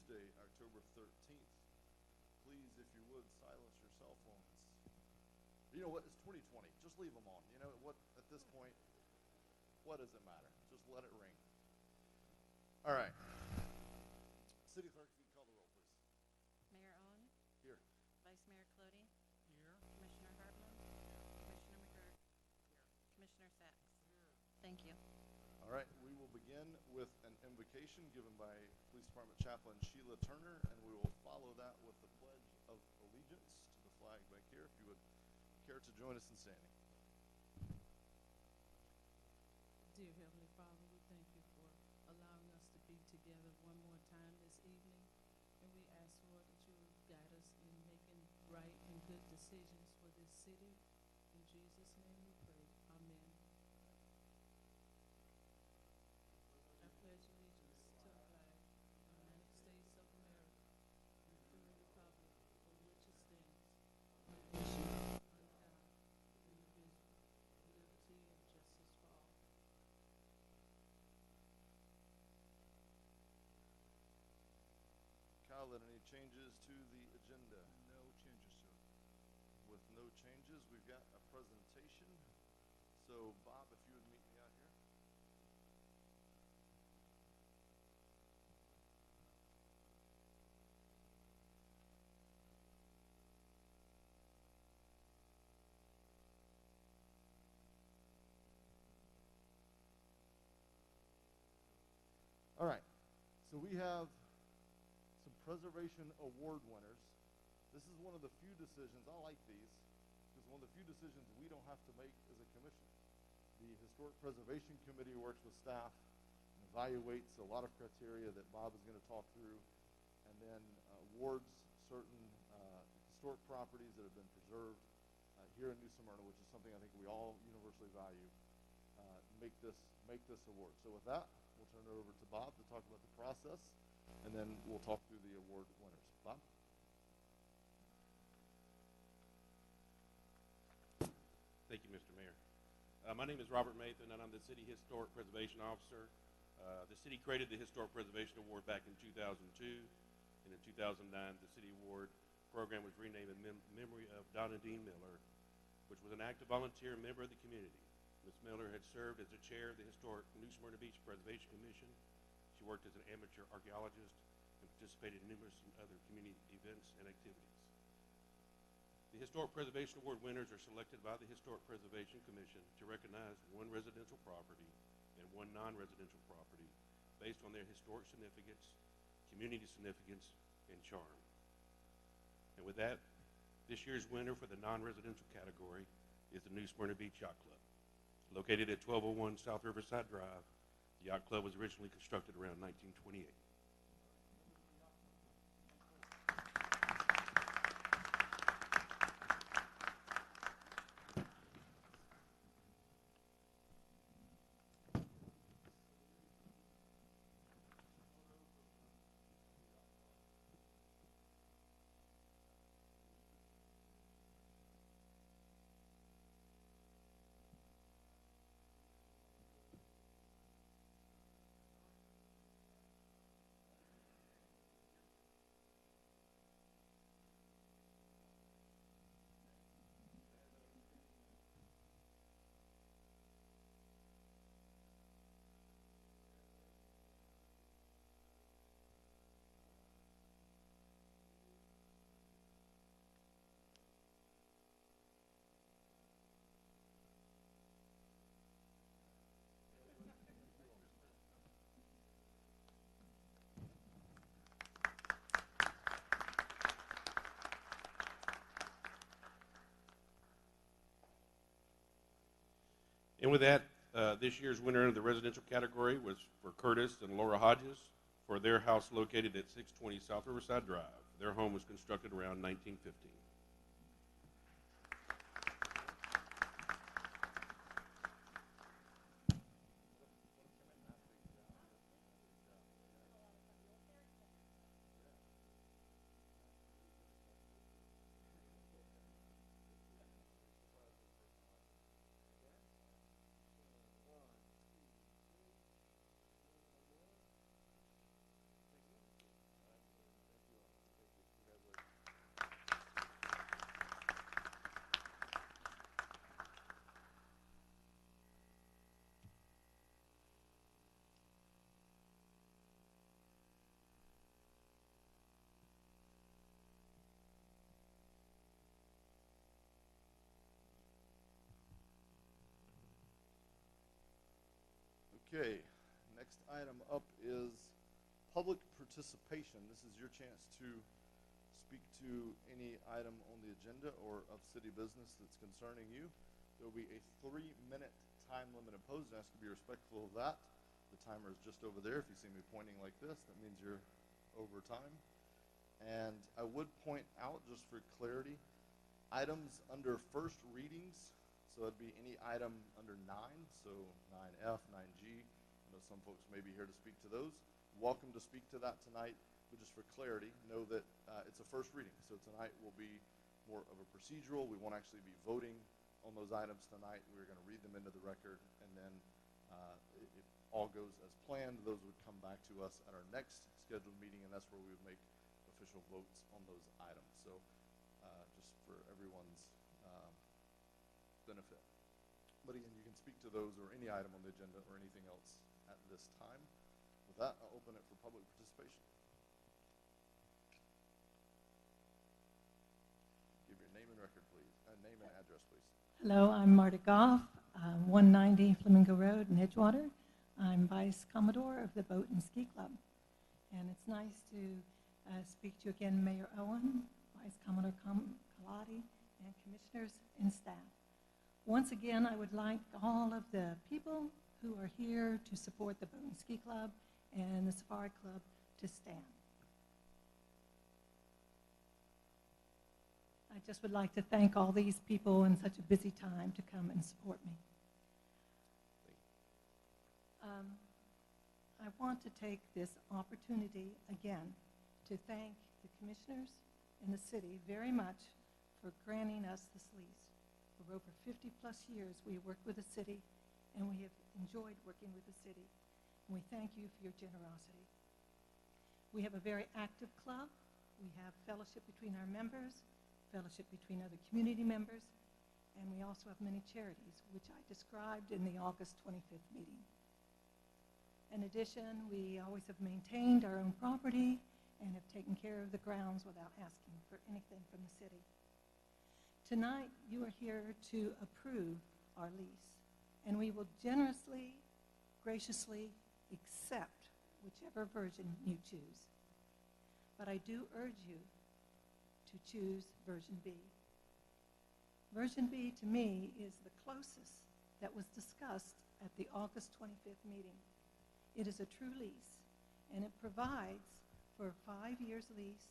Tuesday, October 13th. Please, if you would, silence your cell phones. You know what? It's 2020. Just leave them on. You know what? At this point, what does it matter? Just let it ring. All right. City Clerk, if you call the roll, please. Mayor Owen, Here. Vice Mayor Clody, Here. Commissioner Hartman, Commissioner McGurk, Commissioner Sacks. Thank you. All right. We will begin with an invocation given by Police Department Chaplain Sheila Turner, and we will follow that with the Pledge of Allegiance to the flag back here. If you would care to join us in standing. Dear Heavenly Father, we thank you for allowing us to be together one more time this evening. And we ask, Lord, that you would guide us in making right and good decisions for this city. In Jesus' name we pray. Amen. I pledge allegiance to the flag of the United States of America and to the republic for which it stands, one nation, under God, indivisible, liberty and justice for all. Kyle, any changes to the agenda? No changes, sir. With no changes, we've got a presentation. So, Bob, if you would meet me out here. All right. So we have some preservation award winners. This is one of the few decisions, I like these, because one of the few decisions we don't have to make as a commission. The Historic Preservation Committee works with staff and evaluates a lot of criteria that Bob is going to talk through, and then awards certain historic properties that have been preserved here in New Smyrna, which is something I think we all universally value, make this award. So with that, we'll turn it over to Bob to talk about the process, and then we'll talk through the award winners. Bob? Thank you, Mr. Mayor. My name is Robert Mathan, and I'm the City Historic Preservation Officer. The city created the Historic Preservation Award back in 2002, and in 2009, the City Award program was renamed in memory of Donna Dean Miller, which was an active volunteer member of the community. Ms. Miller had served as the chair of the historic New Smyrna Beach Preservation Commission. She worked as an amateur archaeologist and participated in numerous other community events and activities. The Historic Preservation Award winners are selected by the Historic Preservation Commission to recognize one residential property and one non-residential property based on their historic significance, community significance, and charm. And with that, this year's winner for the non-residential category is the New Smyrna Beach Yacht Club. Located at 1201 South Riverside Drive, the Yacht Club was originally constructed around 1928. And with that, this year's winner of the residential category was for Curtis and Laura Hodges for their house located at 620 South Riverside Drive. Their home was constructed around 1915. Okay, next item up is public participation. This is your chance to speak to any item on the agenda or of city business that's concerning you. There will be a 3-minute time limit imposed. I ask you to be respectful of that. The timer is just over there. If you see me pointing like this, that means you're over time. And I would point out, just for clarity, items under first readings, so it'd be any item under 9, so 9F, 9G. I know some folks may be here to speak to those. Welcome to speak to that tonight, but just for clarity, know that it's a first reading. So tonight will be more of a procedural. We won't actually be voting on those items tonight. We're going to read them into the record, and then if all goes as planned, those would come back to us at our next scheduled meeting, and that's where we would make official votes on those items. So just for everyone's benefit. But again, you can speak to those or any item on the agenda or anything else at this time. With that, I'll open it for public participation. Give your name and record, please. Name and address, please. Hello, I'm Marta Goff, 190 Flamingo Road in Edgewater. I'm Vice Commodore of the Boat and Ski Club. And it's nice to speak to you again, Mayor Owen, Vice Commodore Kaladi, and commissioners and staff. Once again, I would like all of the people who are here to support the Boat and Ski Club and the Safari Club to stand. I just would like to thank all these people in such a busy time to come and support me. I want to take this opportunity again to thank the commissioners and the city very much for granting us this lease. For over 50 plus years, we have worked with the city, and we have enjoyed working with the city. And we thank you for your generosity. We have a very active club. We have fellowship between our members, fellowship between other community members, and we also have many charities, which I described in the August 25th meeting. In addition, we always have maintained our own property and have taken care of the grounds without asking for anything from the city. Tonight, you are here to approve our lease, and we will generously, graciously accept whichever version you choose. But I do urge you to choose version B. Version B, to me, is the closest that was discussed at the August 25th meeting. It is a true lease, and it provides for a 5-year lease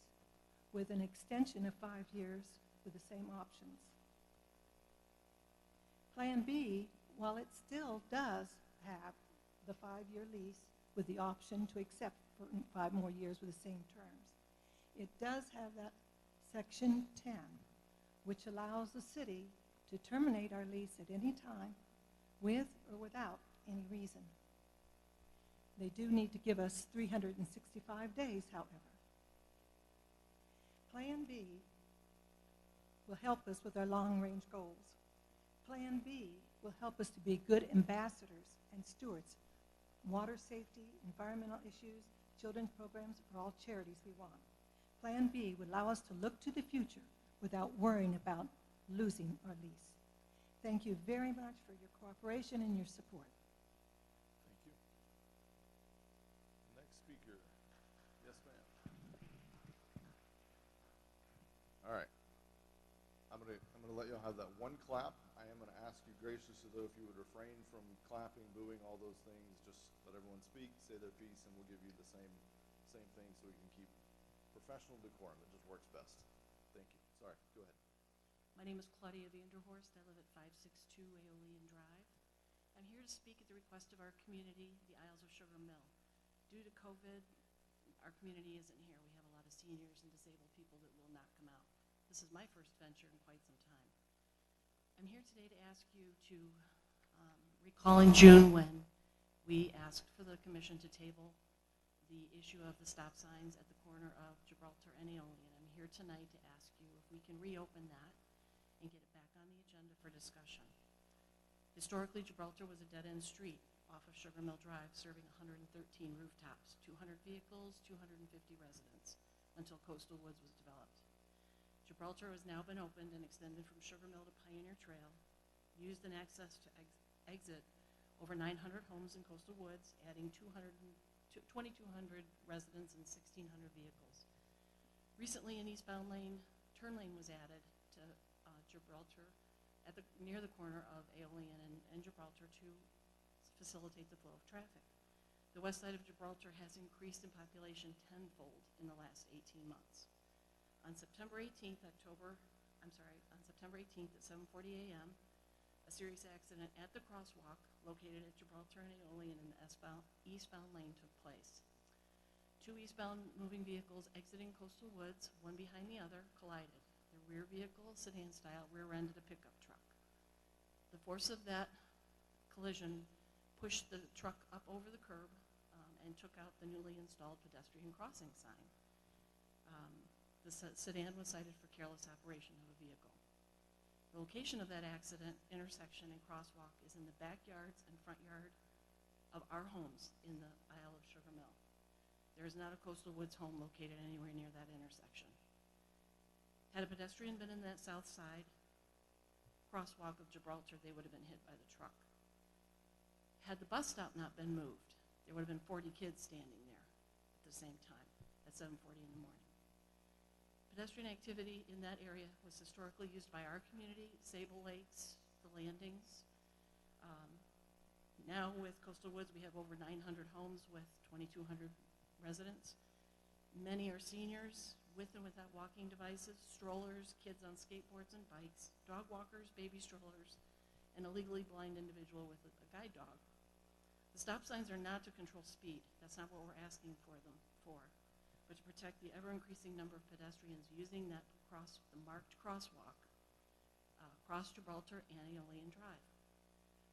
with an extension of 5 years with the same options. Plan B, while it still does have the 5-year lease with the option to accept for 5 more years with the same terms, it does have that Section 10, which allows the city to terminate our lease at any time with or without any reason. They do need to give us 365 days, however. Plan B will help us with our long-range goals. Plan B will help us to be good ambassadors and stewards. Water safety, environmental issues, children's programs are all charities we want. Plan B would allow us to look to the future without worrying about losing our lease. Thank you very much for your cooperation and your support. Thank you. Next speaker. Yes, ma'am. All right. I'm gonna let y'all have that one clap. I am gonna ask you graciously, though, if you would refrain from clapping, booing, all those things. Just let everyone speak, say their piece, and we'll give you the same thing so we can keep professional decorum. It just works best. Thank you. Sorry. Go ahead. My name is Claudia Vanderhorst. I live at 562 Aeolian Drive. I'm here to speak at the request of our community, the Isles of Sugar Mill. Due to COVID, our community isn't here. We have a lot of seniors and disabled people that will not come out. This is my first venture in quite some time. I'm here today to ask you to recall in June when we asked for the commission to table the issue of the stop signs at the corner of Gibraltar and Aeolian. I'm here tonight to ask you if we can reopen that and get it back on the agenda for discussion. Historically, Gibraltar was a dead-end street off of Sugar Mill Drive, serving 113 rooftops, 200 vehicles, 250 residents, until Coastal Woods was developed. Gibraltar has now been opened and extended from Sugar Mill to Pioneer Trail, used and accessed to exit over 900 homes in coastal woods, adding 2,200 residents and 1,600 vehicles. Recently, an eastbound lane, turn lane was added to Gibraltar near the corner of Aeolian and Gibraltar to facilitate the flow of traffic. The west side of Gibraltar has increased in population tenfold in the last 18 months. On September 18th at 7:40 a.m., a serious accident at the crosswalk located at Gibraltar and Aeolian in the eastbound lane took place. Two eastbound moving vehicles exiting coastal woods, one behind the other, collided. The rear vehicle, sedan style, rear-ended a pickup truck. The force of that collision pushed the truck up over the curb and took out the newly installed pedestrian crossing sign. The sedan was cited for careless operation of a vehicle. The location of that accident, intersection, and crosswalk is in the backyards and front yard of our homes in the Isle of Sugar Mill. There is not a coastal woods home located anywhere near that intersection. Had a pedestrian been in that south side crosswalk of Gibraltar, they would have been hit by the truck. Had the bus stop not been moved, there would have been 40 kids standing there at the same time at 7:40 in the morning. Pedestrian activity in that area was historically used by our community, Sable Lakes, the landings. Now with Coastal Woods, we have over 900 homes with 2,200 residents. Many are seniors with and without walking devices, strollers, kids on skateboards and bikes, dog walkers, baby strollers, and a legally blind individual with a guide dog. The stop signs are not to control speed. That's not what we're asking for them for, but to protect the ever-increasing number of pedestrians using that the marked crosswalk across Gibraltar and Aeolian Drive.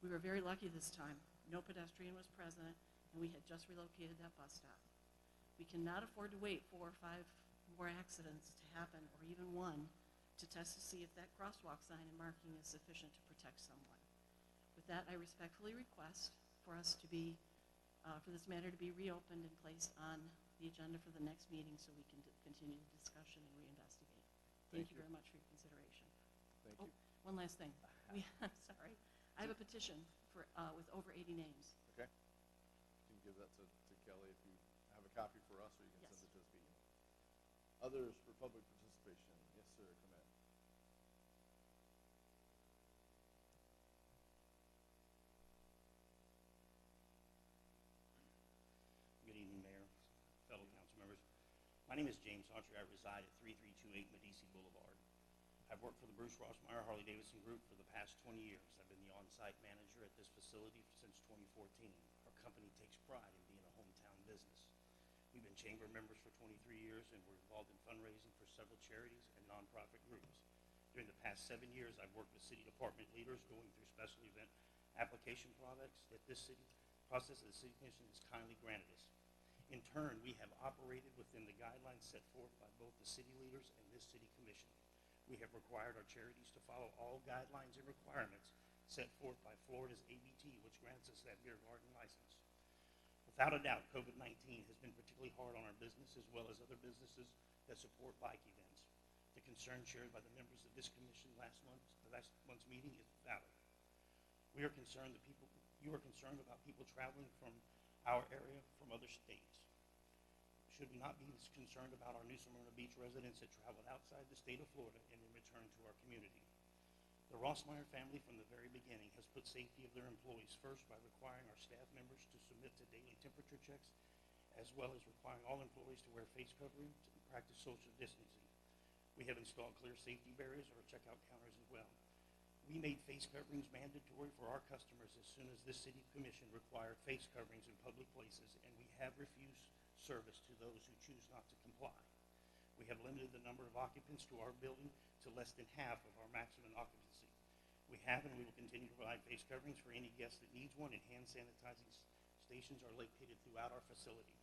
We were very lucky this time. No pedestrian was present, and we had just relocated that bus stop. We cannot afford to wait 4 or 5 more accidents to happen, or even one, to test to see if that crosswalk sign and marking is sufficient to protect someone. With that, I respectfully request for us to be, for this matter to be reopened and placed on the agenda for the next meeting so we can continue the discussion and reinvestigate. Thank you very much for your consideration. Thank you. One last thing. I'm sorry. I have a petition for, with over 80 names. Okay. You can give that to Kelly if you have a copy for us, or you can Yes. send it to us via email. Others for public participation. Yes, sir, come in. Good evening, Mayor, fellow council members. My name is James Autry. I reside at 3328 Medici Boulevard. I've worked for the Bruce Rossmeyer Harley-Davidson Group for the past 20 years. I've been the on-site manager at this facility since 2014. Our company takes pride in being a hometown business. We've been chamber members for 23 years, and we're involved in fundraising for several charities and nonprofit groups. During the past 7 years, I've worked with city department leaders going through special event application process that the City Commission has kindly granted us. In turn, we have operated within the guidelines set forth by both the city leaders and this city commission. We have required our charities to follow all guidelines and requirements set forth by Florida's ABT, which grants us that beer garden license. Without a doubt, COVID-19 has been particularly hard on our business as well as other businesses that support bike events. The concern shared by the members of this commission last month's meeting is valid. You are concerned about people traveling from our area from other states. Should we not be concerned about our New Smyrna Beach residents that traveled outside the state of Florida and then return to our community? The Rossmeyer family from the very beginning has put safety of their employees first by requiring our staff members to submit to daily temperature checks, as well as requiring all employees to wear face coverings and practice social distancing. We have installed clear safety barriers at our checkout counters as well. We made face coverings mandatory for our customers as soon as this city commission required face coverings in public places, and we have refused service to those who choose not to comply. We have limited the number of occupants to our building to less than half of our maximum occupancy. We have and we will continue to provide face coverings for any guest that needs one, and hand sanitizing stations are located throughout our facility.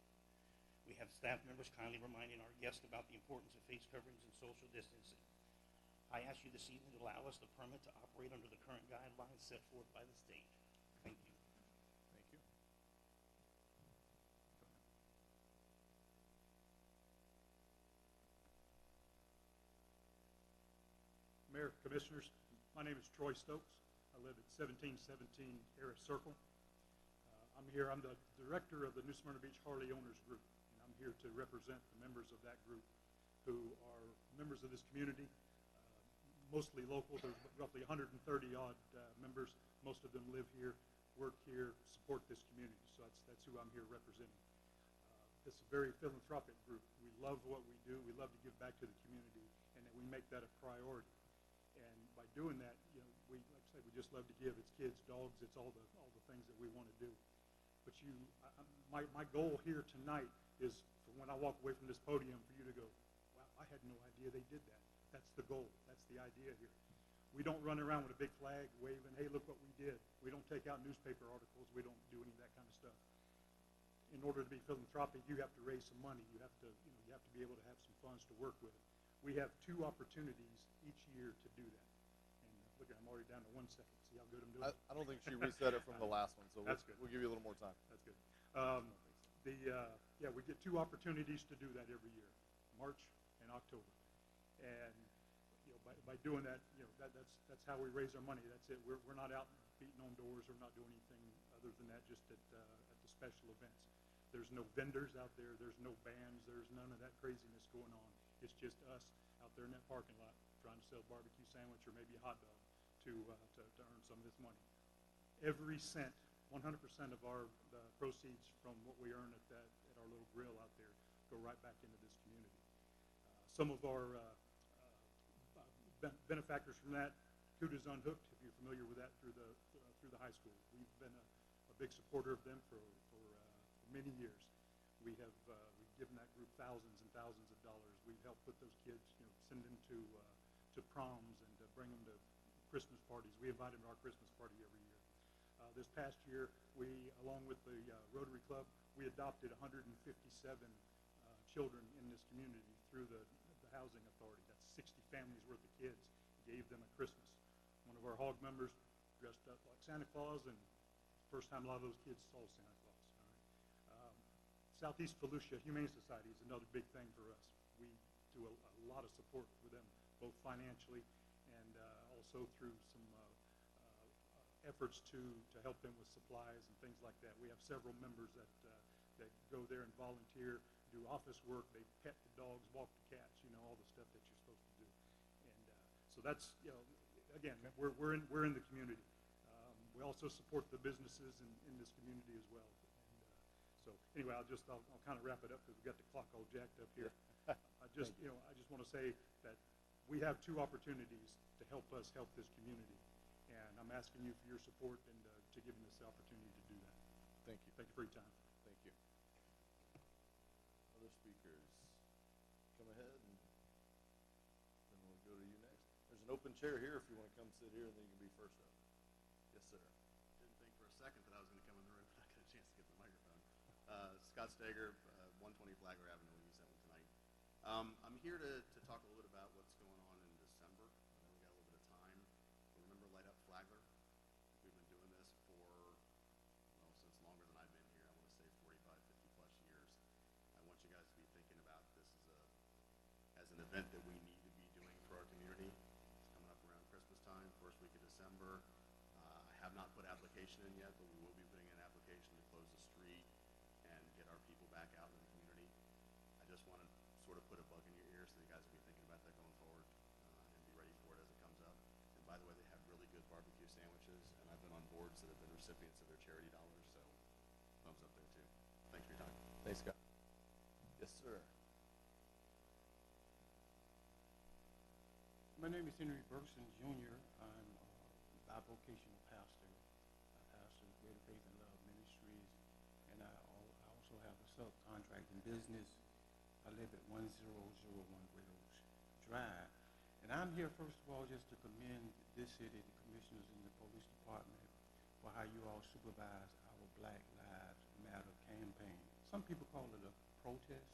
We have staff members kindly reminding our guests about the importance of face coverings and social distancing. I ask you this evening to allow us the permit to operate under the current guidelines set forth by the state. Thank you. Thank you. Mayor, Commissioners, my name is Troy Stokes. I live at 1717 Harris Circle. I'm here, I'm the director of the New Smyrna Beach Harley Owners Group, and I'm here to represent the members of that group who are members of this community, mostly local. There's roughly 130 odd members. Most of them live here, work here, support this community. So that's who I'm here representing. It's a very philanthropic group. We love what we do. We love to give back to the community, and that we make that a priority. And by doing that, you know, we, like I said, we just love to give. It's kids, dogs, it's all the things that we want to do. But my goal here tonight is for when I walk away from this podium for you to go, wow, I had no idea they did that. That's the goal. That's the idea here. We don't run around with a big flag waving, hey, look what we did. We don't take out newspaper articles. We don't do any of that kind of stuff. In order to be philanthropic, you have to raise some money. You have to be able to have some funds to work with it. We have 2 opportunities each year to do that. And look, I'm already down to 1 second. See how good I'm doing? I don't think she reset it from the last one, so That's good. We'll give you a little more time. That's good. We get 2 opportunities to do that every year, March and October. And you know, by doing that, you know, that's how we raise our money. That's it. We're not out beating on doors. We're not doing anything other than that. Just at the special events. There's no vendors out there. There's no bands. There's none of that craziness going on. It's just us out there in that parking lot trying to sell a barbecue sandwich or maybe a hot dog to earn some of this money. Every cent, 100% of the proceeds from what we earn at our little grill out there go right back into this community. Some of our benefactors from that, Kudas Unhooked, if you're familiar with that through the high school. We've been a big supporter of them for many years. We've given that group thousands and thousands of dollars. We've helped put those kids, you know, send them to proms and bring them to Christmas parties. We invite them to our Christmas party every year. This past year, we, along with the Rotary Club, we adopted 157 children in this community through the Housing Authority. That's 60 families worth of kids, gave them a Christmas. One of our hog members dressed up like Santa Claus, and first time a lot of those kids saw Santa Claus. Southeast Volusia Humane Society is another big thing for us. We do a lot of support for them, both financially and also through some efforts to help them with supplies and things like that. We have several members that go there and volunteer, do office work. They pet the dogs, walk the cats, you know, all the stuff that you're supposed to do. And so that's, you know, again, we're in the community. We also support the businesses in this community as well. So anyway, I'll kind of wrap it up because we've got the clock all jacked up here. I just want to say that we have 2 opportunities to help us help this community, and I'm asking you for your support and to give me this opportunity to do that. Thank you. Thank you for your time. Thank you. Other speakers, come ahead, and then we'll go to you next. There's an open chair here if you want to come sit here, and then you can be first up. Yes, sir. Didn't think for a second that I was going to come in the room, but I got a chance to get the microphone. Scott Steger, 120 Flagler Avenue, we use that one tonight. I'm here to talk a little bit about what's going on in December. I know we got a little bit of time. Remember Light Up Flagler? We've been doing this for, well, since longer than I've been here. I want to say 45, 50 plus years. I want you guys to be thinking about this as an event that we need to be doing for our community. It's coming up around Christmas time, first week of December. I have not put application in yet, but we will be putting in an application to close the street and get our people back out in the community. I just want to sort of put a bug in your ear so you guys will be thinking about that going forward and be ready for it as it comes up. And by the way, they have really good barbecue sandwiches, and I've been on boards that have been recipients of their charity dollars, so thumbs up there too. Thanks for your time. Thanks, Scott. Yes, sir. My name is Henry Bergson Jr. I'm a bivocational pastor. I pastor Greater Faith and Love Ministries, and I also have a subcontracting business. I live at 1001 Great Oaks Drive. And I'm here, first of all, just to commend this city, the commissioners and the police department, for how you all supervise our Black Lives Matter campaign. Some people call it a protest,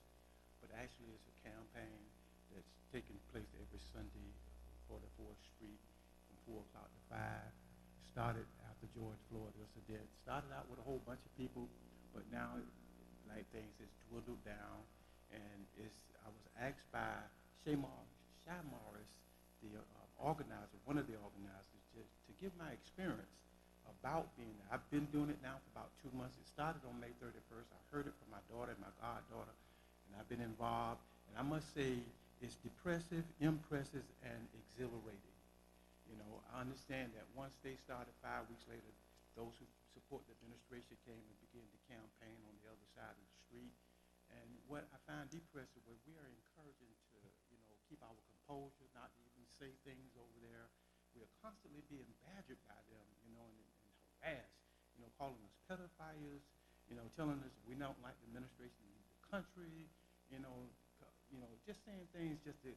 but actually it's a campaign that's taking place every Sunday, 44th Street, from 4 o'clock to 5. Started after George Floyd was dead. Started out with a whole bunch of people, but now, like things, it's dwindled down. And I was asked by Shay Morris, the organizer, one of the organizers, to give my experience of about being there. I've been doing it now for about 2 months. It started on May 31st. I heard it from my daughter and my goddaughter, and I've been involved. And I must say, it's depressive, impressive, and exhilarating. You know, I understand that once they started 5 weeks later, those who support the administration came and began to campaign on the other side of the street. And what I find depressive, where we are encouraging to, you know, keep our composure, not to even say things over there. We are constantly being badgered by them, you know, and harassed, you know, calling us pedophiles, you know, telling us we don't like the administration in the country, you know, just saying things just to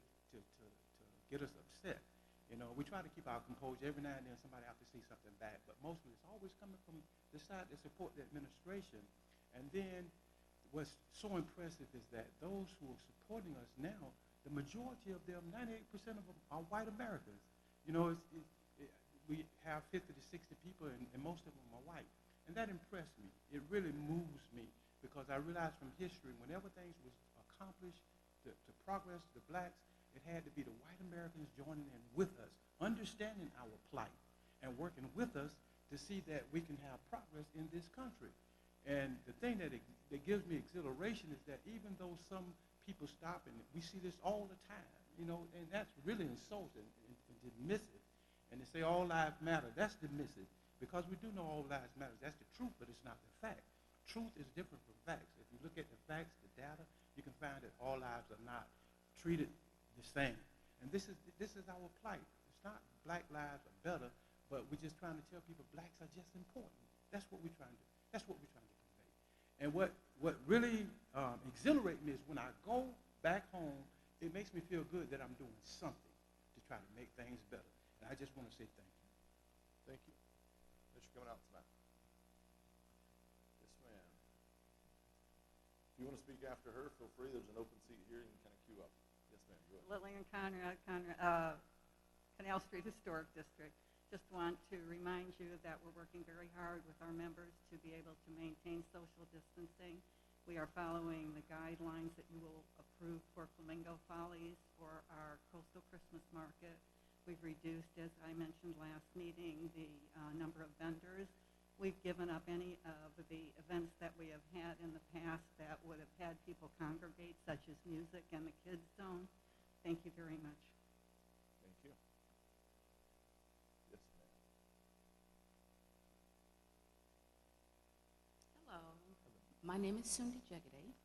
get us upset. You know, we try to keep our composure. Every now and then somebody has to say something bad, but mostly it's always coming from the side that support the administration. And then what's so impressive is that those who are supporting us now, the majority of them, 98% of them, are white Americans. You know, we have 50 to 60 people, and most of them are white. And that impressed me. It really moves me, because I realized from history, whenever things was accomplished to progress the blacks, it had to be the white Americans joining in with us, understanding our plight, and working with us to see that we can have progress in this country. And the thing that gives me exhilaration is that even though some people stop, and we see this all the time, you know, and that's really insulting and dismissive. And they say all lives matter. That's dismissive, because we do know all lives matter. That's the truth, but it's not the fact. Truth is different from facts. If you look at the facts, the data, you can find that all lives are not treated the same. And this is our plight. It's not black lives are better, but we're just trying to tell people blacks are just important. That's what we're trying to do. That's what we're trying to convey. And what really exhilarates me is when I go back home, it makes me feel good that I'm doing something to try to make things better. And I just want to say thank you. Thank you. Thanks for coming out tonight. Yes, ma'am. If you want to speak after her, feel free. There's an open seat here. You can kind of queue up. Yes, ma'am. Go ahead. Lillian Conrad, Canal Street Historic District. Just want to remind you that we're working very hard with our members to be able to maintain social distancing. We are following the guidelines that you will approve for Flamingo Follies for our coastal Christmas market. We've reduced, as I mentioned last meeting, the number of vendors. We've given up any of the events that we have had in the past that would have had people congregate, such as music and the kids zone. Thank you very much. Thank you. Yes, ma'am. Hello, my name is Sundi Jegede.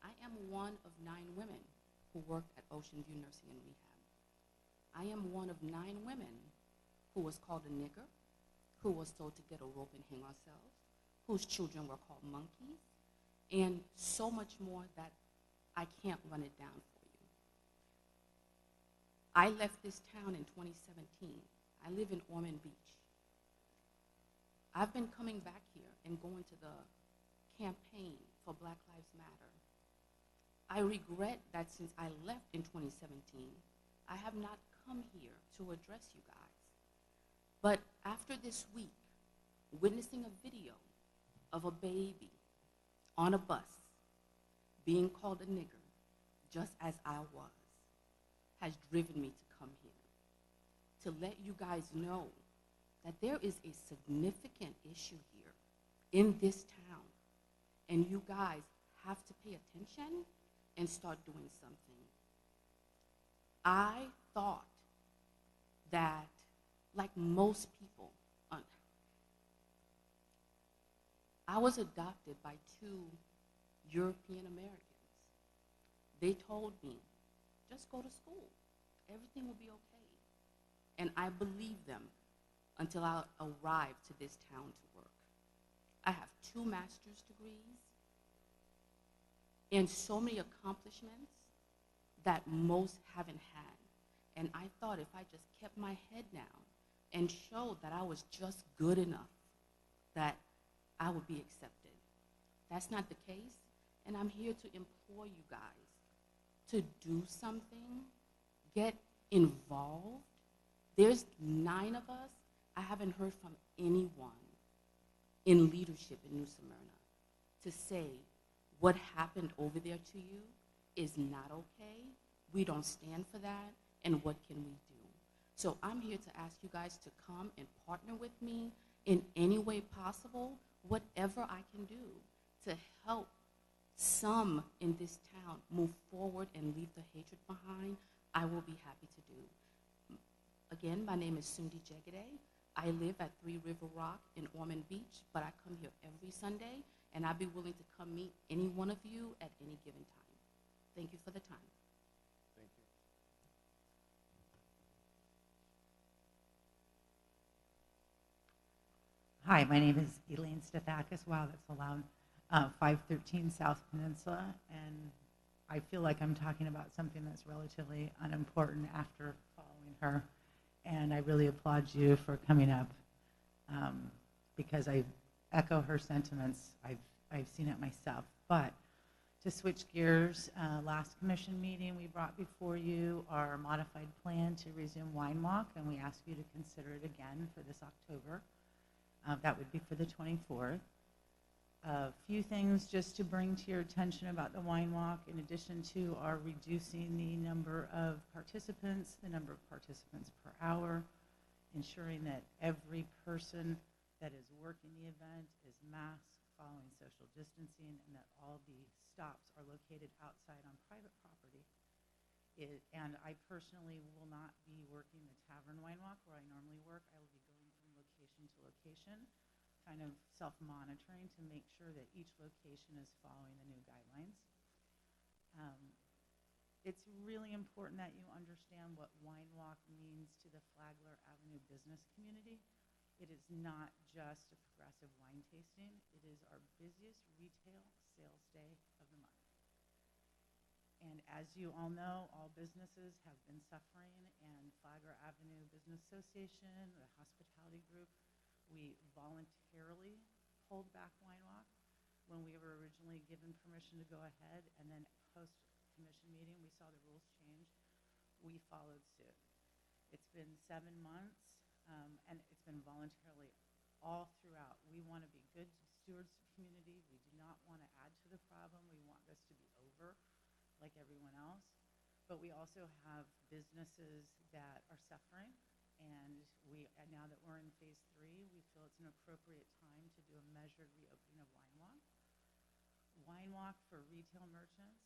I am one of 9 women who worked at Ocean View Nursing and Rehab. I am one of 9 women who was called a nigger, who was told to get a rope and hang ourselves, whose children were called monkeys, and so much more that I can't run it down for you. I left this town in 2017. I live in Ormond Beach. I've been coming back here and going to the campaign for Black Lives Matter. I regret that since I left in 2017, I have not come here to address you guys. But after this week, witnessing a video of a baby on a bus being called a nigger, just as I was, has driven me to come here to let you guys know that there is a significant issue here in this town, and you guys have to pay attention and start doing something. I thought that, like most people, I was adopted by 2 European Americans. They told me, just go to school. Everything will be okay. And I believed them until I arrived to this town to work. I have 2 master's degrees and so many accomplishments that most haven't had. And I thought if I just kept my head down and showed that I was just good enough, that I would be accepted. That's not the case, and I'm here to implore you guys to do something, get involved. There's 9 of us. I haven't heard from anyone in leadership in New Smyrna to say what happened over there to you is not okay. We don't stand for that, and what can we do? So I'm here to ask you guys to come and partner with me in any way possible, whatever I can do to help some in this town move forward and leave the hatred behind, I will be happy to do. Again, my name is Sundi Jegede. I live at 3 River Rock in Ormond Beach, but I come here every Sunday, and I'd be willing to come meet any one of you at any given time. Thank you for the time. Thank you. Hi, my name is Elaine Stathakis. Wow, that's allowed. 513 South Peninsula, and I feel like I'm talking about something that's relatively unimportant after following her, and I really applaud you for coming up because I echo her sentiments. I've seen it myself. But to switch gears, last commission meeting we brought before you our modified plan to resume Wine Walk, and we ask you to consider it again for this October. That would be for the 24th. A few things just to bring to your attention about the Wine Walk, in addition to our reducing the number of participants, the number of participants per hour, ensuring that every person that is working the event is masked, following social distancing, and that all the stops are located outside on private property. And I personally will not be working the Tavern Wine Walk where I normally work. I will be going from location to location, kind of self-monitoring to make sure that each location is following the new guidelines. It's really important that you understand what Wine Walk means to the Flagler Avenue business community. It is not just a progressive wine tasting. It is our busiest retail sales day of the month. And as you all know, all businesses have been suffering, and Flagler Avenue Business Association, the hospitality group, we voluntarily pulled back Wine Walk when we were originally given permission to go ahead, and then post-commission meeting, we saw the rules change. We followed suit. It's been 7 months, and it's been voluntarily all throughout. We want to be good stewards of the community. We do not want to add to the problem. We want this to be over like everyone else. But we also have businesses that are suffering, and now that we're in phase 3, we feel it's an appropriate time to do a measured reopening of Wine Walk. Wine Walk for retail merchants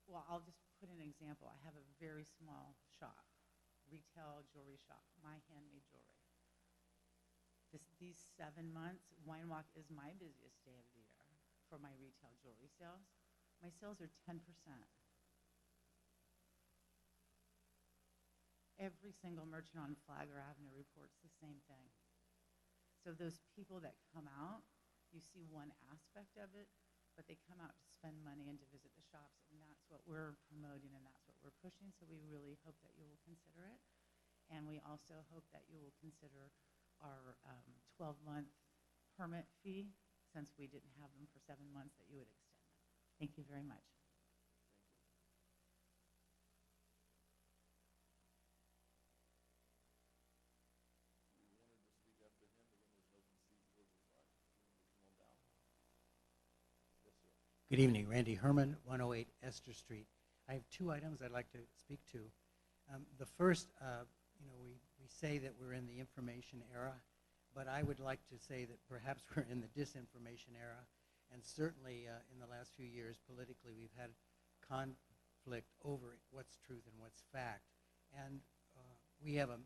well, I'll just put an example. I have a very small shop, retail jewelry shop, my handmade jewelry. These 7 months, Wine Walk is my busiest day of the year for my retail jewelry sales. My sales are 10%. Every single merchant on Flagler Avenue reports the same thing. So those people that come out, you see one aspect of it, but they come out to spend money and to visit the shops, and that's what we're promoting and that's what we're pushing, so we really hope that you will consider it. And we also hope that you will consider our 12-month permit fee, since we didn't have them for 7 months, that you would extend them. Thank you very much. Good evening, Randy Herman, 108 Esther Street. I have 2 items I'd like to speak to. The first, we say that we're in the information era, but I would like to say that perhaps we're in the disinformation era, and certainly in the last few years politically we've had conflict over what's truth and what's fact. And we have a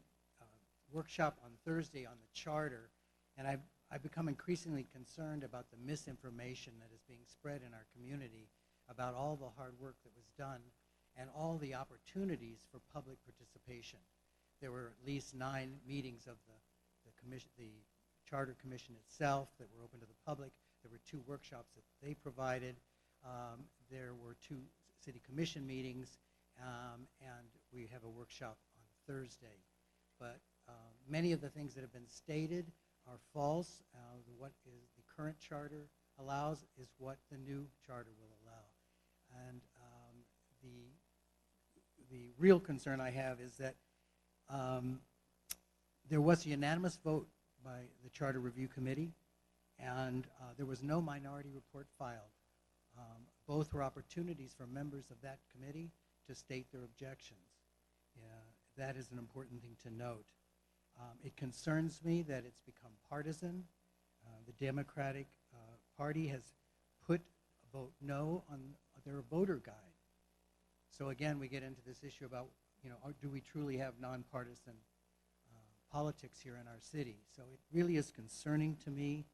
workshop on Thursday on the charter, and I've become increasingly concerned about the misinformation that is being spread in our community about all the hard work that was done and all the opportunities for public participation. There were at least 9 meetings of the Charter Commission itself that were open to the public. There were 2 workshops that they provided. There were 2 city commission meetings, and we have a workshop on Thursday. But many of the things that have been stated are false. What is the current charter allows is what the new charter will allow. And the real concern I have is that there was a unanimous vote by the Charter Review Committee, and there was no minority report filed. Both were opportunities for members of that committee to state their objections. That is an important thing to note. It concerns me that it's become partisan. The Democratic Party has put a vote no on their voter guide. So again, we get into this issue about, do we truly have nonpartisan politics here in our city? So it really is concerning to me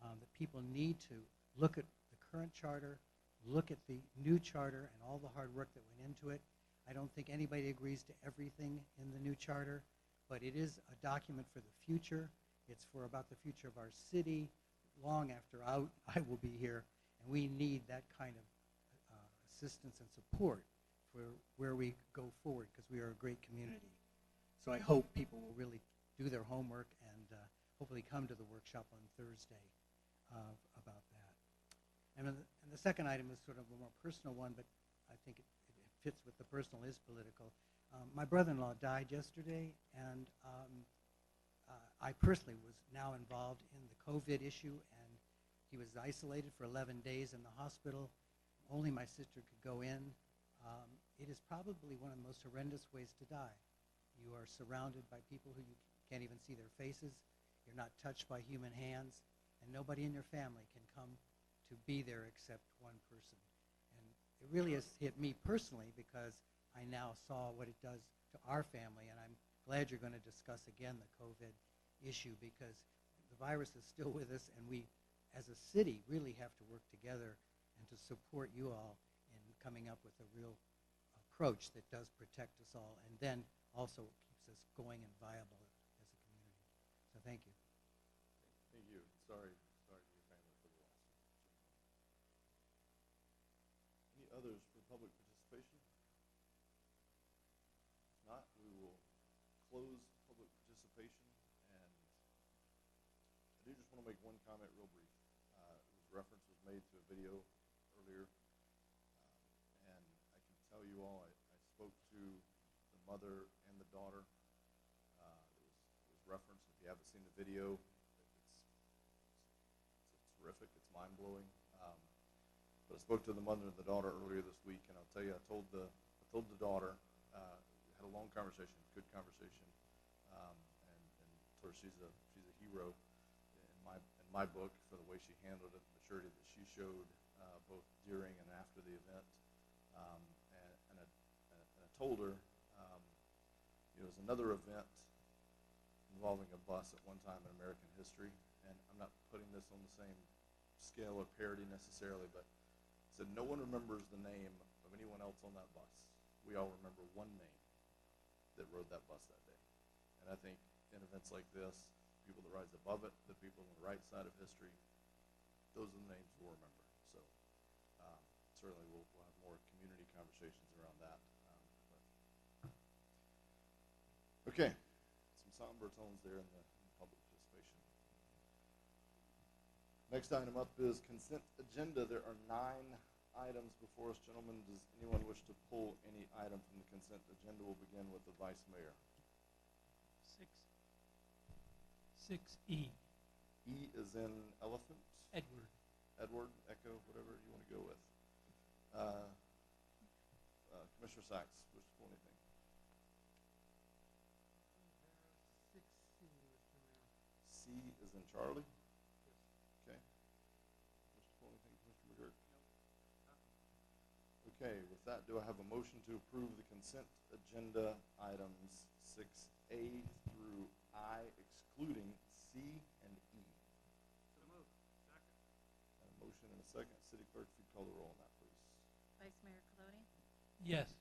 that people need to look at the current charter, look at the new charter and all the hard work that went into it. I don't think anybody agrees to everything in the new charter, but it is a document for the future. It's about the future of our city long after I will be here, and we need that kind of assistance and support for where we go forward, because we are a great community. So I hope people will really do their homework and hopefully come to the workshop on Thursday about that. And the second item is sort of a more personal one, but I think it fits with the personal is political. My brother-in-law died yesterday, and I personally was now involved in the COVID issue, and he was isolated for 11 days in the hospital. Only my sister could go in. It is probably one of the most horrendous ways to die. You are surrounded by people who you can't even see their faces. You're not touched by human hands, and nobody in your family can come to be there except one person. And it really has hit me personally, because I now saw what it does to our family, and I'm glad you're going to discuss again the COVID issue, because the virus is still with us, and we as a city really have to work together and to support you all in coming up with a real approach that does protect us all, and then also keeps us going and viable as a community. So thank you. Thank you. Sorry to your family for the loss. Any others for public participation? If not, we will close public participation, and I do just want to make one comment real brief. Reference was made to a video earlier, and I can tell you all, I spoke to the mother and the daughter. It was referenced. If you haven't seen the video, it's terrific. It's mind-blowing. But I spoke to the mother and the daughter earlier this week, and I'll tell you, I told the daughter, had a long conversation, good conversation, and told her she's a hero in my book for the way she handled it, the maturity that she showed both during and after the event. And I told her, it was another event involving a bus at one time in American history, and I'm not putting this on the same scale of parity necessarily, but I said no one remembers the name of anyone else on that bus. We all remember one name that rode that bus that day. And I think in events like this, people that rise above it, the people on the right side of history, those are the names we'll remember. So certainly we'll have more community conversations around that. Okay, some somber tones there in the public participation. Next item up is consent agenda. There are 9 items before us, gentlemen. Does anyone wish to pull any item from the consent agenda? We'll begin with the vice mayor. 6E. E is in elephant? Edward. Edward, Echo, whatever you want to go with. Commissioner Sachs, wish to pull anything? 6C, Mr. Mayor. C is in Charlie? Yes. Okay. Wish to pull anything, Commissioner McGirt? No. Okay, with that, do I have a motion to approve the consent agenda items 6A through I, excluding C and E? So moved. Second. A motion and a second. City Clerk, if you call the roll on that, please. Vice Mayor Colodey? Yes.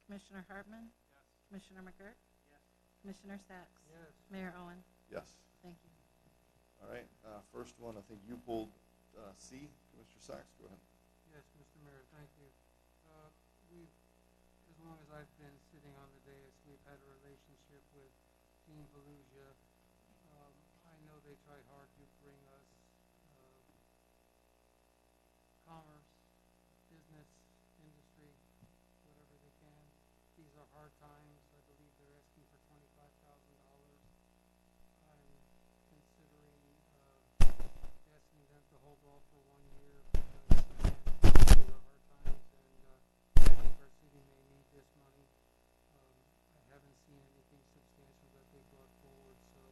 Commissioner Hartman? Yes. Commissioner McGirt? Yes. Commissioner Sacks? Yes. Mayor Owen? Yes. Thank you. All right, first one, I think you pulled C. Commissioner Sachs, go ahead. Yes, Mr. Mayor, thank you. As long as I've been sitting on the dais, we've had a relationship with Team Volusia. I know they try hard to bring us commerce, business, industry, whatever they can. These are hard times. I believe they're asking for $25,000. I'm considering asking them to hold off for 1 year, because again, these are hard times, and I think our city may need this money. I haven't seen anything substantial that they brought forward, so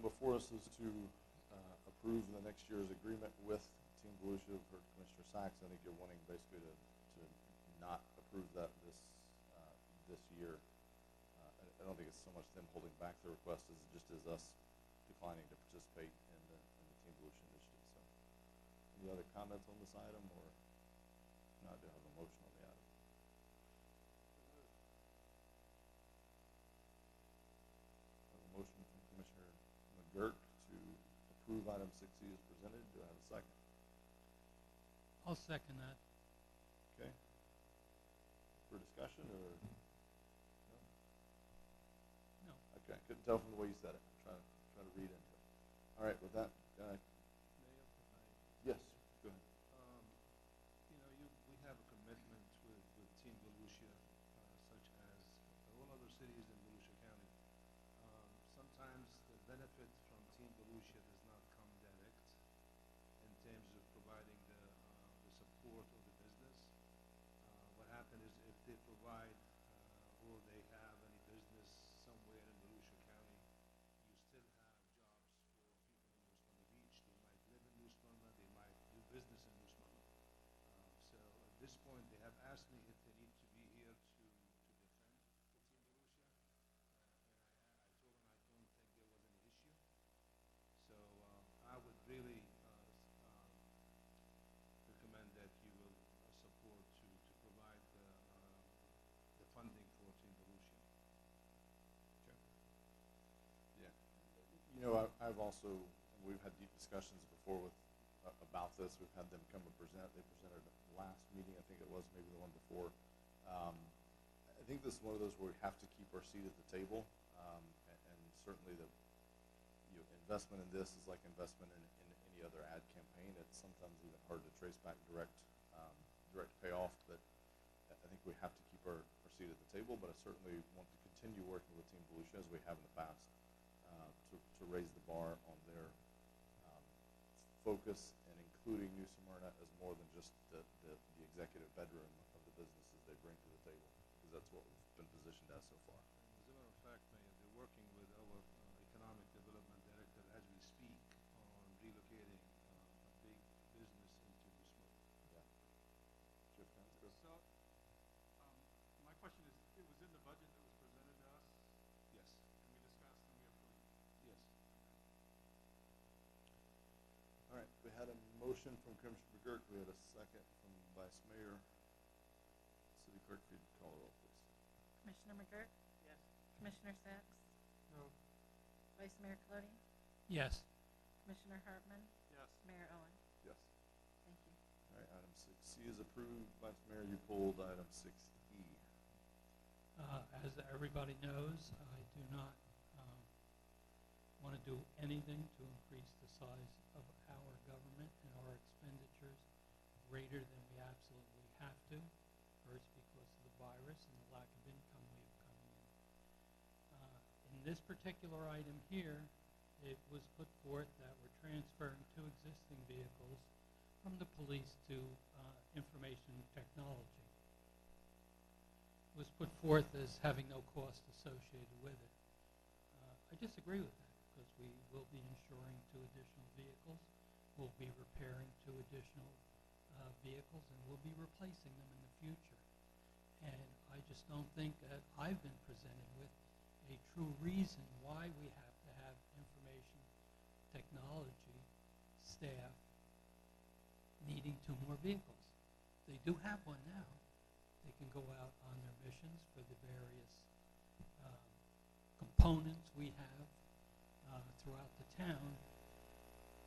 before us is to approve the next year's agreement with Team Volusia. For Commissioner Sacks, I think you're wanting basically to not approve that this year. I don't think it's so much them holding back the request as it just is us declining to participate in the Team Volusia initiative. So, any other comments on this item, or not? Do I have a motion on the item? I have a motion from Commissioner McGurk to approve item 6E as presented. Do I have a second? I'll second that. Okay. For discussion, or no? No. Okay, I couldn't tell from the way you said it. I'm trying to read into it. All right, with that, yes, go ahead. We have a commitment with Team Volusia, such as all other cities in Volusia County. Sometimes the benefit from Team Volusia does not come direct in terms of providing the support of the business. What happens is if they provide or they have any business somewhere in Volusia County, you still have jobs for people in New Smyrna Beach. They might live in New Smyrna, they might do business in New Smyrna. So at this point, they have asked me if they need to be here to defend the Team Volusia. And I told them I don't think there was any issue. So I would really recommend that you will support to provide the funding for Team Volusia. Okay. Yeah. I've also, we've had deep discussions before with about this. We've had them come and present. They presented at the last meeting, I think it was, maybe the one before. I think this is one of those where we have to keep our seat at the table, and certainly the investment in this is like investment in any other ad campaign. It's sometimes even hard to trace back direct payoff, but I think we have to keep our seat at the table. But I certainly want to continue working with Team Volusia as we have in the past to raise the bar on their focus and including New Smyrna as more than just the executive bedroom of the businesses they bring to the table, because that's what we've been positioned as so far. As a matter of fact, Mayor, they're working with our economic development director as we speak on relocating a big business into New Smyrna. Yeah. Chief Counsel? So, my question is, it was in the budget that was presented to us, Yes. and we discussed and we approved. Yes. All right, we had a motion from Commissioner McGurk. We had a second from Vice Mayor. City Clerk, if you'd call the roll, please. Commissioner McGurk? Yes. Commissioner Sacks? No. Vice Mayor Colodey? Yes. Commissioner Hartman? Yes. Mayor Owen? Yes. Thank you. All right, item 6C is approved. Vice Mayor, you pulled item 6E. As everybody knows, I do not want to do anything to increase the size of our government and our expenditures greater than we absolutely have to. First, because of the virus and the lack of income we have coming in. In this particular item here, it was put forth that we're transferring two existing vehicles from the police to information technology. It was put forth as having no cost associated with it. I disagree with that, because we will be insuring two additional vehicles, we'll be repairing two additional vehicles, and we'll be replacing them in the future. And I just don't think that I've been presented with a true reason why we have to have information technology staff needing two more vehicles. They do have one now. They can go out on their missions for the various components we have throughout the town,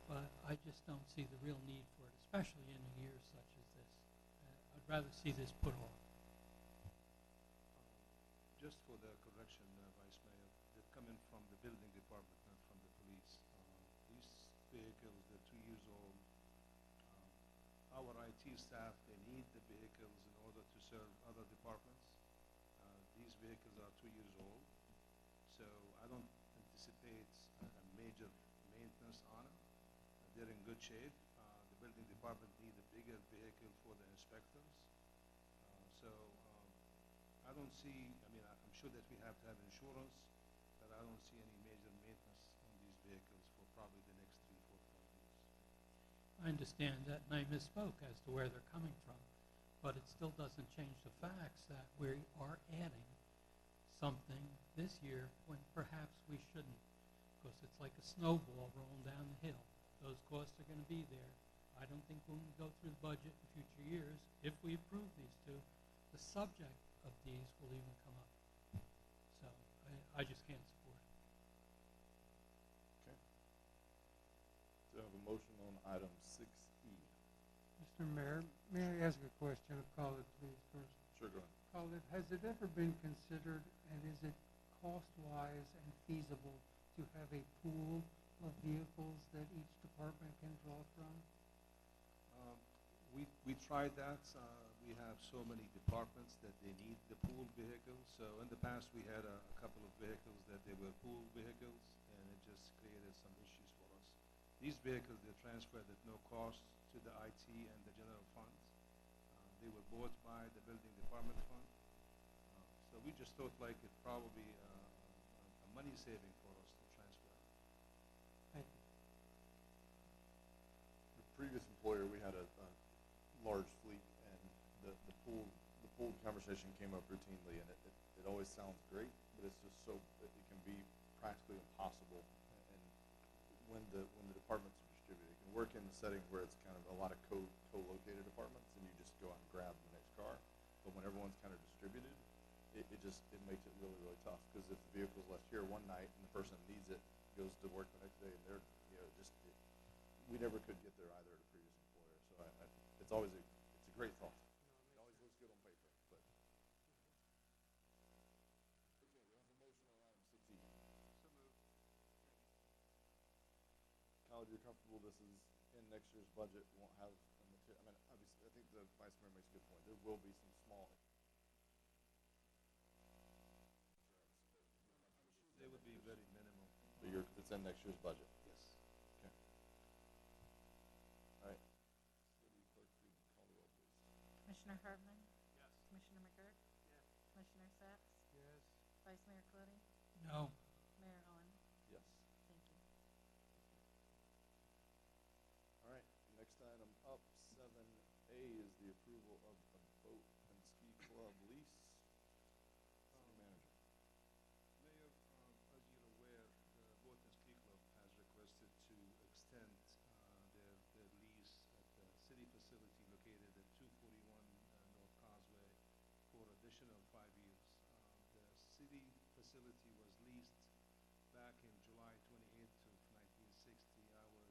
but I just don't see the real need for it, especially in a year such as this. I'd rather see this put off. Just for the correction, Vice Mayor, they're coming from the building department, not from the police. These vehicles, they're 2 years old. Our IT staff, they need the vehicles in order to serve other departments. These vehicles are 2 years old, so I don't anticipate a major maintenance on them. They're in good shape. The building department need a bigger vehicle for the inspectors. I don't see, I'm sure that we have to have insurance, but I don't see any major maintenance on these vehicles for probably the next 3, 4, 5 years. I understand that, and I misspoke as to where they're coming from, but it still doesn't change the facts that we are adding something this year when perhaps we shouldn't, because it's like a snowball rolling down the hill. Those costs are going to be there. I don't think when we go through the budget in future years, if we approve these two, the subject of these will even come up. So I just can't support it. Okay. So I have a motion on item 6E. Mr. Mayor, may I ask a question of Khalid, please, first? Sure, go ahead. Khalid, has it ever been considered, and is it cost-wise and feasible to have a pool of vehicles that each department can draw from? We tried that. We have so many departments that they need the pool vehicles. So in the past, we had a couple of vehicles that they were pool vehicles, and it just created some issues for us. These vehicles, they're transferred at no cost to the IT and the general funds. They were bought by the building department fund. So we just thought like it probably a money saving for us to transfer. Thank you. The previous employer, we had a large fleet, and the pool conversation came up routinely, and it always sounds great, but it's just so it can be practically impossible. And when the departments are distributed, it can work in the setting where it's kind of a lot of co-located departments, and you just go out and grab the next car. But when everyone's kind of distributed, it makes it really, really tough, because if the vehicle's left here one night and the person that needs it goes to work the next day, and they're we never could get there either at a previous employer. So it's always it's a great thought. It always looks good on paper, but. Okay, we have a motion on item 6E. So moved. Kyle, you're comfortable this is in next year's budget, won't have a material, I mean, obviously, I think the vice mayor makes a good point. There will be some small. They would be very minimal. But it's in next year's budget. Yes. Okay. All right. City clerk, please call the roll, please. Commissioner Hartman? Yes. Commissioner McGurk? Yes. Commissioner Sacks? Yes. Vice Mayor Clooney? No. Mayor Owen? Yes. Thank you. All right, next item up, 7A, is the approval of a boat and ski club lease. City manager. Mayor, as you're aware, the Boat and Ski Club has requested to extend their lease at the city facility located at 241 North Causeway for additional 5 years. The city facility was leased back in July 28th of 1960. I was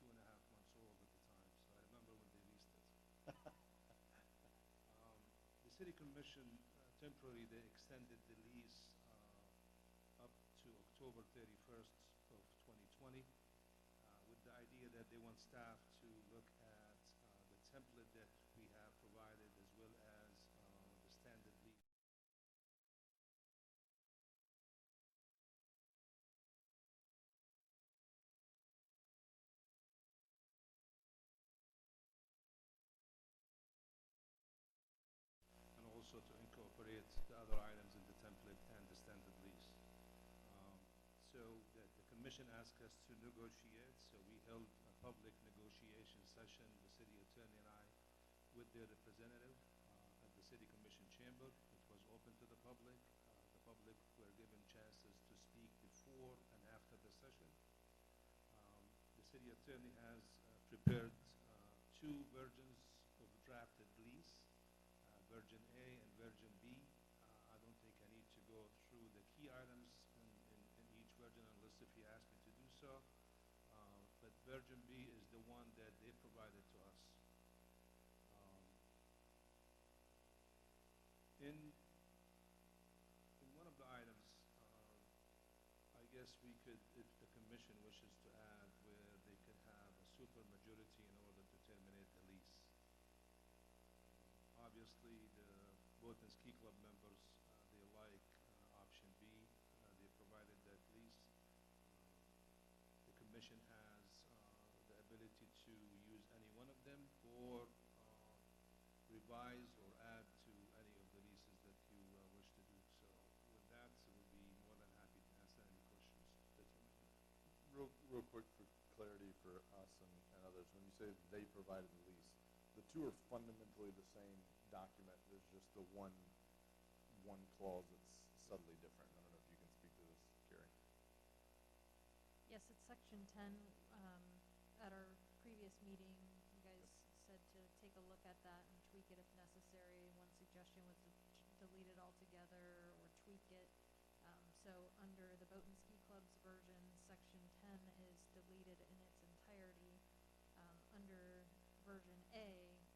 2.5 months old at the time, so I remember when they leased it. The city commission temporarily they extended the lease up to October 31st of 2020 with the idea that they want staff to look at the template that we have provided as well as the standard lease. And also to incorporate the other items in the template and the standard lease. So the commission asked us to negotiate, so we held a public negotiation session, the city attorney and I, with their representative at the city commission chamber. It was open to the public. The public were given chances to speak before and after the session. The city attorney has prepared 2 versions of drafted lease, version A and version B. I don't think I need to go through the key items in each version unless if you ask me to do so. But version B is the one that they provided to us. In one of the items, I guess we could, if the commission wishes to add, where they could have a super majority in order to terminate the lease. Obviously, the Boat and Ski Club members, they like option B. They provided that lease. The commission has the ability to use any one of them or revise or add to any of the leases that you wish to do. So with that, we'll be more than happy to answer any questions that you may have. real quick for clarity for us and others, when you say they provided the lease, the two are fundamentally the same document. There's just the one clause that's subtly different. I don't know if you can speak to this, Carrie. Yes, it's section 10. At our previous meeting, you guys said to take a look at that and tweak it if necessary. One suggestion was to delete it altogether or tweak it. So under the Boat and Ski Club's version, section 10 is deleted in its entirety. Under version A,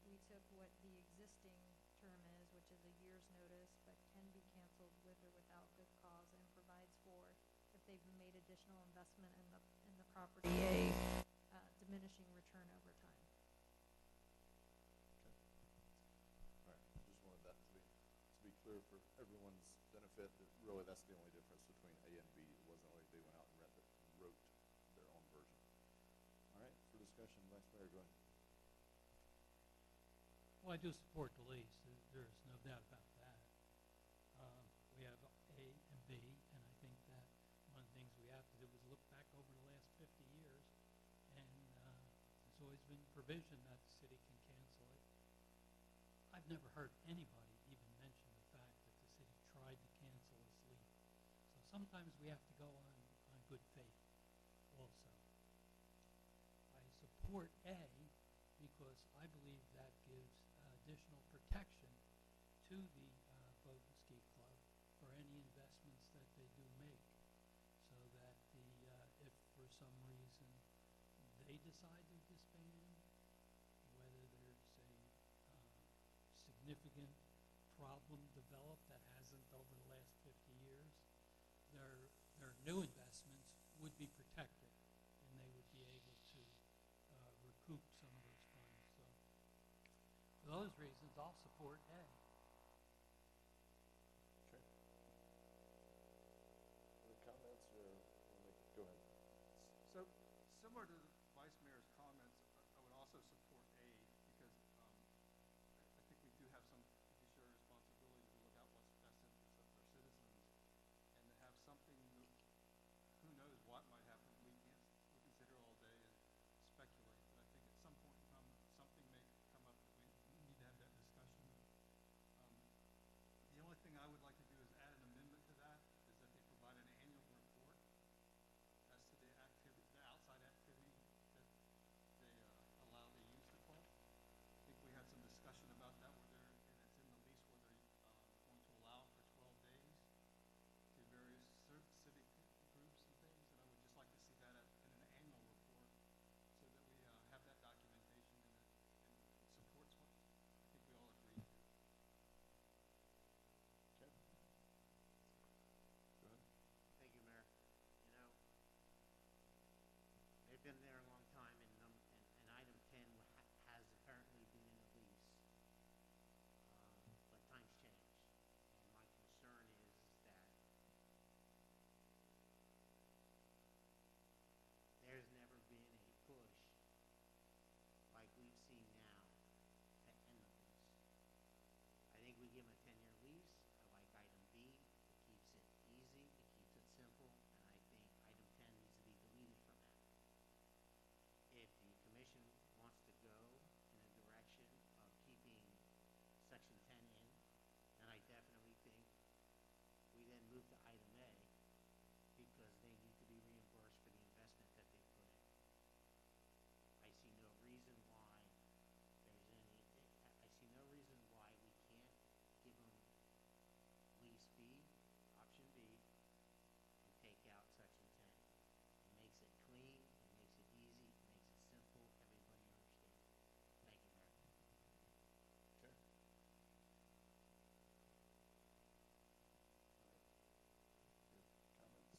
we took what the existing term is, which is a year's notice, but can be canceled with or without good cause, and provides for, if they've made additional investment in the property, a diminishing return over time. Okay. All right. Just wanted that to be clear for everyone's benefit. That really, that's the only difference between A and B. It wasn't like they went out and wrote their own version. All right. For discussion, Vice Mayor, go ahead. Well, I do support the lease. There's no doubt about that. We have A and B, and I think that one of the things we have to do is look back over the last 50 years, and there's always been provision that the city can cancel it. I've never heard anybody even mention the fact that the city tried to cancel this lease. So sometimes we have to go on good faith also. I support A because I believe that gives additional protection to the Boat and Ski Club for any investments that they do make, so that if for some reason they decide to disband, whether there's a significant problem developed that hasn't over the last 50 years, their new investments would be protected, and they would be able to recoup some of those funds. So for those reasons, I'll support A. Okay. Any comments, or go ahead? So, similar to the Vice Mayor's comments, I would also support A, because I think we do have some fiduciary responsibility to look out what's best interest of our citizens, and to have something that, who knows what might happen. We can sit here all day and speculate, but I think at some point in time, something may come up that we need to have that discussion. The only thing I would like to do is add an amendment to that, is that they provide an annual report as to the outside activity that they allow to use the club. I think we had some discussion about that, and it's in the lease where they're going to allow for 12 days to various civic groups and things, and I would just like to see that in an annual report, so that we have that documentation, and it supports what I think we all agree to. Okay. Go ahead. Thank you, Mayor. You know, they've been there a long time, and item 10 has apparently been in the lease, but times change. And my concern is that there's never been a push like we've seen now to end the lease. I think we give them a 10-year lease. I like item B. It keeps it easy. It keeps it simple. And I think item 10 needs to be deleted from that. If the commission wants to go in a direction of keeping section 10 in, then I definitely think we then move to item A, because they need to be reimbursed for the investment that they put in. I see no reason why we can't give them lease B, option B, and take out section 10. It makes it clean, it makes it easy, it makes it simple, everybody understands. Thank you, Mayor. Okay. Good comments.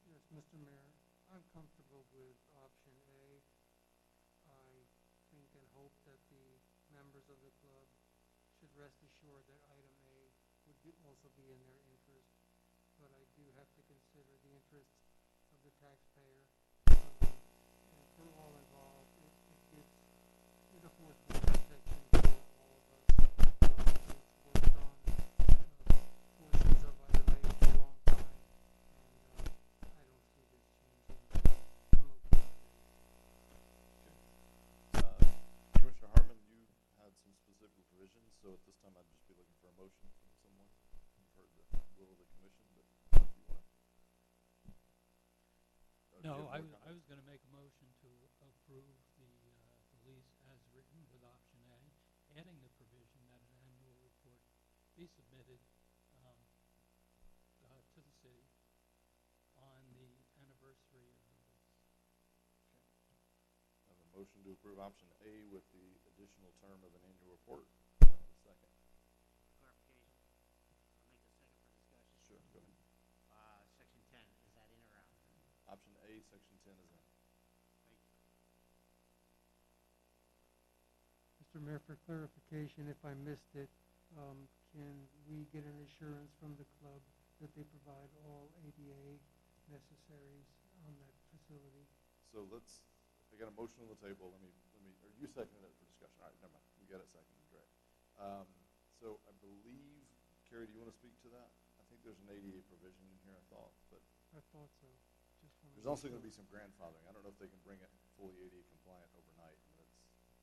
Yes, Mr. Mayor, I'm comfortable with option A. I think and hope that the members of the club should rest assured that item A would also be in their interest, but I do have to consider the interests of the taxpayer. And for all involved, it affords more protection for all of us. It's worked on portions of item A for a long time, and I don't see this changing. I'm okay so at this time, I'd just be looking for a motion from someone. You've heard the will of the commission, but if you want to. No, I was going to make a motion to approve the lease as written with option A, adding the provision that an annual report be submitted to the city on the anniversary of the lease. I have a motion to approve option A with the additional term of an annual report. Second. Clarification. I'll make the second for discussion. Sure, go ahead. Section 10, is that in or out? Option A, section 10 is in. Thank you. Mr. Mayor, for clarification, if I missed it, can we get an assurance from the club that they provide all ADA necessaries on that facility? So I got a motion on the table. Are you seconding it for discussion? All right, never mind. We got it seconded, great. So I believe, Carrie, do you want to speak to that? I think there's an ADA provision in here, I thought, but. I thought so. There's also going to be some grandfathering. I don't know if they can bring it fully ADA compliant overnight. I mean,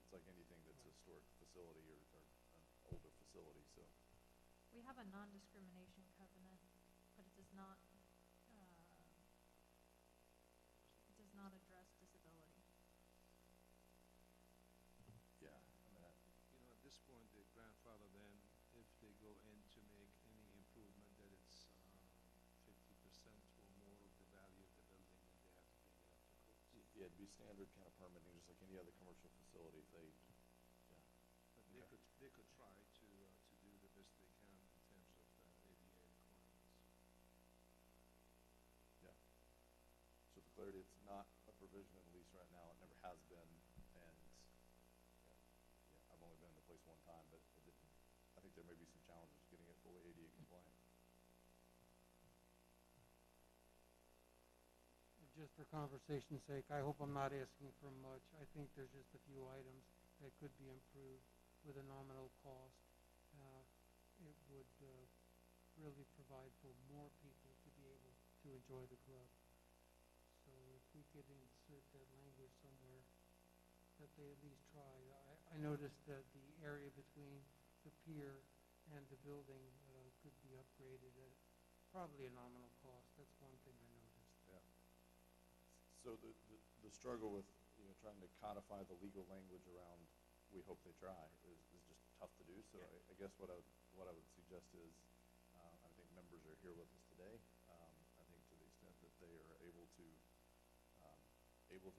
it's like anything that's a historic facility or an older facility, so. We have a non-discrimination covenant, but it does not address disability. Yeah, I mean, At this point, the grandfather then, if they go in to make any improvement that it's 50% or more of the value of the building, then they have to bring it up to code. yeah, it'd be standard kind of permitting, just like any other commercial facility. If they, But they could try to do the best they can in terms of ADA requirements. yeah. So for clarity, it's not a provision in the lease right now. It never has been, and I've only been in the place one time, but I think there may be some challenges getting it fully ADA compliant. Just for conversation's sake, I hope I'm not asking for much. I think there's just a few items that could be improved with a nominal cost. It would really provide for more people to be able to enjoy the club. So if we could insert that language somewhere, that they at least try. I noticed that the area between the pier and the building could be upgraded at probably a nominal cost. That's one thing I noticed. Yeah. So the struggle with trying to codify the legal language around we hope they try is just tough to do. So I guess what I would suggest is I think members are here with us today. I think to the extent that they are able to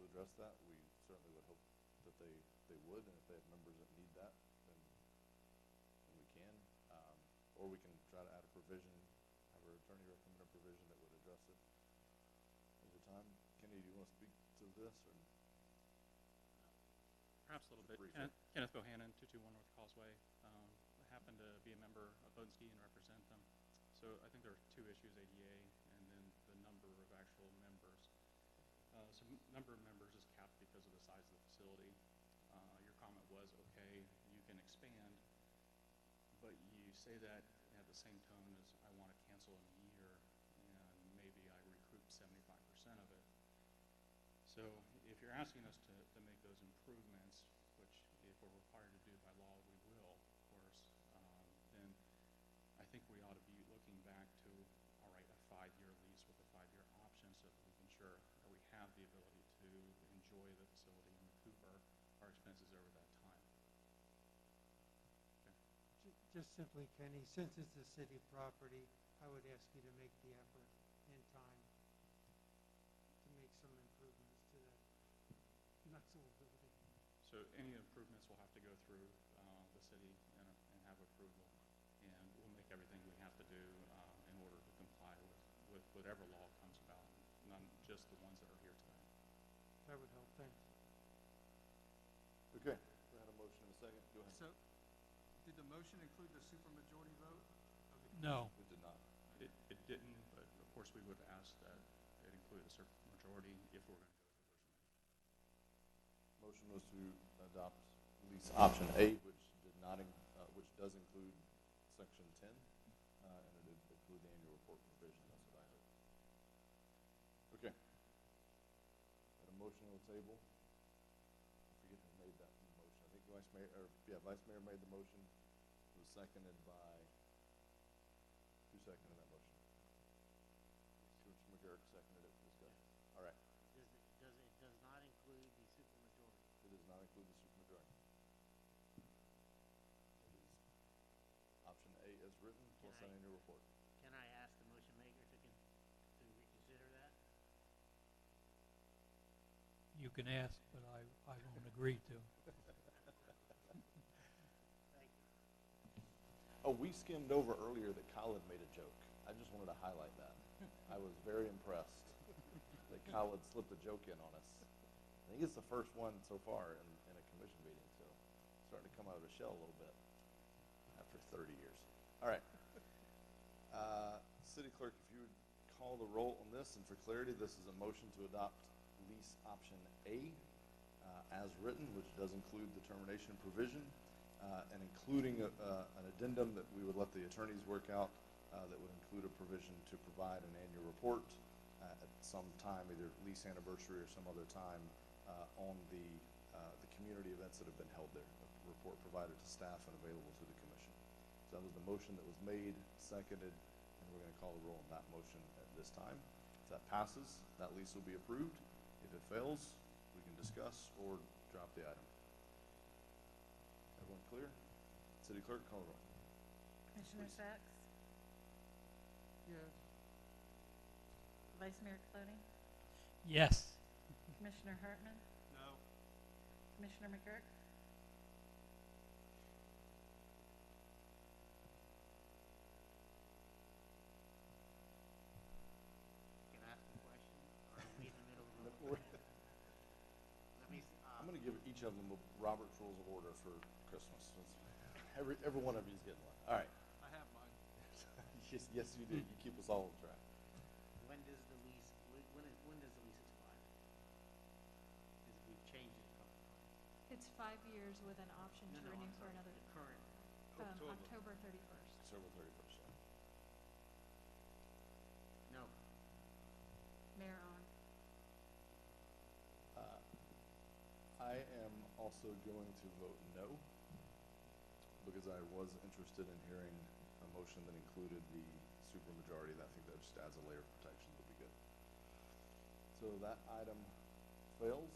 address that, we certainly would hope that they would, and if they have members that need that, then we can. Or we can try to add a provision, have our attorney recommend a provision that would address it over time. Kenny, do you want to speak to this? Or? Perhaps a little bit. Briefly. Kenneth Bohannon, 221 North Causeway. I happen to be a member of Bodenski and represent them. So I think there are two issues, ADA and then the number of actual members. So number of members is capped because of the size of the facility. Your comment was, okay, you can expand, but you say that at the same tone as I want to cancel in a year and maybe I recoup 75% of it. So if you're asking us to make those improvements, which if we're required to do by law, we will, of course, then I think we ought to be looking back to, all right, a 5-year lease with a 5-year option so that we can ensure that we have the ability to enjoy the facility and recoup our expenses over that time. Okay. Just simply, Kenny, since it's a city property, I would ask you to make the effort in time to make some improvements to that Knoxville building. So any improvements will have to go through the city and have approval, and we'll make everything we have to do in order to comply with whatever law comes about, not just the ones that are here today. That would help. Thanks. Okay. We had a motion in a second. Go ahead. So, did the motion include the supermajority vote? No. It did not. It didn't, but of course we would ask that it include a certain majority if we're going to go to the first reading. Motion was to adopt lease option A, which which does include section 10, and it did include the annual report provision. That's what I heard. Okay. Got a motion on the table. I forget who made that motion. I think Vice Mayor made the motion. was seconded by, who seconded that motion? Commissioner McGurk seconded it for discussion. All right. It does not include the supermajority. It does not include the supermajority. It is option A as written, plus that annual report. Can I ask the motion maker to reconsider that? You can ask, but I won't agree to. Thank you. Oh, we skimmed over earlier that Kyle had made a joke. I just wanted to highlight that. I was very impressed that Kyle had slipped a joke in on us. I think it's the first one so far in a commission meeting, so starting to come out of the shell a little bit after 30 years. All right. City Clerk, if you would call the roll on this, and for clarity, this is a motion to adopt lease option A as written, which does include the termination provision, and including an addendum that we would let the attorneys work out that would include a provision to provide an annual report at some time, either lease anniversary or some other time, on the community events that have been held there. A report provided to staff and available to the commission. So that was the motion that was made, seconded, and we're going to call the roll on that motion at this time. If that passes, that lease will be approved. If it fails, we can discuss or drop the item. Everyone clear? City Clerk, call the roll. Commissioner Please. Sacks? Yes. Vice Mayor Cloney? Yes. Commissioner Hartman? No. Commissioner McGurk? Can I ask a question? Or are we in the middle of a... Let me, I'm going to give each of them a Robert's Rules of Order for Christmas. Every one of you is getting one. All right. I have mine. Yes, you do. You keep us all on track. when does the lease expire? Because we've changed it a couple times. It's 5 years with an option to No, renew I'm for sorry, another, the current. October 31st. October 31st. Yeah. No. Mayor on. I am also going to vote no, because I was interested in hearing a motion that included the supermajority, and I think that just adds a layer of protection that would be good. So that item fails.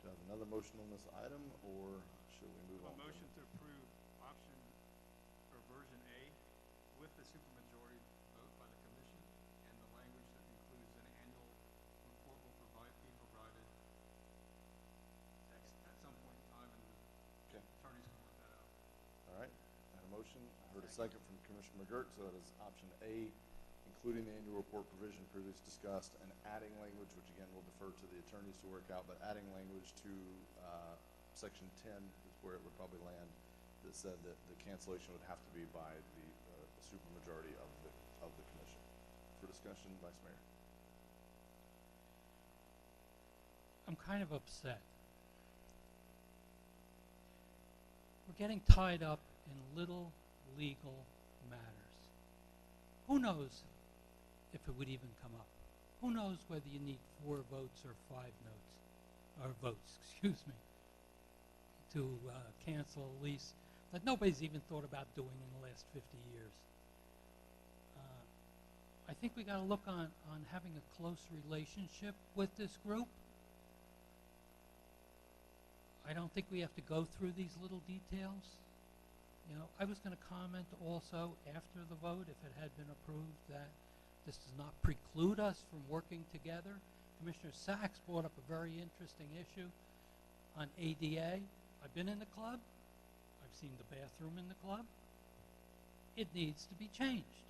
Do I have another motion on this item, or should we move on? A motion to approve option or version A with the supermajority vote by the commission and the language that includes an annual report will be provided at some point in time, and the Okay. attorneys can work that out. All right, I had a motion. I heard a second from Commissioner McGurk, so that is option A, including the annual report provision previously discussed, and adding language, which again we'll defer to the attorneys to work out, but adding language to section 10 is where it would probably land, that said that the cancellation would have to be by the supermajority of the commission. For discussion, Vice Mayor. I'm kind of upset. We're getting tied up in little legal matters. Who knows if it would even come up? Who knows whether you need 4 votes or 5 votes, excuse me, to cancel a lease that nobody's even thought about doing in the last 50 years. I think we got to look on having a close relationship with this group. I don't think we have to go through these little details. You know, I was going to comment also after the vote, if it had been approved, that this does not preclude us from working together. Commissioner Sacks brought up a very interesting issue on ADA. I've been in the club. I've seen the bathroom in the club. It needs to be changed.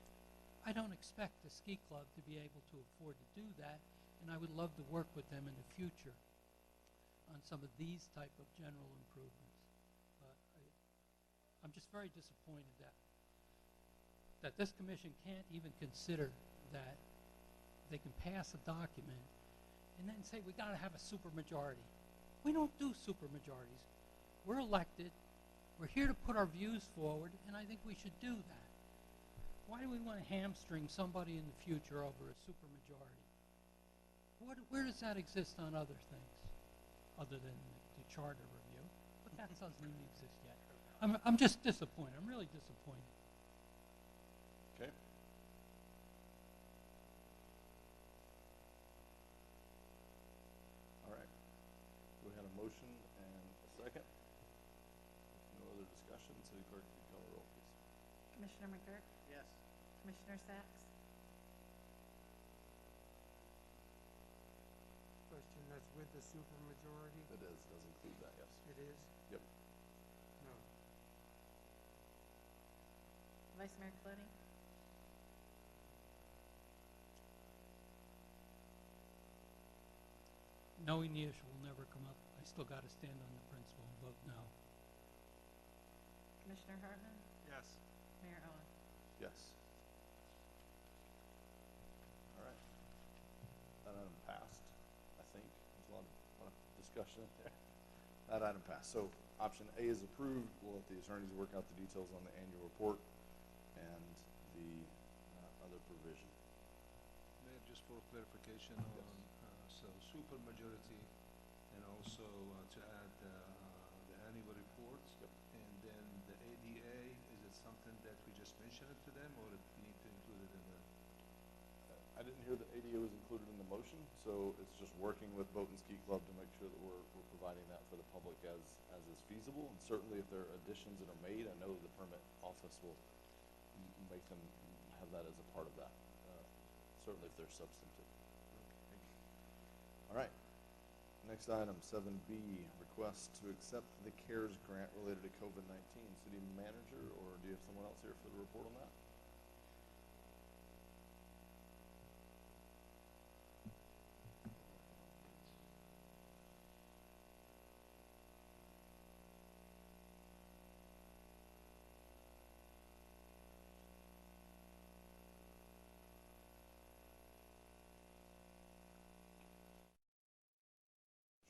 I don't expect the ski club to be able to afford to do that, and I would love to work with them in the future on some of these type of general improvements. But I'm just very disappointed that this commission can't even consider that they can pass a document and then say we got to have a supermajority. We don't do supermajorities. We're elected. We're here to put our views forward, and I think we should do that. Why do we want to hamstring somebody in the future over a supermajority? Where does that exist on other things, other than the charter review? But that doesn't even exist yet. I'm just disappointed. I'm really disappointed. Okay. All right. We had a motion and a second. If no other discussion, City Clerk, could you call the roll, please? Commissioner McGurk? Yes. Commissioner Sacks? Question, that's with the supermajority? It is, does include that, yes. It is? Yep. No. Vice Mayor Colodey? Knowing the issue will never come up, I still got to stand on the principle and vote no. Commissioner Hartman? Yes. Mayor Owen? Yes. All right. That item passed, I think. There's a lot of discussion in there. That item passed. So option A is approved. We'll let the attorneys work out the details on the annual report and the other provision. Mayor, just for clarification on, so supermajority and also to add the annual report. Yep. And then the ADA, is it something that we just mention it to them or we need to include it in the? I didn't hear that ADA was included in the motion, so it's just working with Boat and Ski Club to make sure that we're providing that for the public as is feasible. And certainly if there are additions that are made, I know the permit office will make them have that as a part of that, certainly if they're substantive. All right. Next item, 7B, request to accept the CARES grant related to COVID-19. City manager, or do you have someone else here for the report on that?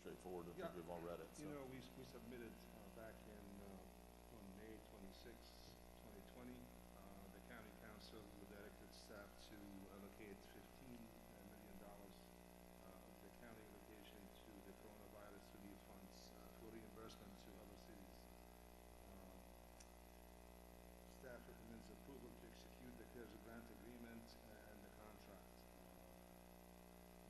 Straightforward, I think we've all read it. So. You know, we submitted back in on May 26, 2020, the county council directed staff to allocate $15 million of the county allocation to the coronavirus relief funds for reimbursement to other cities. Staff recommends approval to execute the CARES grant agreement and the contract.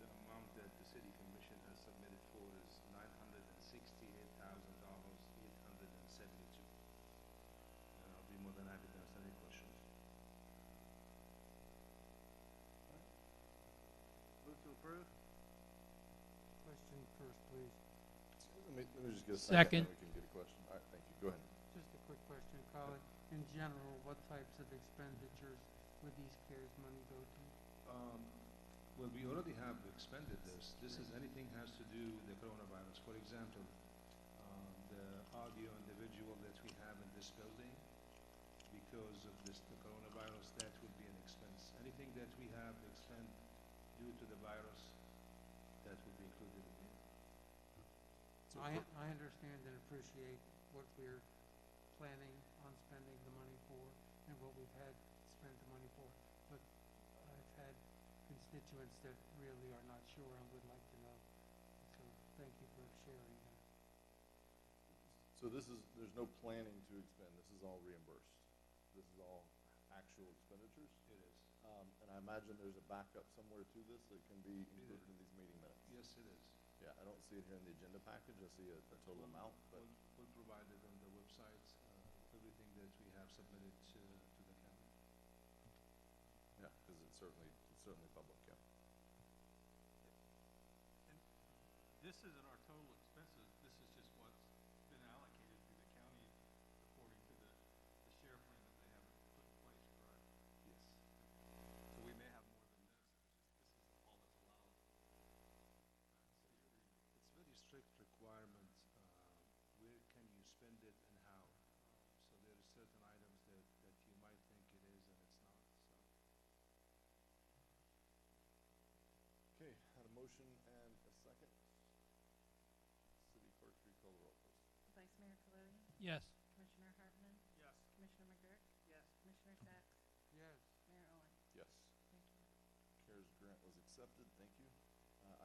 The amount that the city commission has submitted for is $968,872. And I'll be more than happy to answer any questions. Move to approve? Question first, please. Let me just get a Second. then we can get a question. All right, thank you. Go ahead. Just a quick question, Colin. In general, what types of expenditures would these CARES money go to? Well, we already have expended this. This is anything has to do with the coronavirus. For example, the audio and the visual that we have in this building, because of the coronavirus, that would be an expense. Anything that we have to expend due to the virus, that would be included in it. I understand and appreciate what we're planning on spending the money for and what we've had spent the money for, but I've had constituents that really are not sure and would like to know. So thank you for sharing that. So there's no planning to expend. This is all reimbursed. This is all actual expenditures. It is. And I imagine there's a backup somewhere to this that can be included in these meeting minutes. Yes, it is. Yeah, I don't see it here in the agenda package. I see a total amount, but We'll provide it on the website, everything that we have submitted to the county. yeah, because it's certainly public. Yeah. And this isn't our total expenses, this is just what's been allocated to the county according to the share plan that they have put in place, correct? Yes. So we may have more than this, this is all that's allowed. It's very strict requirement, where can you spend it and how. So there are certain items that you might think it is and it's not, so. Okay, had a motion and a second. City Clerk, will you call the roll, please? Vice Mayor Colodey? Yes. Commissioner Hartman? Yes. Commissioner McGurk? Yes. Commissioner Sacks? Yes. Mayor Owen? Yes. Thank you. CARES grant was accepted. Thank you.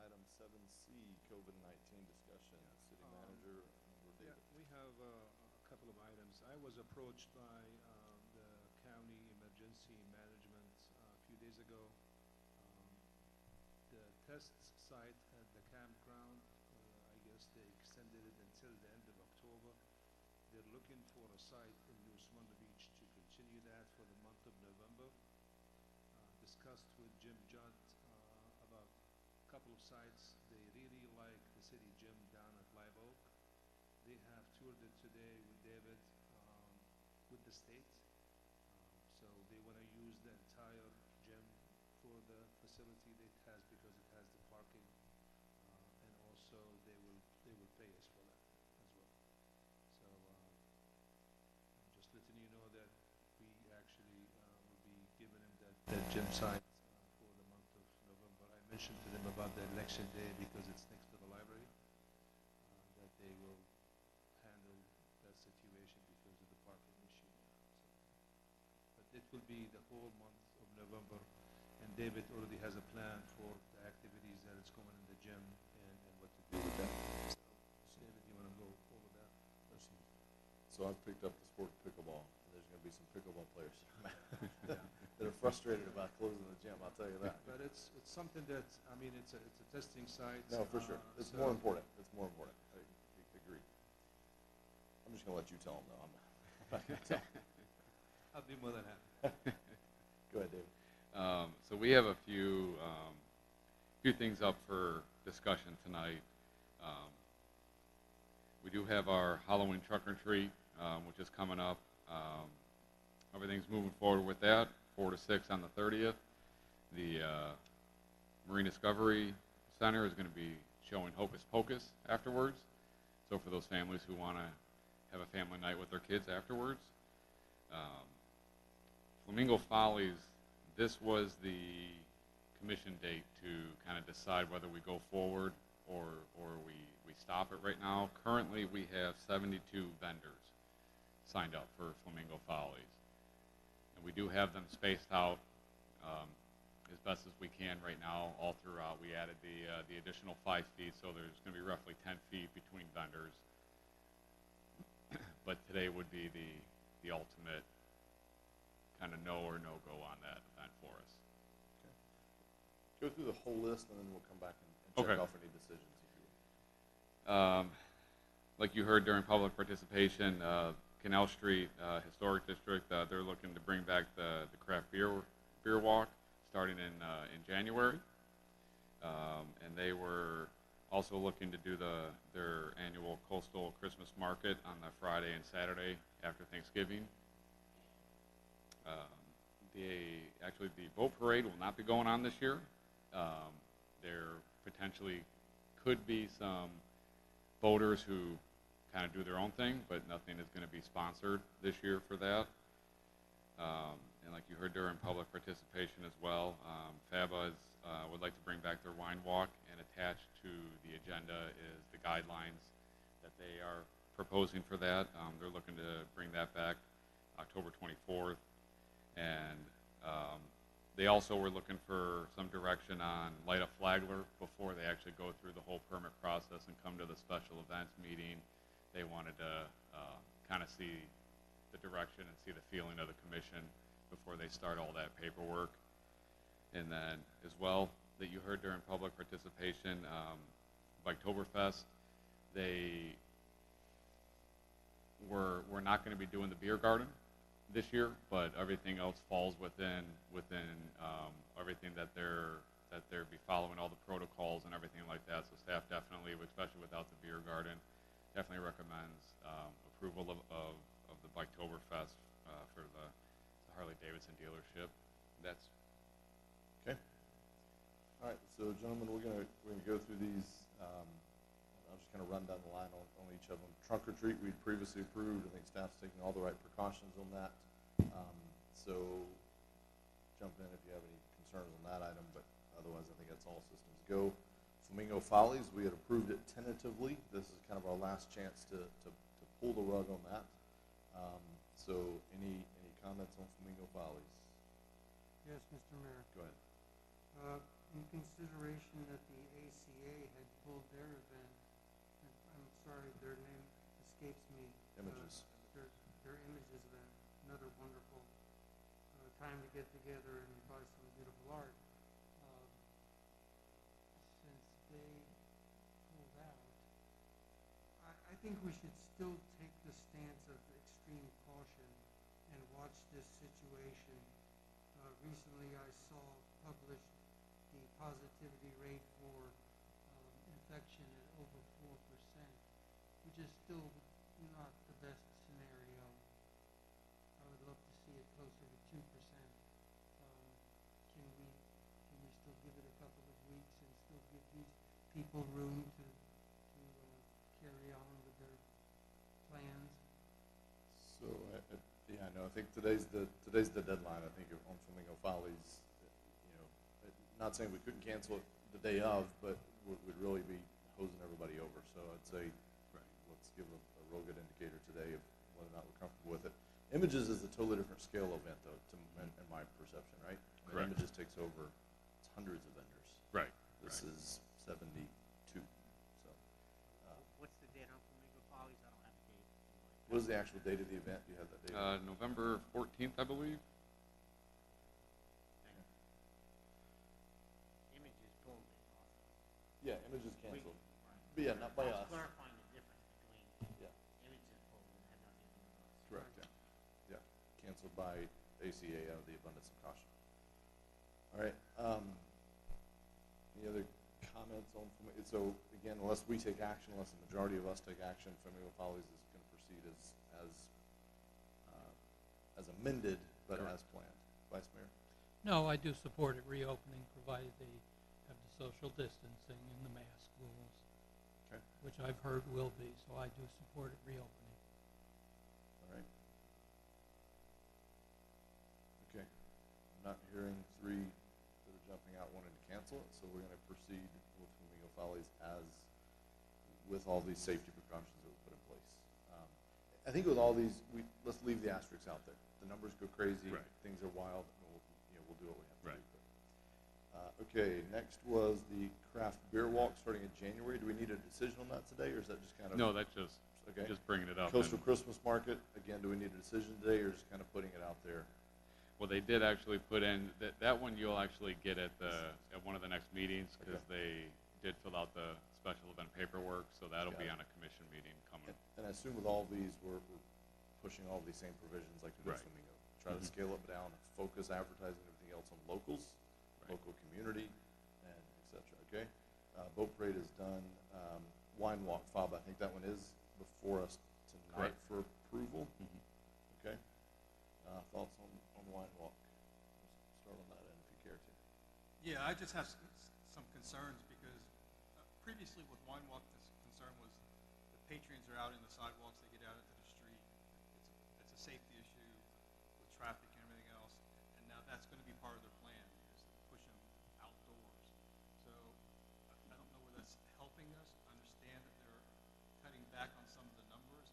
Item 7C, COVID-19 discussion. City Manager, David. Yeah, we have a couple of items. I was approached by the county emergency management a few days ago. The test site at the campground, I guess they extended it until the end of October. They're looking for a site in New Smyrna Beach to continue that for the month of November. Discussed with Jim Judd about a couple of sites. They really like the city gym down at Live Oak. They have toured it today with David, with the state. So they want to use the entire gym for the facility that it has because it has the parking, and also they will pay us for that as well. So I'm just letting you know that we actually will be giving him that gym site for the month of November. I mentioned to them about the election day because it's next to the library, that they will handle that situation because of the parking issue. But it will be the whole month of November, and David already has a plan for the activities that is going in the gym and what to do with that. So, David, you want to go over that? So I've picked up the sport of pickleball, and there's going to be some pickleball players that are frustrated about closing the gym, I'll tell you that. But it's something that, I mean, it's a testing site. No, for sure. It's more important. It's more important. I agree. I'm just going to let you tell them, though. I'm not going to tell them. I'll be more than happy. Go ahead, David. So we have a few things up for discussion tonight. We do have our Halloween truck or treat, which is coming up. Everything's moving forward with that, 4 to 6 on the 30th. The Marine Discovery Center is going to be showing Hocus Pocus afterwards. So for those families who want to have a family night with their kids afterwards. Flamingo Follies, this was the commission date to kind of decide whether we go forward or we stop it right now. Currently, we have 72 vendors signed up for Flamingo Follies. And we do have them spaced out as best as we can right now all throughout. We added the additional 5 feet, so there's going to be roughly 10 feet between vendors. But today would be the ultimate kind of no or no-go on that event for us. Okay. Go through the whole list, and then we'll come back and check off any decisions, if you will. Like you heard during public participation, Canal Street Historic District, they're looking to bring back the craft beer walk starting in January. And they were also looking to do their annual Coastal Christmas Market on the Friday and Saturday after Thanksgiving. Actually, the boat parade will not be going on this year. There potentially could be some boaters who kind of do their own thing, but nothing is going to be sponsored this year for that. And like you heard during public participation as well, FABA would like to bring back their wine walk, and attached to the agenda is the guidelines that they are proposing for that. They're looking to bring that back October 24th. And they also were looking for some direction on light a flagler before they actually go through the whole permit process and come to the special events meeting. They wanted to kind of see the direction and see the feeling of the commission before they start all that paperwork. And then as well, that you heard during public participation, Biketoberfest, they were not going to be doing the beer garden this year, but everything else falls within everything that they're be following all the protocols and everything like that. So staff definitely, especially without the beer garden, definitely recommends approval of the Biketoberfest for the Harley-Davidson dealership. That's okay. All right, so gentlemen, we're gonna go through these. I'll just kind of run down the line on each of them. Trunk or treat, we'd previously approved. I think staff's taking all the right precautions on that. So jump in if you have any concerns on that item, but otherwise I think that's all systems go. Flamingo Follies, we had approved it tentatively. This is kind of our last chance to pull the rug on that. So any comments on Flamingo Follies? Yes, Mr. Mayor. Go ahead. In consideration that the ACA had pulled their event, I'm sorry, their name escapes me. Images. their images event, another wonderful time to get together and buy some beautiful art. Since they pulled out, I think we should still take the stance of extreme caution and watch this situation. Recently, I saw published the positivity rate for infection at over 4%, which is still not the best scenario. I would love to see it closer to 2%. Can we still give it a couple of weeks and still give these people room to carry on with their plans? So, yeah, no, I think today's the deadline. I think on Flamingo Follies, you know, not saying we couldn't cancel it the day of, but would really be hosing everybody over. So I'd say, let's give a real good indicator today of whether or not we're comfortable with it. Images is a totally different scale event, though, in my perception, right? Correct. Images takes over hundreds of vendors. Right. This is 72. So. What's the date on Flamingo Follies? I don't have a date. What is the actual date of the event? Do you have that date? November 14th, I believe. Images pulled it off. Yeah, Images canceled. But yeah, not by I was us. clarifying the difference between Yeah. Images pulled and had nothing to do with us. Correct, yeah. Yeah, canceled by ACA out of the abundance of caution. All right, any other comments on, so again, unless we take action, unless the majority of us take action, Flamingo Follies is going to proceed as amended, but as planned. Vice Mayor? No, I do support it reopening, provided they have the social distancing and the mask rules, Okay. which I've heard will be, so I do support it reopening. All right. Okay, I'm not hearing three that are jumping out wanting to cancel it, so we're going to proceed with Flamingo Follies with all these safety precautions that we put in place. I think with all these, let's leave the asterisks out there. The numbers go crazy, things are wild, and we'll do what we have to do. Okay, next was the craft beer walk starting in January. Do we need a decision on that today, or is that just kind of? No, that's just bringing it up. Coastal Christmas Market, again, do we need a decision today, or just kind of putting it out there? Well, they did actually put in, that one you'll actually get at one of the next meetings, because they did fill out the special event paperwork, so that'll be on a commission meeting coming. And I assume with all these, we're pushing all these same provisions like we did Flamingo. Try to scale it down, focus advertising and everything else on locals, local community, and et cetera, okay? Boat Parade is done. Wine Walk, FOB, I think that one is before us tonight for approval. Okay? Thoughts on Wine Walk? Start on that end if you care to. Yeah, I just have some concerns because previously with Wine Walk, the concern was the patrons are out in the sidewalks, they get out into the street. It's a safety issue with traffic and everything else, and now that's going to be part of their plan, is to push them outdoors. So I don't know whether that's helping us understand that they're cutting back on some of the numbers,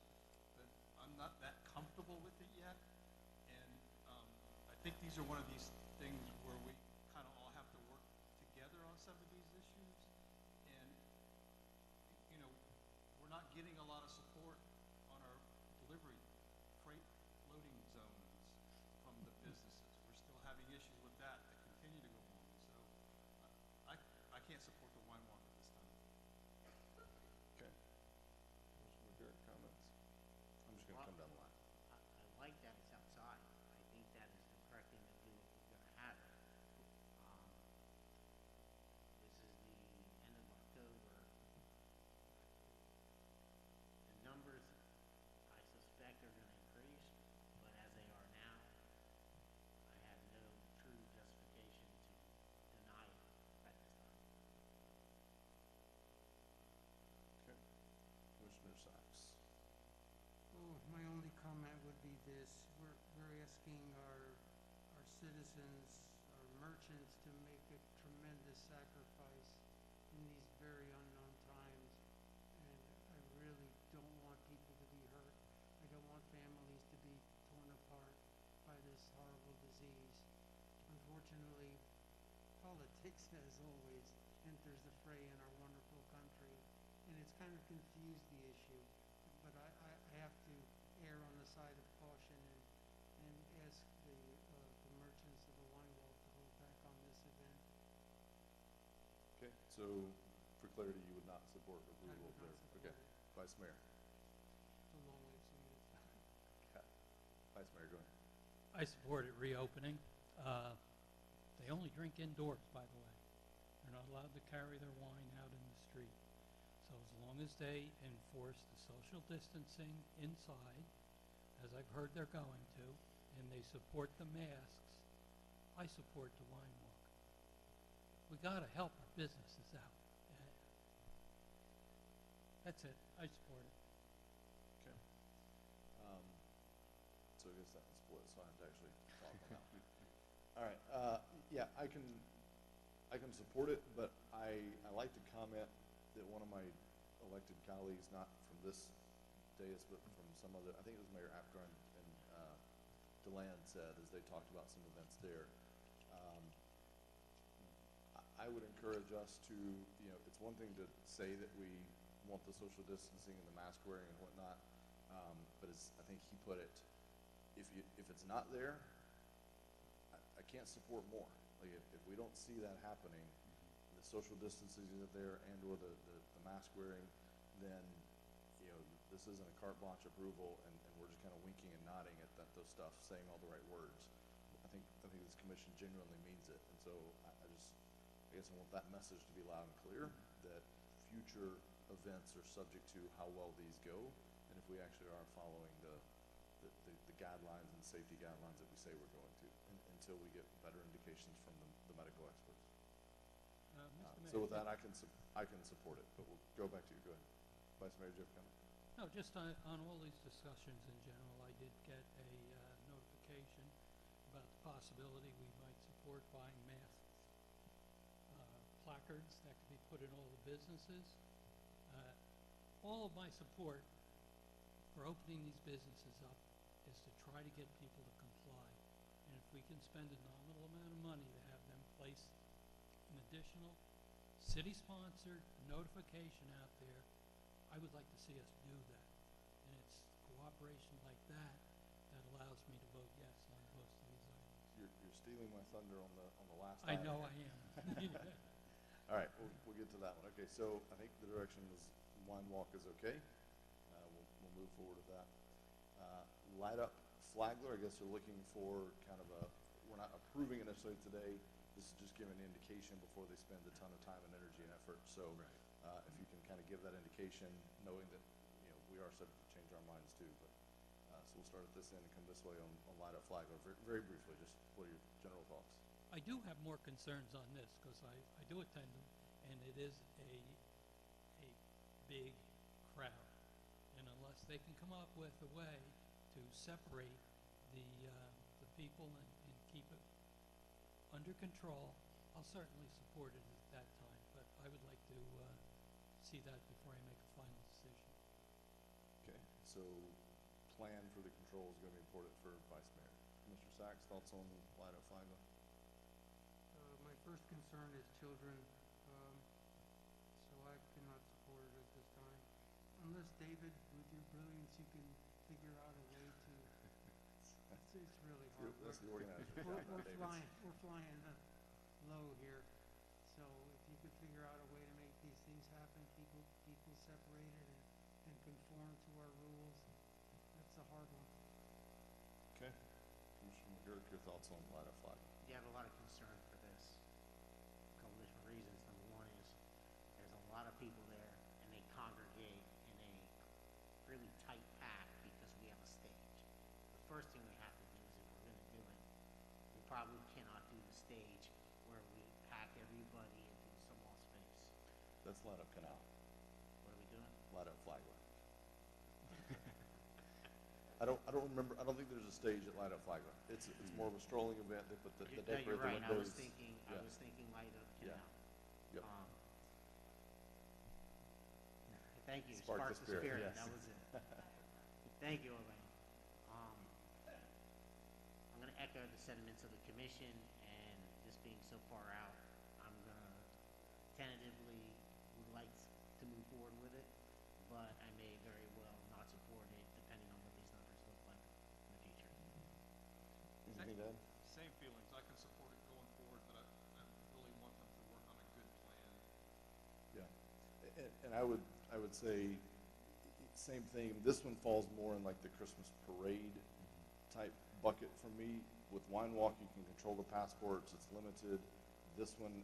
but I'm not that comfortable with it yet. And I think these are one of these things where we kind of all have to work together on some of these issues. And, you know, we're not getting a lot of support on our delivery freight loading zones from the businesses. We're still having issues with that continue to go on. So I can't support the Wine Walk at this time. Okay. Commissioner McGurk, comments? I'm just going to come down the line. I like that it's outside. I think that is the correct thing to do if we're going to have it. This is the end of October. The numbers, I suspect, are going to increase, but as they are now, I have no true justification to deny it at this time. Okay. Commissioner Sachs. Oh, my only comment would be this: we're asking our citizens, our merchants, to make a tremendous sacrifice in these very unknown times, and I really don't want people to be hurt. I don't want families to be torn apart by this horrible disease. Unfortunately, politics, as always, enters the fray in our wonderful country, and it's kind of confused the issue. But I have to err on the side of caution and ask the merchants of the wine vault to hold back on this event. Okay, so for clarity, you would not support approval would not there? support Okay, Vice Mayor. It's a long way of saying it. Okay. Vice Mayor, go ahead. I support it reopening. They only drink indoors, by the way. They're not allowed to carry their wine out in the street. So as long as they enforce the social distancing inside, as I've heard they're going to, and they support the masks, I support the wine walk. We got to help our businesses out. That's it. I support it. Okay. So I guess that was split, so I have to actually talk on that one. All right, yeah, I can support it, but I like to comment that one of my elected colleagues, not from this dais, but from some other, I think it was Mayor Apgar and DeLand said, as they talked about some events there, I would encourage us to, you know, it's one thing to say that we want the social distancing and the mask wearing and whatnot, but as I think he put it, if it's not there, I can't support more. Like if we don't see that happening, the social distancing isn't there and or the mask wearing, then, you know, this isn't a carte blanche approval and we're just kind of winking and nodding at those stuff, saying all the right words. I think this commission genuinely means it. And so I guess I want that message to be loud and clear that future events are subject to how well these go and if we actually are following the guidelines and safety guidelines that we say we're going to until we get better indications from the medical experts. So with that, I can support it, but we'll go back to you. Go ahead. Vice Mayor, do you have a comment? No, just on all these discussions in general, I did get a notification about the possibility we might support buying masks, placards that could be put in all the businesses. All of my support for opening these businesses up is to try to get people to comply. And if we can spend a nominal amount of money to have them place an additional city-sponsored notification out there, I would like to see us do that. And it's cooperation like that that allows me to vote yes on most of these items. You're stealing my thunder on the last I item. know I am. All right, we'll get to that one. Okay, so I think the direction is wine walk is okay. We'll move forward with that. Light up Flagler, I guess they're looking for kind of we're not approving it necessarily today. This is just giving an indication before they spend a ton of time and energy and effort. So if you can kind of give that indication, knowing that, you know, we are subject to change our minds too. But so we'll start at this end and come this way on Light Up Flagler. Very briefly, just what are your general thoughts? I do have more concerns on this because I do attend them, and it is a big crowd. And unless they can come up with a way to separate the people and keep it under control, I'll certainly support it at that time. But I would like to see that before I make a final decision. Okay, so plan for the control is going to be important for Vice Mayor. Mr. Sachs, thoughts on Light Up Flagler? My first concern is children, so I cannot support it at this time. Unless, David, with your brilliance, you can figure out a way to, it's really hard. That's the organizer. We're flying low here. So if you could figure out a way to make these things happen, people separated and conform to our rules, that's a hard one. Okay. Commissioner McGurk, your thoughts on Light Up Flagler? Yeah, I have a lot of concern for this. A couple different reasons. Number one is there's a lot of people there and they congregate in a really tight pack because we have a stage. The first thing we have to do is, if we're going to do it, we probably cannot do the stage where we pack everybody into a small space. That's Light Up Canal. What are we doing? Light Up Flagler. I don't remember. I don't think there's a stage at Light Up Flagler. It's more of a strolling event. They put the No, decorate you're the right. windows. I was thinking Light Up Canal. Yep. Thank you. Spark the spirit. Yes. That was it. Thank you, Elaine. I'm going to echo the sentiments of the commission, and this being so far out, I'm going to tentatively would like to move forward with it, but I may very well not support it depending on what these numbers Anything to add? Same feelings. I can support it going forward, but I really want them to work on a good plan. Yeah, and I would say, same thing, this one falls more in like the Christmas parade type bucket for me. With Wine Walk, you can control the passports, it's limited. This one,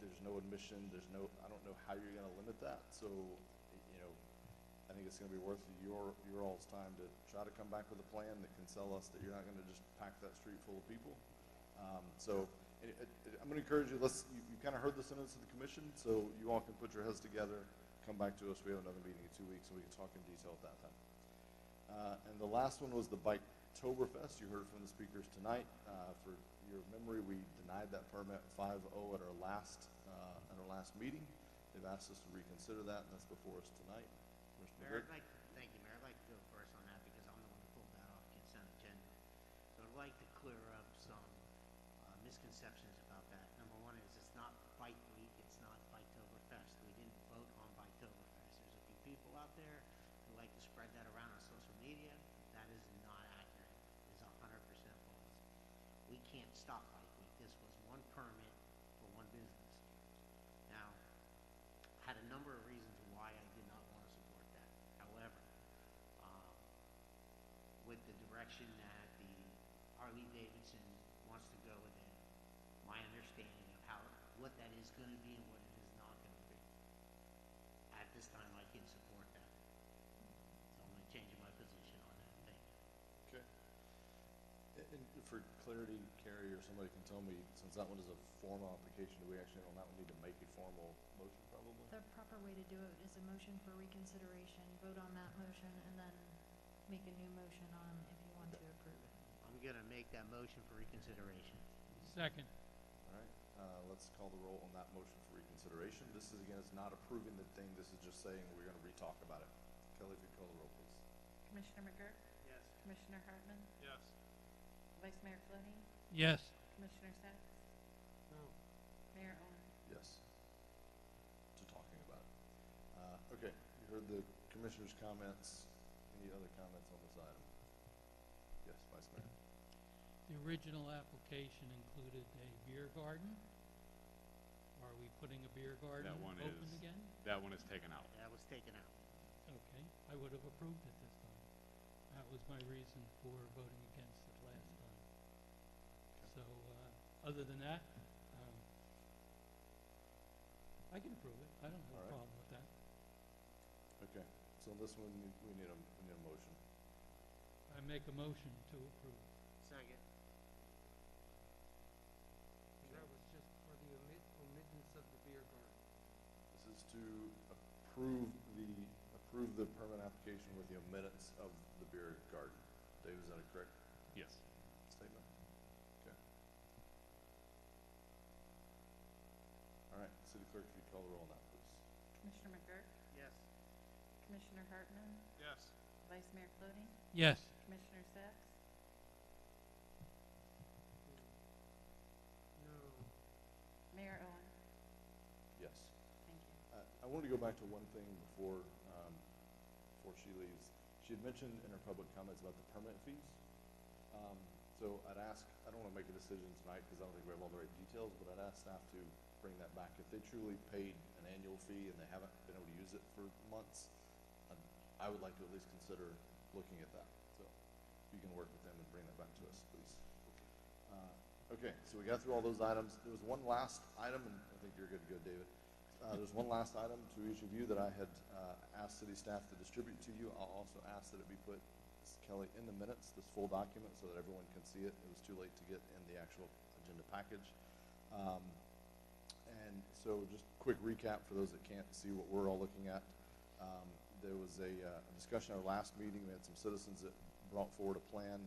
there's no admission, I don't know how you're gonna limit that, so, you know, I think it's gonna be worth your all's time to try to come back with a plan that can sell us that you're not gonna just pack that street full of people. I'm gonna encourage you, you kinda heard the sentence of the commission, so you all can put your heads together, come back to us, we have another meeting in 2 weeks, so we can talk in detail at that time. And the last one was the Biketoberfest. You heard from the speakers tonight. For your memory, we denied that permit 5-0 at our last meeting. They've asked us to reconsider that, and that's before us tonight. Mayor, thank you, Mayor. I'd like to go first on that because I'm the one who pulled that off consent agenda. So I'd like to clear up some misconceptions about that. Number one is it's not Bike Week, it's not Biketoberfest. We didn't vote on Biketoberfest. There's a few people out there who like to spread that around on social media. That is not accurate. It is 100% false. We can't stop Bike Week. This was one permit for one business. Now, I had a number of reasons why I did not want to support that. However, with the direction that the Harley Davidson wants to go with it, my understanding of what that is going to be and what it is not going to be, at this time I can support that. So I'm going to change my position on that. Thank you. Okay. And for clarity, Carrie or somebody can tell me, since that one is a formal application, do we actually on that one need to make a formal motion probably? The proper way to do it is a motion for reconsideration, vote on that motion, and then make a new motion on if you want to approve it. I'm going to make that motion for reconsideration. Second. All right, let's call the roll on that motion for reconsideration. This is, again, it's not approving the thing, this is just saying we're going to re-talk about it. Kelly, if you call the roll, please. Commissioner McGurk? Yes. Commissioner Hartman? Yes. Vice Mayor Clooney? Yes. Commissioner Sacks? No. Mayor Owen? Yes. To talking about it. Okay, you heard the commissioner's comments. Any other comments on this item? Yes, Vice Mayor. The original application included a beer garden. Are we putting a beer garden open again? That one is taken out. That was taken out. Okay, I would have approved it this time. That was my reason for voting against it last time. So, other than that, I can approve it. I don't have a problem with that. Okay, so this one, we need a motion. I make a motion to approve. Second. And that was just for the omittance of the beer garden. This is to approve the permit application with the omittance of the beer garden. Dave, is that a correct Yes. statement? Okay. All right, City Clerk, if you call the roll on that, please. Commissioner McGurk? Yes. Commissioner Hartman? Yes. Vice Mayor Clooney? Yes. Commissioner Sacks? No. Mayor Owen? Yes. Thank you. I wanted to go back to one thing before she leaves. She had mentioned in her public comments about the permit fees. So I'd ask, I don't want to make a decision tonight because I don't think we have all the right details, but I'd ask staff to bring that back. If they truly paid an annual fee and they haven't been able to use it for months, I would like to at least consider looking at that. So if you can work with them and bring that back to us, please. Okay, so we got through all those items. There was one last item, and I think you're good to go, David. There's one last item to each of you that I had asked city staff to distribute to you. I'll also ask that it be put, Kelly, in the minutes, this full document, so that everyone can see it. It was too late to get in the actual agenda package. And so just quick recap for those that can't see what we're all looking at. There was a discussion at our last meeting. We had some citizens that brought forward a plan,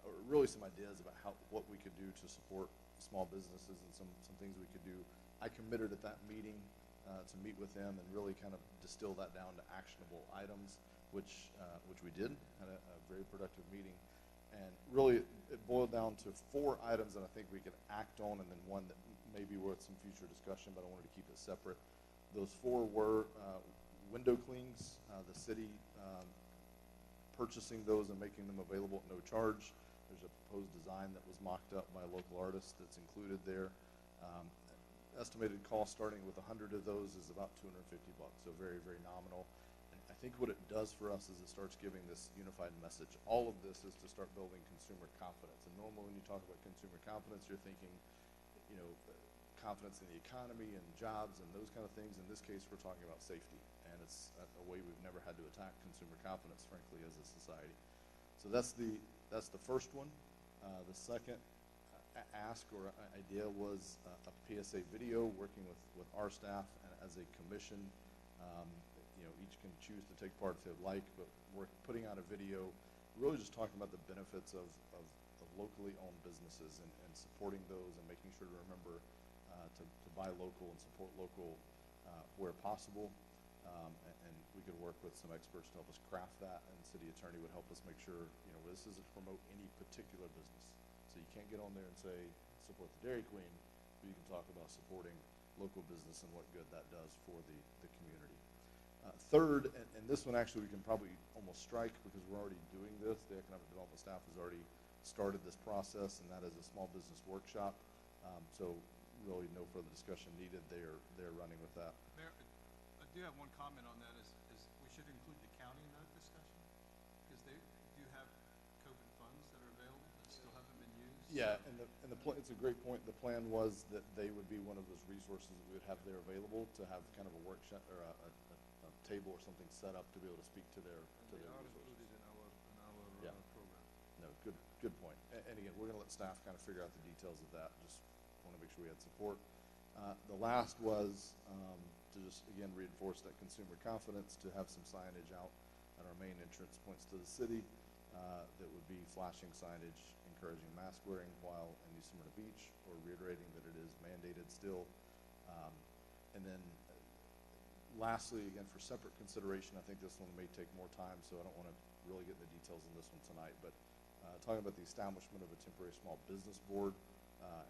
or really some ideas about what we could do to support small businesses and some things we could do. I committed at that meeting to meet with them and really kind of distill that down to actionable items, which we did. Had a very productive meeting. And really, it boiled down to 4 items that I think we could act on, and then one that may be worth some future discussion, but I wanted to keep it separate. Those 4 were window clings, the city purchasing those and making them available at no charge. There's a proposed design that was mocked up by a local artist that's included there. Estimated cost starting with 100 of those is about $250, so very, very nominal. And I think what it does for us is it starts giving this unified message. All of this is to start building consumer confidence. And normally when you talk about consumer confidence, you're thinking, you know, confidence in the economy and jobs and those kind of things. In this case, we're talking about safety, and it's a way we've never had to attack consumer confidence, frankly, as a society. So that's the first one. The second ask or idea was a PSA video, working with our staff and as a commission. You know, each can choose to take part if they'd like, but we're putting out a video really just talking about the benefits of locally owned businesses and supporting those and making sure to remember to buy local and support local where possible. And we could work with some experts to help us craft that, and the city attorney would help us make sure, you know, this isn't to promote any particular business. So you can't get on there and say, support the Dairy Queen, but you can talk about supporting local business and what good that does for the community. Third, and this one actually we can probably almost strike because we're already doing this. The economic development staff has already started this process, and that is a small business workshop. So really no further discussion needed. They're running with that. Mayor, I do have one comment on that is we should include the county in that discussion because they do have COVID funds that are available that still haven't been used. Yeah, and it's a great point. The plan was that they would be one of those resources that we would have there available to have kind of a workshop or a table or something set up to be able to speak to their They are resources. included in our Yeah. program. No, good point. And again, we're going to let staff kind of figure out the details of that. Just want to make sure we had support. The last was to just, again, reinforce that consumer confidence, to have some signage out at our main entrance points to the city that would be flashing signage encouraging mask wearing while in New Smyrna Beach, or reiterating that it is mandated still. And then lastly, again, for separate consideration, I think this one may take more time, so I don't want to really get into details on this one tonight, but talking about the establishment of a temporary small business board,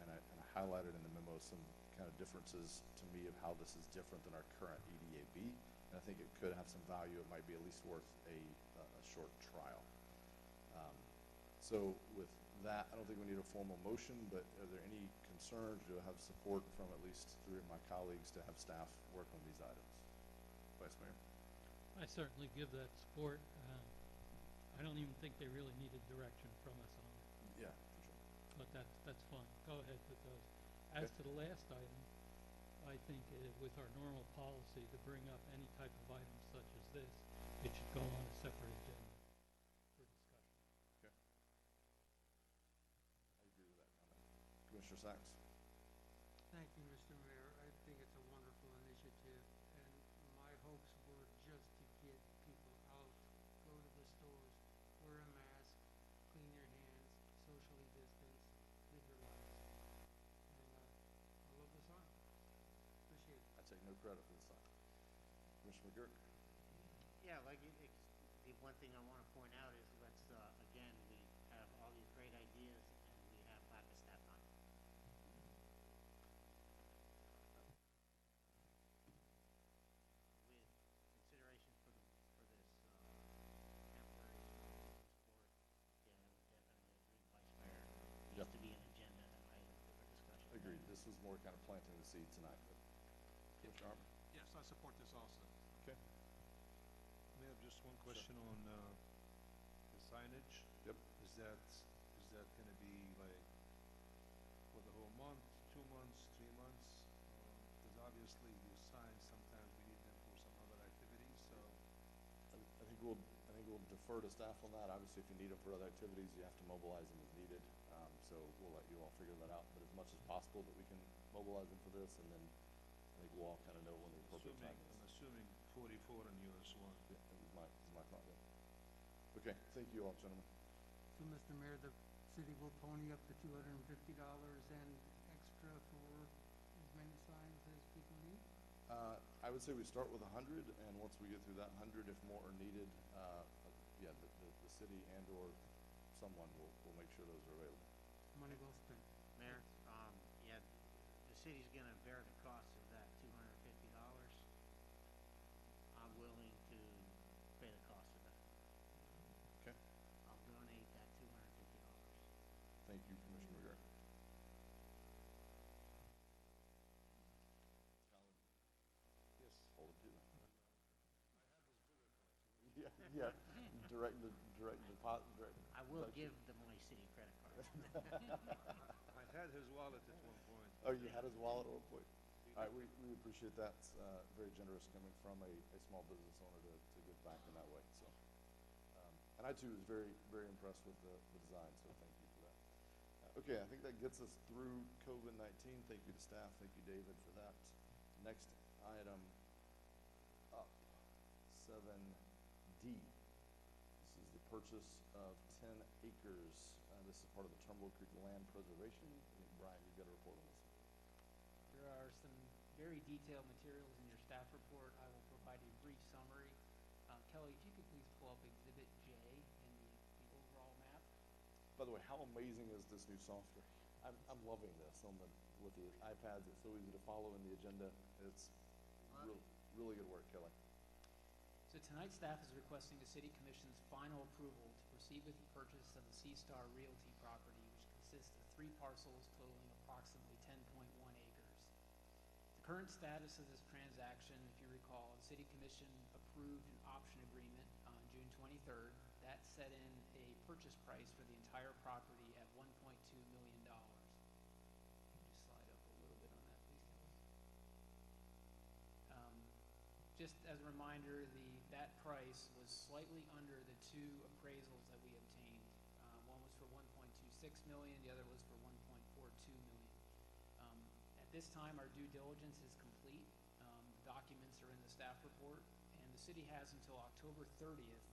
and I highlighted in the memo some kind of differences to me of how this is different than our current EDAB, and I think it could have some value. It might be at least worth a short trial. So with that, I don't think we need a formal motion, but are there any concerns? Do I have support from at least 3 of my colleagues to have staff work on these items? Vice Mayor? I certainly give that support. I don't even think they really needed direction from us on it. Yeah, for sure. But that's fine. Go ahead with those. As to the last item, I think with our normal policy to bring up any type of item such as this, it should go on a separate agenda for discussion. Okay. I agree with that comment. Commissioner Sacks? Thank you, Mr. Mayor. I think it's a wonderful initiative, and my hopes were just to get people out, go to the stores, wear a mask, clean your hands, socially distance, live your lives. And I love the sign. Appreciate it. I take no credit for the sign. Commissioner McGurk? Yeah, like the one thing I want to point out is again, we have all these great ideas and we have lack of staff time. With consideration for this temporary small business board, yeah, I would definitely agree with Vice Mayor. It needs to be an agenda item for discussion. Agreed. This was more kind of planting the seed tonight. But Commissioner Harmon? Yes, I support this also. Okay. Mayor, just one question on the signage. Yep. Is that going to be like for the whole month, 2 months, 3 months? Because obviously these signs, sometimes we need them for some other activities, so. I think we'll defer to staff on that. Obviously, if you need them for other activities, you have to mobilize them as needed. So we'll let you all figure that out. But as much as possible that we can mobilize them for this, and then I think we'll all kind of know when the appropriate time is. I'm assuming 44 on US 1. Yeah, that was my thought. Yeah. Okay, thank you all, gentlemen. So, Mr. Mayor, the city will pony up the $250 and extra for as many signs as people need? I would say we start with 100, and once we get through that 100, if more are needed, yeah, the city and or someone will make sure those are available. Money well spent. Mayor, yeah, the city's going to bear the cost of that $250. I'm willing to pay the cost of that. Okay. I'll donate that $250. Yeah, direct deposit, direct. I will deduction. give the Moy City credit card. I had his wallet at one point. Oh, you had his wallet at one point? All right, we appreciate that. It's very generous coming from a small business owner to give back in that way, so. And I too was very, very impressed with the design, so thank you for that. Okay, I think that gets us through COVID-19. Thank you to staff, thank you, David, for that. Next item up, 7D. This is the purchase of 10 acres. This is part of the Turnbull Creek Land Preservation. I think, Brian, you've got a report on this. There are some very detailed materials in your staff report. I will provide a brief summary. Kelly, if you could please pull up Exhibit J in the overall map. By the way, how amazing is this new software? I'm loving this with the iPads. It's so easy to follow in the agenda. It's really good work, Kelly. So tonight, staff is requesting the City Commission's final approval to proceed with the purchase of the C-Star Realty property, which consists of 3 parcels totaling approximately 10.1 acres. The current status of this transaction, if you recall, the City Commission approved an option agreement on June 23rd. That set in a purchase price for the entire property at $1.2 million. Just slide up a little bit on that, please, Kelly. Just as a reminder, that price was slightly under the 2 appraisals that we obtained. One was for $1.26 million, the other was for $1.42 million. At this time, our due diligence is complete. The documents are in the staff report, and the city has until October 30th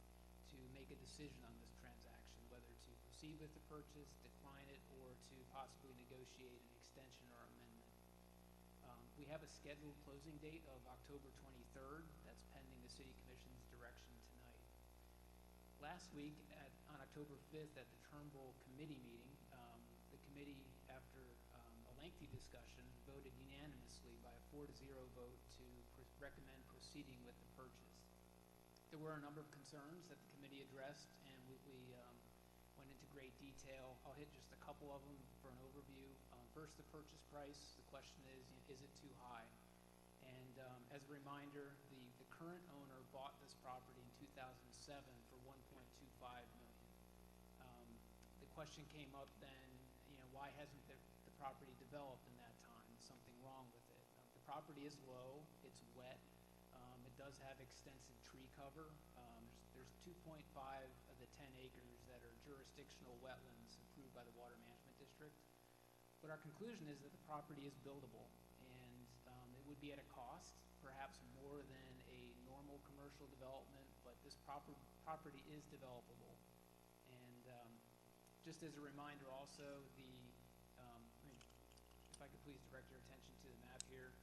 to make a decision on this transaction, whether to proceed with the purchase, decline it, or to possibly negotiate an extension or amendment. We have a scheduled closing date of October 23rd. That's pending the City Commission's direction tonight. Last week, on October 5th, at the Turnbull Committee meeting, the committee, after a lengthy discussion, voted unanimously by a 4-0 vote to recommend proceeding with the purchase. There were a number of concerns that the committee addressed, and we went into great detail. I'll hit just a couple of them for an overview. First, the purchase price. The question is it too high? And as a reminder, the current owner bought this property in 2007 for $1.25 million. The question came up then, why hasn't the property developed in that time? Is something wrong with it? The property is low, it's wet, it does have extensive tree cover. There's 2.5 of the 10 acres that are jurisdictional wetlands approved by the Water Management District. But our conclusion is that the property is buildable, and it would be at a cost, perhaps more than a normal commercial development, but this property is developable. And just as a reminder also, if I could please direct your attention to the map here,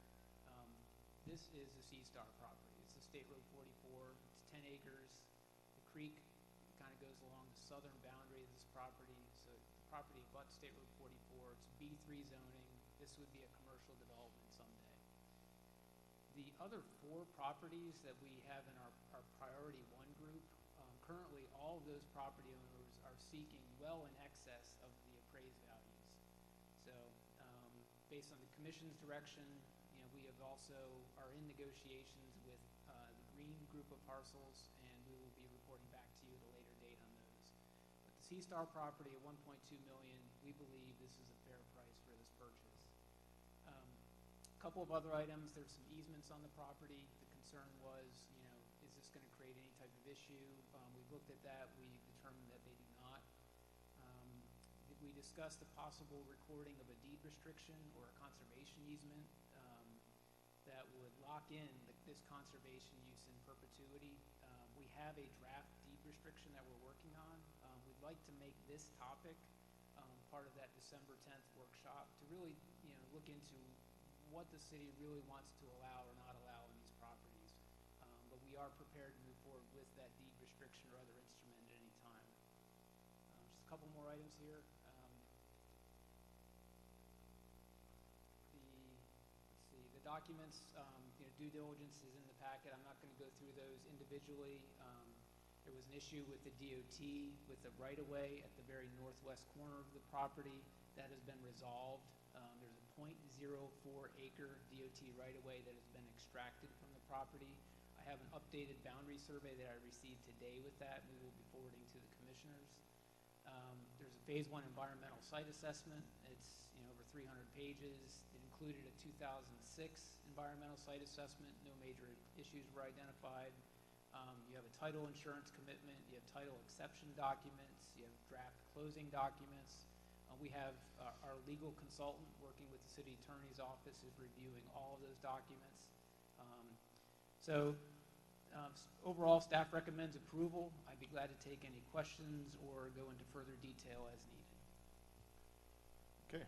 this is the C-Star property. It's the State Road 44. It's 10 acres. The creek kind of goes along the southern boundary of this property. So the property abuts State Road 44. It's B3 zoning. This would be a commercial development someday. The other 4 properties that we have in our priority 1 group, currently all of those property owners are seeking well in excess of the appraised values. So based on the commission's direction, we have also are in negotiations with the green group of parcels, and we will be reporting back to you at a later date on those. But the C-Star property at $1.2 million, we believe this is a fair price for this purchase. A couple of other items. There's some easements on the property. The concern was, is this going to create any type of issue? We looked at that. We determined that they do not. We discussed the possible recording of a deed restriction or a conservation easement that would lock in this conservation use in perpetuity. We have a draft deed restriction that we're working on. We'd like to make this topic part of that December 10th workshop to really look into what the city really wants to allow or not allow in these properties. But we are prepared to move forward with that deed restriction or other instrument at any time. Just a couple more items here. The documents, due diligence is in the packet. I'm not going to go through those individually. There was an issue with the DOT with the right-of-way at the very northwest corner of the property. That has been resolved. There's a .04 acre DOT right-of-way that has been extracted from the property. I have an updated boundary survey that I received today with that, and we will be forwarding to the commissioners. There's a phase 1 environmental site assessment. It's over 300 pages. It included a 2006 environmental site assessment. No major issues were identified. You have a title insurance commitment. You have title exception documents. You have draft closing documents. We have our legal consultant working with the city attorney's office is reviewing all of those documents. Overall, staff recommends approval. I'd be glad to take any questions or go into further detail as needed. Okay.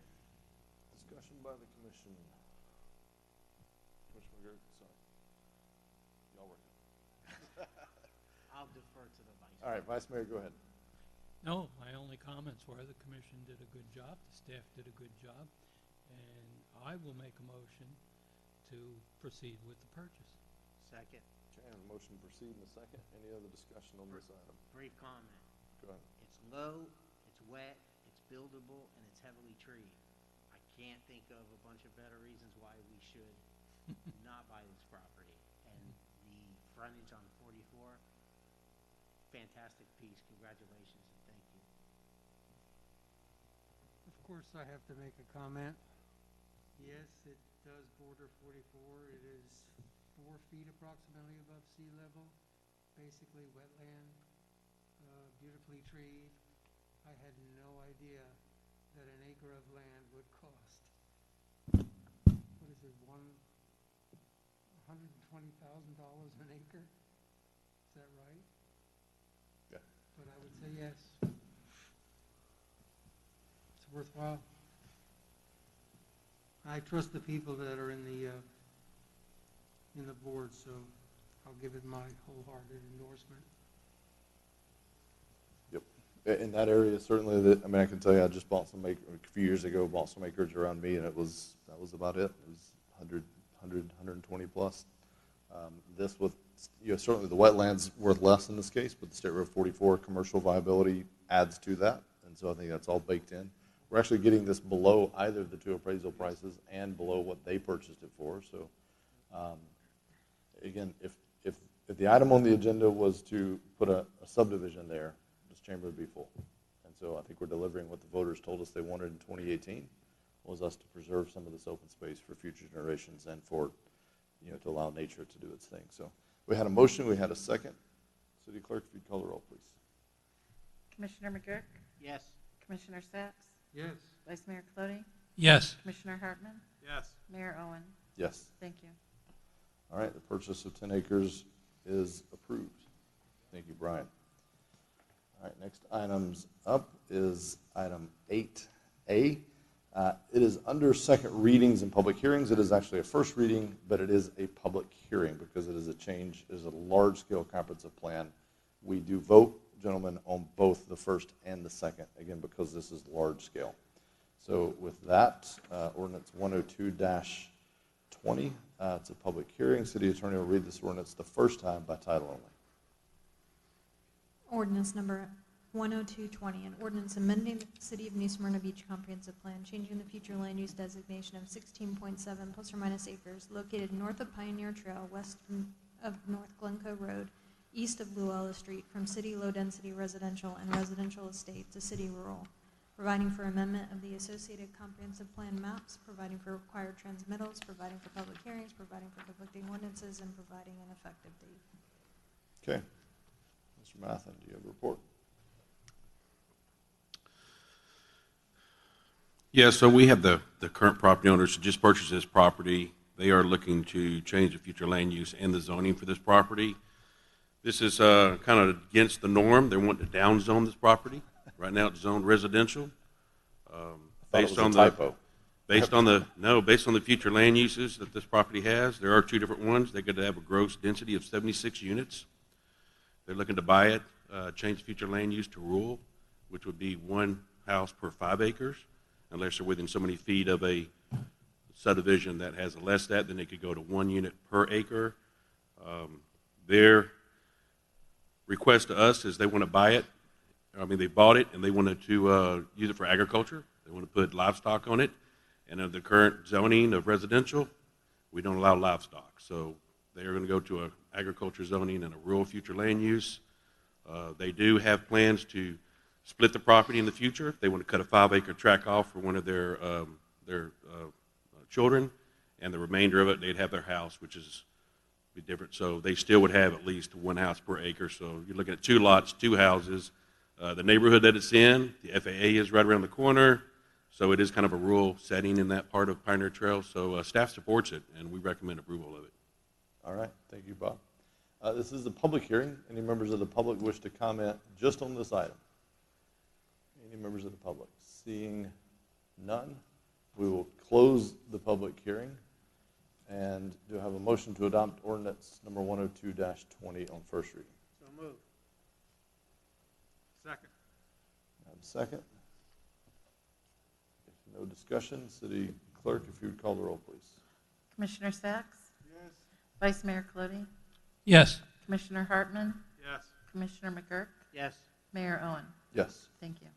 Discussion by the commission. Commissioner McGurk, sorry. Y'all work it. I'll defer to the vice. All right, Vice Mayor, go ahead. No, my only comments were the commission did a good job, the staff did a good job, and I will make a motion to proceed with the purchase. Second. Okay, and a motion to proceed in a second. Any other discussion on this item? Brief comment. Go ahead. It's low, it's wet, it's buildable, and it's heavily treed. I can't think of a bunch of better reasons why we should not buy this property. And the frontage on 44, fantastic piece. Congratulations and thank you. Of course, I have to make a comment. Yes, it does border 44. It is 4 feet approximately above sea level, basically wetland, beautifully treed. I had no idea that an acre of land would cost, what is it, $120,000 an acre? Is that right? Yeah. But I would say yes. It's worthwhile. I trust the people that are in the board, so I'll give it my wholehearted endorsement. Yep. In that area, certainly, I mean, I can tell you, I just bought some acreage, a few years ago, bought some acreage around me, and that was about it. It was 120 plus. This with, certainly the wetlands worth less in this case, but the State Road 44 commercial viability adds to that, and so I think that's all baked in. We're actually getting this below either of the two appraisal prices and below what they purchased it for. So, again, if the item on the agenda was to put a subdivision there, this chamber would be full. And so I think we're delivering what the voters told us they wanted in 2018, was us to preserve some of this open space for future generations and for, to allow nature to do its thing. So we had a motion, we had a second. City Clerk, if you'd call the roll, please. Commissioner McGurk? Yes. Commissioner Sacks? Yes. Vice Mayor Colodey? Yes. Commissioner Hartman? Yes. Mayor Owen? Yes. Thank you. All right, the purchase of 10 acres is approved. Thank you, Brian. All right, next items up is item 8A. It is under second readings and public hearings. It is actually a first reading, but it is a public hearing because it is a change, it is a large-scale comprehensive plan. We do vote, gentlemen, on both the first and the second, again, because this is large-scale. So with that, ordinance 102-20, it's a public hearing. City Attorney will read this ordinance the first time by title only. Ordinance number 10220, an ordinance amending the City of New Smyrna Beach Comprehensive Plan, changing the future land use designation of 16.7 plus or minus acres located north of Pioneer Trail, west of North Glencoe Road, east of Luella Street, from city low-density residential and residential estate to city rural, providing for amendment of the associated comprehensive plan maps, providing for required transmittals, providing for public hearings, providing for conflicting ordinances, and providing an effective date. Okay. Mr. Mathen, do you have a report? Yeah, so we have the current property owners who just purchased this property. They are looking to change the future land use and the zoning for this property. This is kind of against the norm. They want to downzone this property. Right now it's zoned residential. Based on the future land uses that this property has, there are two different ones. They're going to have a gross density of 76 units. They're looking to buy it, change the future land use to rural, which would be one house per 5 acres. Unless they're within so many feet of a subdivision that has less that, then they could go to 1 unit per acre. Their request to us is they want to buy it. I mean, they bought it and they wanted to use it for agriculture. They want to put livestock on it. And under the current zoning of residential, we don't allow livestock. So They are going to go to a agriculture zoning and a rural future land use. They do have plans to split the property in the future if they want to cut a 5-acre tract off for one of their children, and the remainder of it, they'd have their house, which is be different. So they still would have at least one house per acre. So you're looking at 2 lots, 2 houses. The neighborhood that it's in, the FAA is right around the corner, so it is kind of a rural setting in that part of Pioneer Trail. So staff supports it, and we recommend approval of it. All right, thank you, Bob. This is a public hearing. Any members of the public wish to comment just on this item? Any members of the public? Seeing none, we will close the public hearing. And do I have a motion to adopt ordinance number 102-20 on first reading? So moved. Second. I have a second. If no discussion, City Clerk, if you would call the roll, please. Commissioner Sacks? Yes. Vice Mayor Colodey? Yes. Commissioner Hartman? Yes. Commissioner McGurk? Yes. Mayor Owen? Yes. Thank you.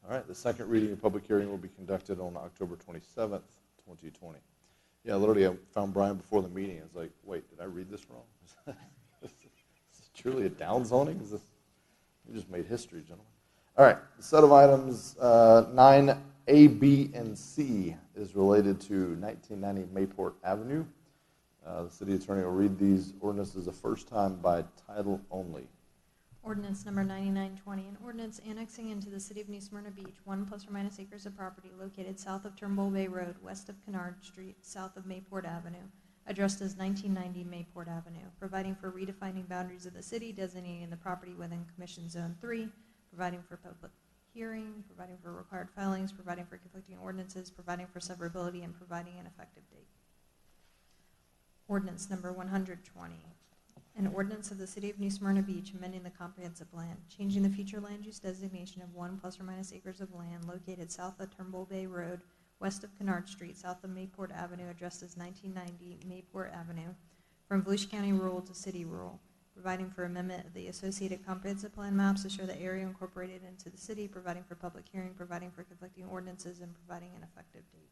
All right, the second reading and public hearing will be conducted on October 27th, 2020. Yeah, literally, I found Brian before the meeting. I was like, wait, did I read this wrong? Is this truly a down zoning? Is this, you just made history, gentlemen. All right, the set of items 9A, B, and C is related to 1990 Mayport Avenue. The city attorney will read these ordinances the first time by title only. Ordinance number 9920, an ordinance annexing into the city of New Smyrna Beach 1 ± acres of property located south of Turnbull Bay Road, west of Kennard Street, south of Mayport Avenue, addressed as 1990 Mayport Avenue, providing for redefining boundaries of the city, designating the property within Commission Zone 3, providing for public hearing, providing for required filings, providing for conflicting ordinances, providing for severability, and providing an effective date. Ordinance number 120. An ordinance of the City of New Smyrna Beach amending the comprehensive plan, changing the future land use designation of 1 ± acres of land located south of Turnbull Bay Road, west of Kennard Street, south of Mayport Avenue, addressed as 1990 Mayport Avenue, from Volusia County Rural to City Rural, providing for amendment of the associated comprehensive plan maps to show the area incorporated into the city, providing for public hearing, providing for conflicting ordinances, and providing an effective date.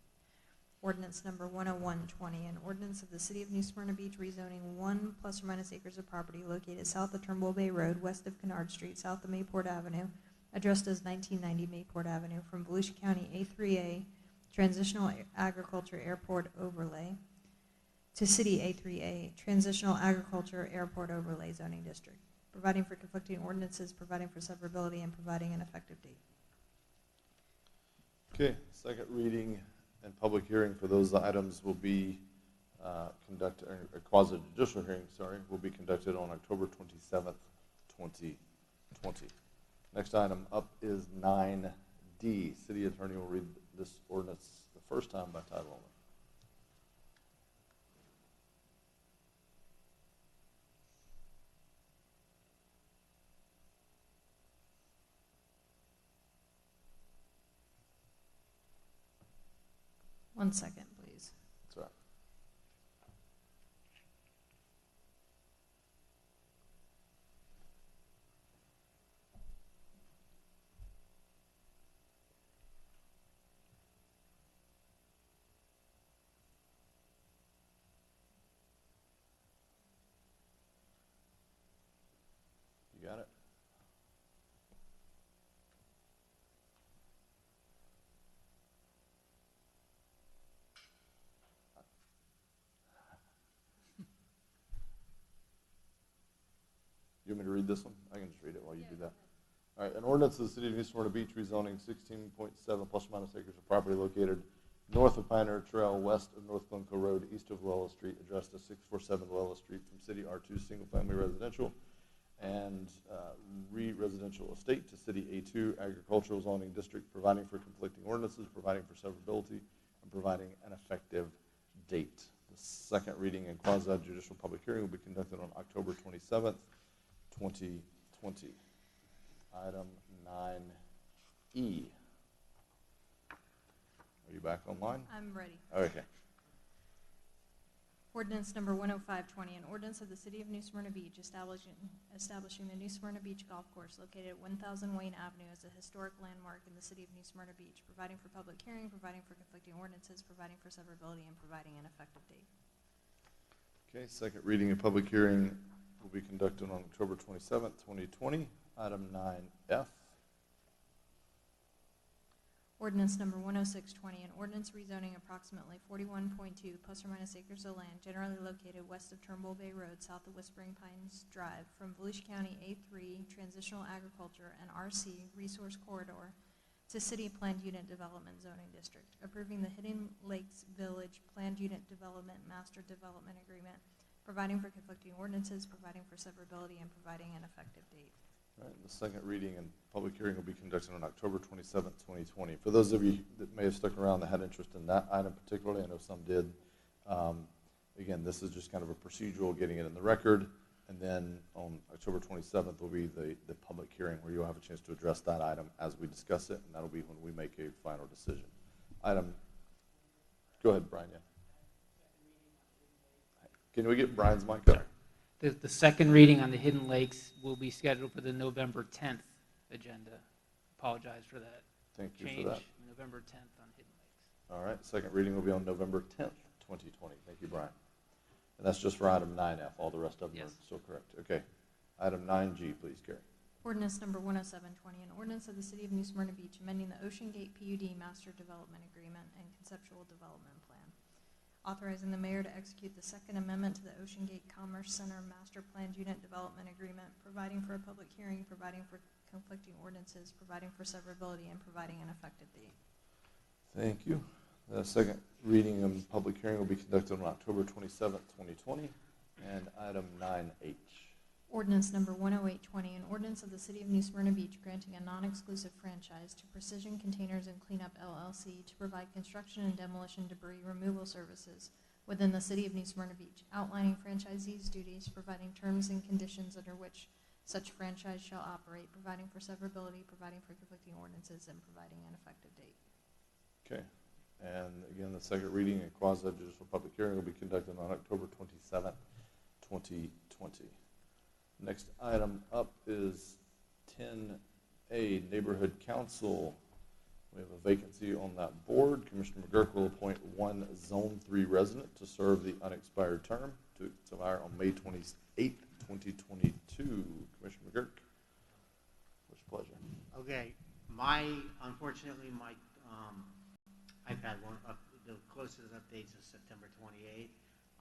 Ordinance number 10120, an ordinance of the City of New Smyrna Beach rezoning 1 ± acres of property located south of Turnbull Bay Road, west of Kennard Street, south of Mayport Avenue, addressed as 1990 Mayport Avenue, from Volusia County A3A Transitional Agriculture Airport Overlay to City A3A Transitional Agriculture Airport Overlay Zoning District, providing for conflicting ordinances, providing for severability, and providing an effective date. Okay, second reading and public hearing for those items will be conducted, or quasi-judicial hearing, sorry, will be conducted on October 27th, 2020. Next item up is 9D. City attorney will read this ordinance the first time by title only. One second, please. That's right. You got it? You want me to read this one? I can just read it while you do that. All right, an ordinance of the City of New Smyrna Beach rezoning 16.7 ± acres of property located north of Pioneer Trail, west of North Glencoe Road, east of Luella Street, addressed as 647 Luella Street, from City R2 Single Family Residential and re-residential estate to City A2 Agricultural Zoning District, providing for conflicting ordinances, providing for severability, and providing an effective date. The second reading and quasi-judicial public hearing will be conducted on October 27th, 2020. Item 9E. Are you back online? I'm ready. Okay. Ordinance number 10520, an ordinance of the City of New Smyrna Beach establishing the New Smyrna Beach Golf Course located at 1000 Wayne Avenue as a historic landmark in the City of New Smyrna Beach, providing for public hearing, providing for conflicting ordinances, providing for severability, and providing an effective date. Okay, second reading and public hearing will be conducted on October 27th, 2020. Item 9F. Ordinance number 10620, an ordinance rezoning approximately 41.2 plus or minus acres of land generally located west of Turnbull Bay Road, south of Whispering Pines Drive, from Volusia County A3 Transitional Agriculture and RC Resource Corridor to City Planned Unit Development Zoning District, approving the Hidden Lakes Village Planned Unit Development Master Development Agreement, providing for conflicting ordinances, providing for severability, and providing an effective date. All right, the second reading and public hearing will be conducted on October 27th, 2020. For those of you that may have stuck around that had interest in that item particularly, I know some did. Again, this is just kind of a procedural, getting it in the record, and then on October 27th will be the public hearing where you'll have a chance to address that item as we discuss it, and that'll be when we make a final decision. Go ahead, Brian. Yeah. Can we get Brian's mic up? The second reading on the Hidden Lakes will be scheduled for the November 10th agenda. Apologize for that. Thank you change. for that. November 10th on Hidden Lakes. All right, second reading will be on November 10th, 2020. Thank you, Brian. And that's just for item 9F. All the rest of them are still correct. Okay. Item 9G, please, Carrie. Ordinance number 10720, an ordinance of the City of New Smyrna Beach amending the Ocean Gate PUD Master Development Agreement and Conceptual Development Plan, authorizing the mayor to execute the Second Amendment to the Ocean Gate Commerce Center Master Planned Unit Development Agreement, providing for a public hearing, providing for conflicting ordinances, providing for severability, and providing an effective date. Thank you. The second reading and public hearing will be conducted on October 27th, 2020. And item 9H. Ordinance number 10820, an ordinance of the City of New Smyrna Beach granting a non-exclusive franchise to Precision Containers and Cleanup LLC to provide construction and demolition debris removal services within the City of New Smyrna Beach, outlining franchisees' duties, providing terms and conditions under which such franchise shall operate, providing for severability, providing for conflicting ordinances, and providing an effective date. Okay. And again, the second reading and quasi-judicial public hearing will be conducted on October 27th, 2020. Next item up is 10A, Neighborhood Council. We have a vacancy on that board. Commissioner McGurk will appoint one Zone 3 resident to serve the unexpired term to expire on May 28th, 2022. Commissioner McGurk, what's your pleasure? Okay, unfortunately, I've had the closest updates is September 28th.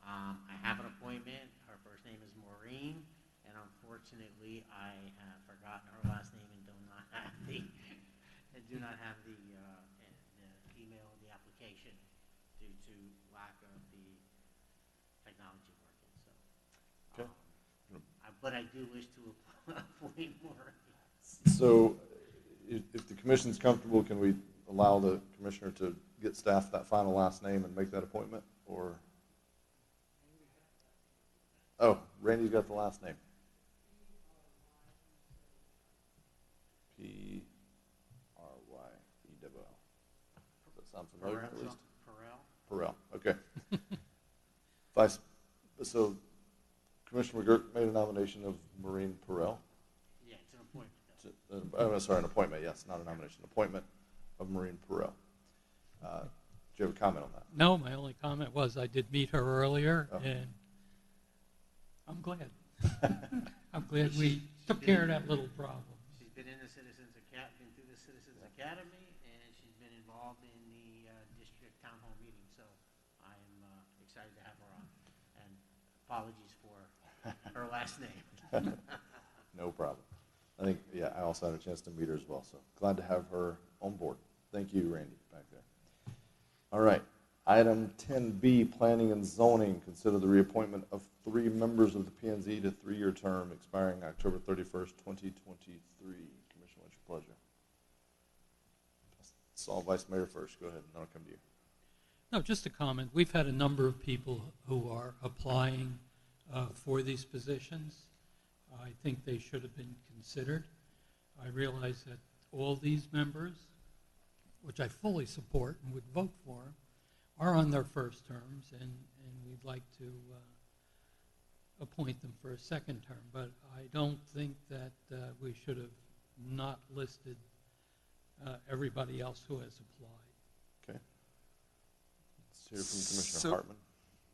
I have an appointment. Her first name is Maureen. And unfortunately, I have forgotten her last name and do not have the email of the application due to lack of the technology working. So, okay. But I do wish to appoint Maureen. So, if the commission's comfortable, can we allow the commissioner to get staff that final last name and make that appointment? Or, oh, Randy's got the last name. P-R-Y-E-W-L. Does that sound familiar at least? Perrell. Okay. So Commissioner McGurk made a nomination of Maureen Perrell. Yeah, it's an appointment. An appointment, yes, not a nomination. Appointment of Maureen Perrell. Do you have a comment on that? No, my only comment was I did meet her earlier, and I'm glad. I'm glad we took care of that little problem. She's been in the Citizens Academy, and she's been involved in the district town hall meeting. So I'm excited to have her on. And apologies for her last name. No problem. I think, I also had a chance to meet her as well. So glad to have her on board. Thank you, Randy, back there. All right. Item 10B, Planning and Zoning. Consider the reappointment of 3 members of the P&Z to 3-year term expiring October 31st, 2023. Commissioner, what's your pleasure? Saul, Vice Mayor first. Go ahead, and I'll come to you. No, just a comment. We've had a number of people who are applying for these positions. I think they should have been considered. I realize that all these members, which I fully support and would vote for, are on their first terms, and we'd like to appoint them for a second term. But I don't think that we should have not listed everybody else who has applied. Okay. Let's hear from Commissioner Hartman.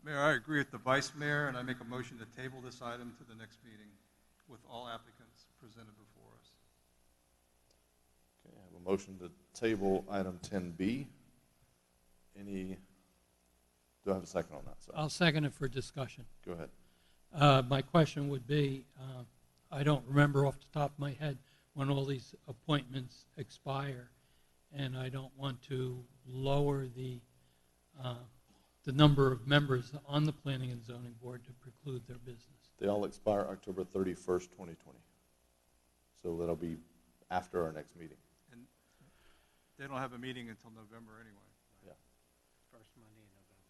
Mayor, I agree with the vice mayor, and I make a motion to table this item to the next meeting with all applicants presented before us. Okay, I have a motion to table item 10B. Do I have a second on that? Sorry. I'll second it for discussion. Go ahead. My question would be, I don't remember off the top of my head when all these appointments expire, and I don't want to lower the number of members on the Planning and Zoning Board to preclude their business. They all expire October 31st, 2020. So that'll be after our next meeting. And they don't have a meeting until November anyway. Yeah. First Monday in November.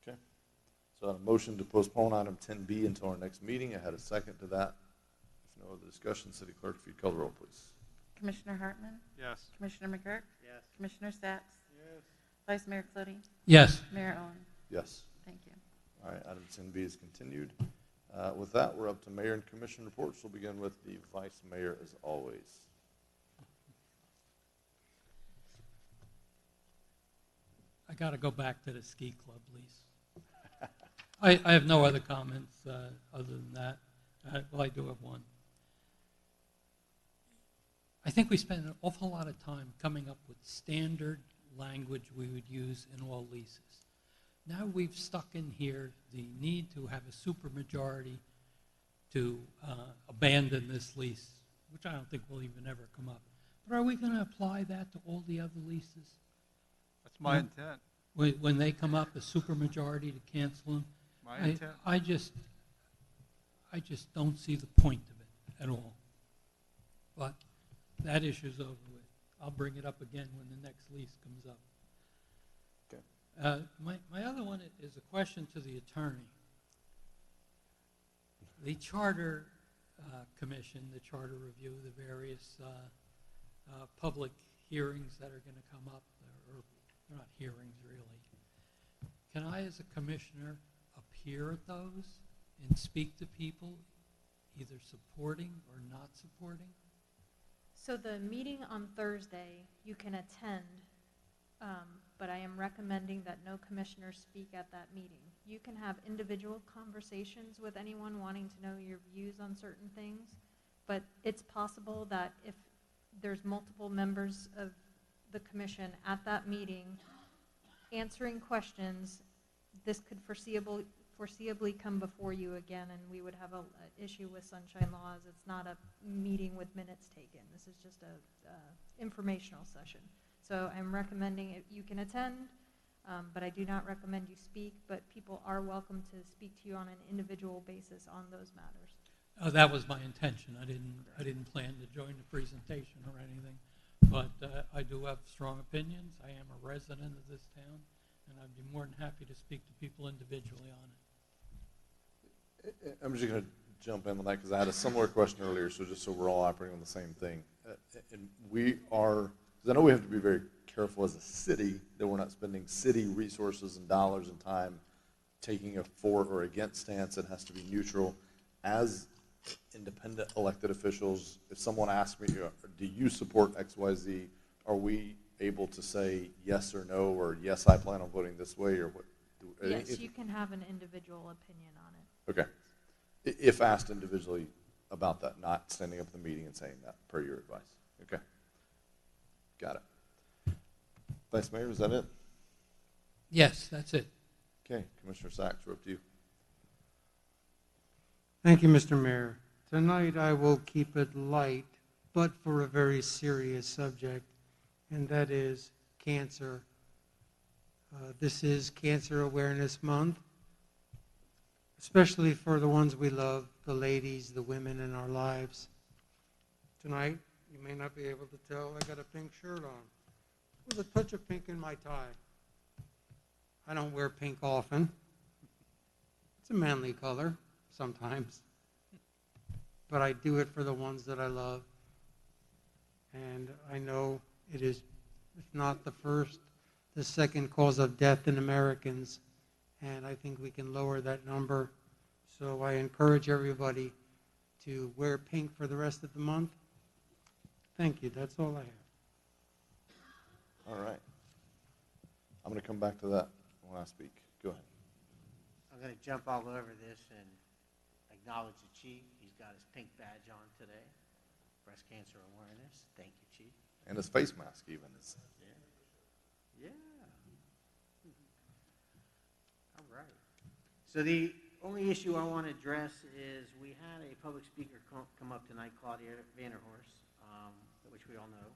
Okay. So a motion to postpone item 10B until our next meeting. I had a second to that. If no other discussion, City Clerk, if you'd call the roll, please. Commissioner Hartman? Yes. Commissioner McGurk? Yes. Commissioner Sacks? Yes. Vice Mayor Cludy? Yes. Mayor Owen? Yes. Thank you. All right, item 10B is continued. With that, we're up to Mayor and Commission reports. We'll begin with the Vice Mayor as always. I got to go back to the ski club lease. I have no other comments other than that. Well, I do have one. I think we spend an awful lot of time coming up with standard language we would use in all leases. Now we've stuck in here the need to have a supermajority to abandon this lease, which I don't think will even ever come up. But are we going to apply that to all the other leases? That's my intent. When they come up, a supermajority to cancel them? My intent. I just don't see the point of it at all. But that issue's over with. I'll bring it up again when the next lease comes up. Okay. My other one is a question to the attorney. The Charter Commission, the Charter Review, the various public hearings that are going to come up, or they're not hearings really. Can I, as a commissioner, appear at those and speak to people, either supporting or not supporting? So the meeting on Thursday, you can attend, but I am recommending that no commissioners speak at that meeting. You can have individual conversations with anyone wanting to know your views on certain things, but it's possible that if there's multiple members of the commission at that meeting answering questions, this could foreseeably come before you again, and we would have an issue with sunshine laws. It's not a meeting with minutes taken. This is just a informational session. So I'm recommending you can attend, but I do not recommend you speak, but people are welcome to speak to you on an individual basis on those matters. That was my intention. I didn't plan to join the presentation or anything, but I do have strong opinions. I am a resident of this town, and I'd be more than happy to speak to people individually on it. I'm just going to jump in on that because I had a similar question earlier, so just so we're all operating on the same thing. And we are, because I know we have to be very careful as a city that we're not spending city resources and dollars and time taking a for or against stance. It has to be neutral. As independent elected officials, if someone asks me, do you support XYZ, are we able to say yes or no, or yes, I plan on voting this way, or what? Yes, you can have an individual opinion on it. Okay. If asked individually about that, not standing up at the meeting and saying that, per your advice. Okay. Got it. Vice Mayor, is that it? Yes, that's it. Okay. Commissioner Sacks, we're up to you. Thank you, Mr. Mayor. Tonight I will keep it light, but for a very serious subject, and that is cancer. This is Cancer Awareness Month, especially for the ones we love, the ladies, the women in our lives. Tonight, you may not be able to tell, I got a pink shirt on. There's a touch of pink in my tie. I don't wear pink often. It's a manly color sometimes. But I do it for the ones that I love. And I know it is, if not the first, the second cause of death in Americans. And I think we can lower that number. So I encourage everybody to wear pink for the rest of the month. Thank you. That's all I have. All right. I'm going to come back to that when I speak. Go ahead. going to jump all over this and acknowledge the chief. He's got his pink badge on today, breast cancer awareness. Thank you, chief. And his face mask even is. Yeah. All right. So the only issue I want to address is we had a public speaker come up tonight, Claudia Vanderhorst, which we all know.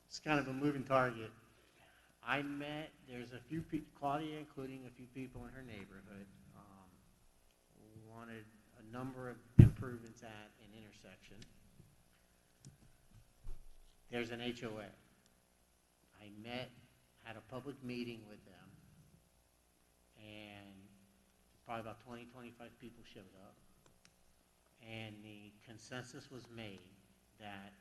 It's kind of a moving target. There's a few people, Claudia, including a few people in her neighborhood, wanted a number of improvements at an intersection. There's an HOA. Had a public meeting with them, and probably about 20, 25 people showed up, and the consensus was made that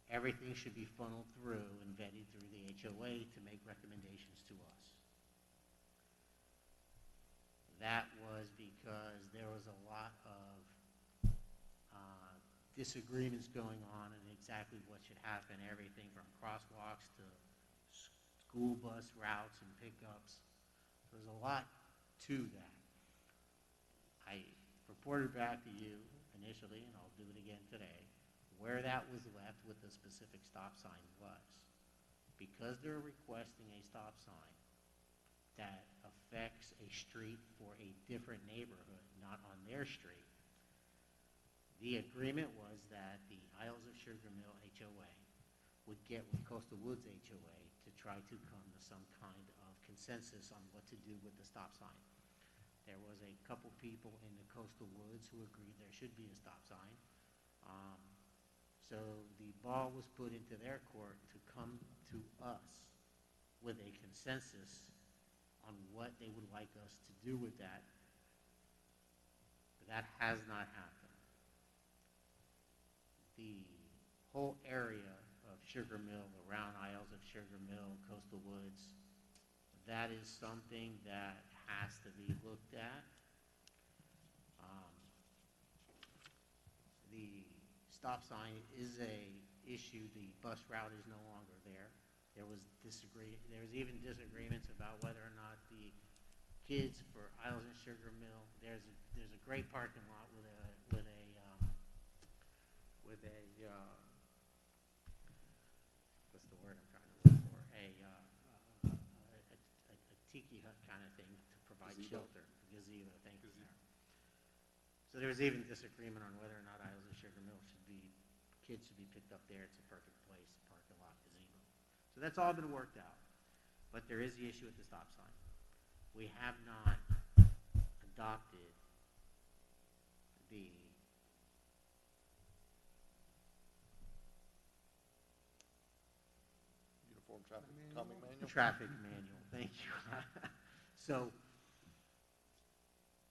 everything should be funneled through and vetted through the HOA to make recommendations to us. That was because there was a lot of disagreements going on and exactly what should happen, everything from crosswalks to school bus routes and pickups. There's a lot to that. I reported back to you initially, and I'll do it again today, where that was left with the specific stop sign was. Because they're requesting a stop sign that affects a street for a different neighborhood, not on their street, the agreement was that the Isles of Sugar Mill HOA would get with Coastal Woods HOA to try to come to some kind of consensus on what to do with the stop sign. There was a couple people in the Coastal Woods who agreed there should be a stop sign. So the ball was put into their court to come to us with a consensus on what they would like us to do with that. But that has not happened. The whole area of Sugar Mill, around Isles of Sugar Mill, Coastal Woods, that is something that has to be looked at. The stop sign is a issue. The bus route is no longer there. There was even disagreements about whether or not the kids for Isles and Sugar Mill. There's a great parking lot with a what's the word I'm trying to look for? A tiki hut kind of thing to provide shelter. Gazebo. Thank you, sir. So there was even disagreement on whether or not Isles of Sugar Mill kids should be picked up there. It's a perfect place, parking lot, gazebo. So that's all been worked out. But there is the issue with the stop sign. We have not adopted the Uniform traffic calming manual? Traffic manual, thank you. So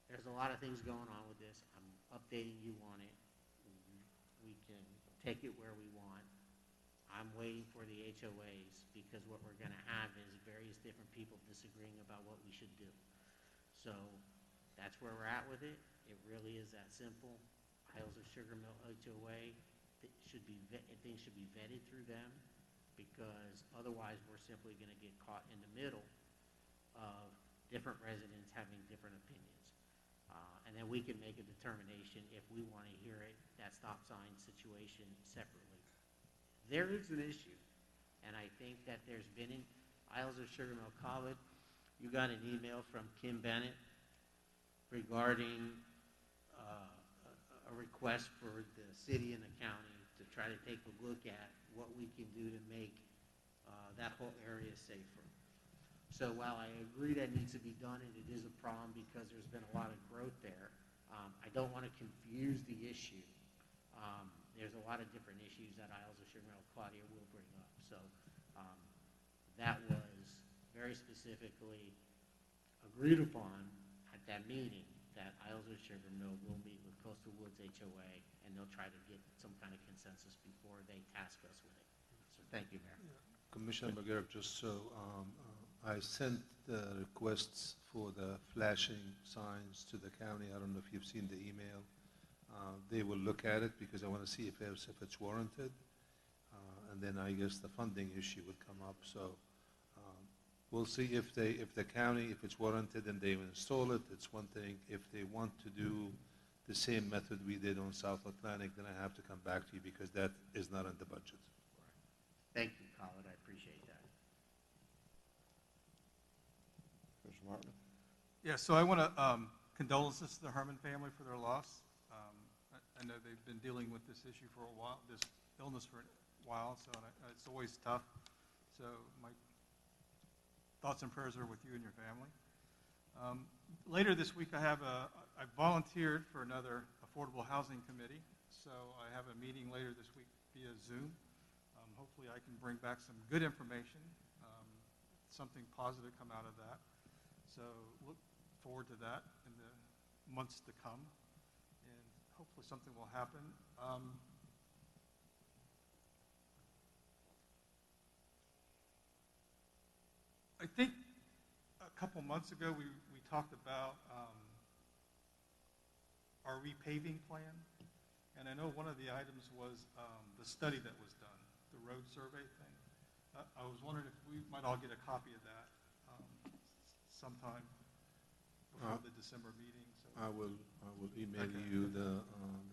there's a lot of things going on with this. I'm updating you on it. We can take it where we want. I'm waiting for the HOAs because what we're going to have is various different people disagreeing about what we should do. So that's where we're at with it. It really is that simple. Isles of Sugar Mill HOA, things should be vetted through them, because otherwise we're simply going to get caught in the middle of different residents having different opinions. And then we can make a determination if we want to hear that stop sign situation separately. There is an issue, and I think that there's been in Isles of Sugar Mill College, you got an email from Kim Bennett regarding a request for the city and the county to try to take a look at what we can do to make that whole area safer. So while I agree that needs to be done, and it is a problem because there's been a lot of growth there, I don't want to confuse the issue. There's a lot of different issues that Isles of Sugar Mill Claudia will bring up. So that was very specifically agreed upon at that meeting, that Isles of Sugar Mill will meet with Coastal Woods HOA, and they'll try to get some kind of consensus before they task us with it. So thank you, Mayor. Commissioner McGurk, just so I sent the requests for the flashing signs to the county. I don't know if you've seen the email. They will look at it because I want to see if it's warranted. And then I guess the funding issue would come up. So We'll see if the county, if it's warranted and they install it, it's one thing. If they want to do the same method we did on South Atlantic, then I have to come back to you because that is not in the budget. Thank you, Khalid, I appreciate that. Commissioner Martin? Yeah, so I want to condolences to the Herman family for their loss. I know they've been dealing with this issue for a while, this illness for a while, so it's always tough. So my thoughts and prayers are with you and your family. Later this week, I volunteered for another affordable housing committee, so I have a meeting later this week via Zoom. Hopefully I can bring back some good information, something positive come out of that. So look forward to that in the months to come, and hopefully something will happen. I think a couple months ago we talked about our repaving plan, and I know one of the items was the study that was done, the road survey thing. I was wondering if we might all get a copy of that sometime before the December meeting. So. I will email you the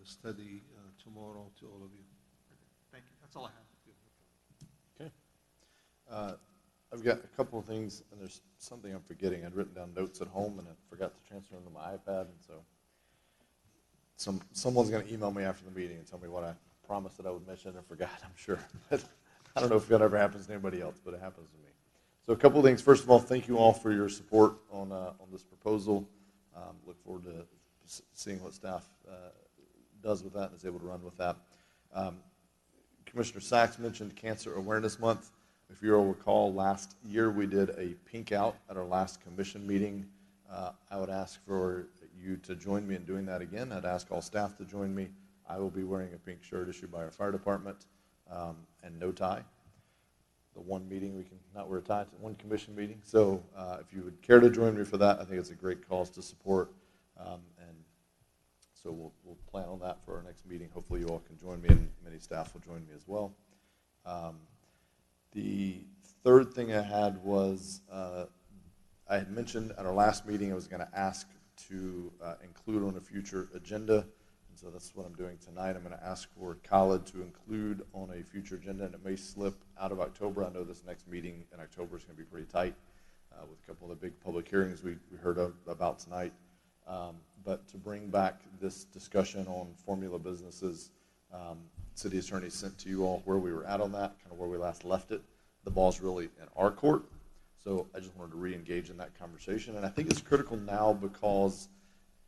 study tomorrow to all of you. Thank you. That's all I have. Okay. I've got a couple of things, and there's something I'm forgetting. I'd written down notes at home, and I forgot to transfer them to my iPad, and so someone's going to email me after the meeting and tell me what I promised that I would mention and forgot, I'm sure. But I don't know if that ever happens to anybody else, but it happens to me. So a couple of things. First of all, thank you all for your support on this proposal. Look forward to seeing what staff does with that and is able to run with that. Commissioner Sachs mentioned Cancer Awareness Month. If you'll recall, last year we did a pink out at our last commission meeting. I would ask for you to join me in doing that again. I'd ask all staff to join me. I will be wearing a pink shirt issued by our fire department and no tie. The one meeting we can not wear a tie, it's one commission meeting. So if you would care to join me for that, I think it's a great cause to support. And so we'll plan on that for our next meeting. Hopefully you all can join me, and many staff will join me as well. The third thing I had was I had mentioned at our last meeting I was going to ask to include on a future agenda. And so that's what I'm doing tonight. I'm going to ask for Khalid to include on a future agenda, and it may slip out of October. I know this next meeting in October is going to be pretty tight with a couple of the big public hearings we heard about tonight. But to bring back this discussion on formula businesses, city attorney sent to you all where we were at on that, kind of where we last left it. The ball's really in our court. So I just wanted to re-engage in that conversation. And I think it's critical now because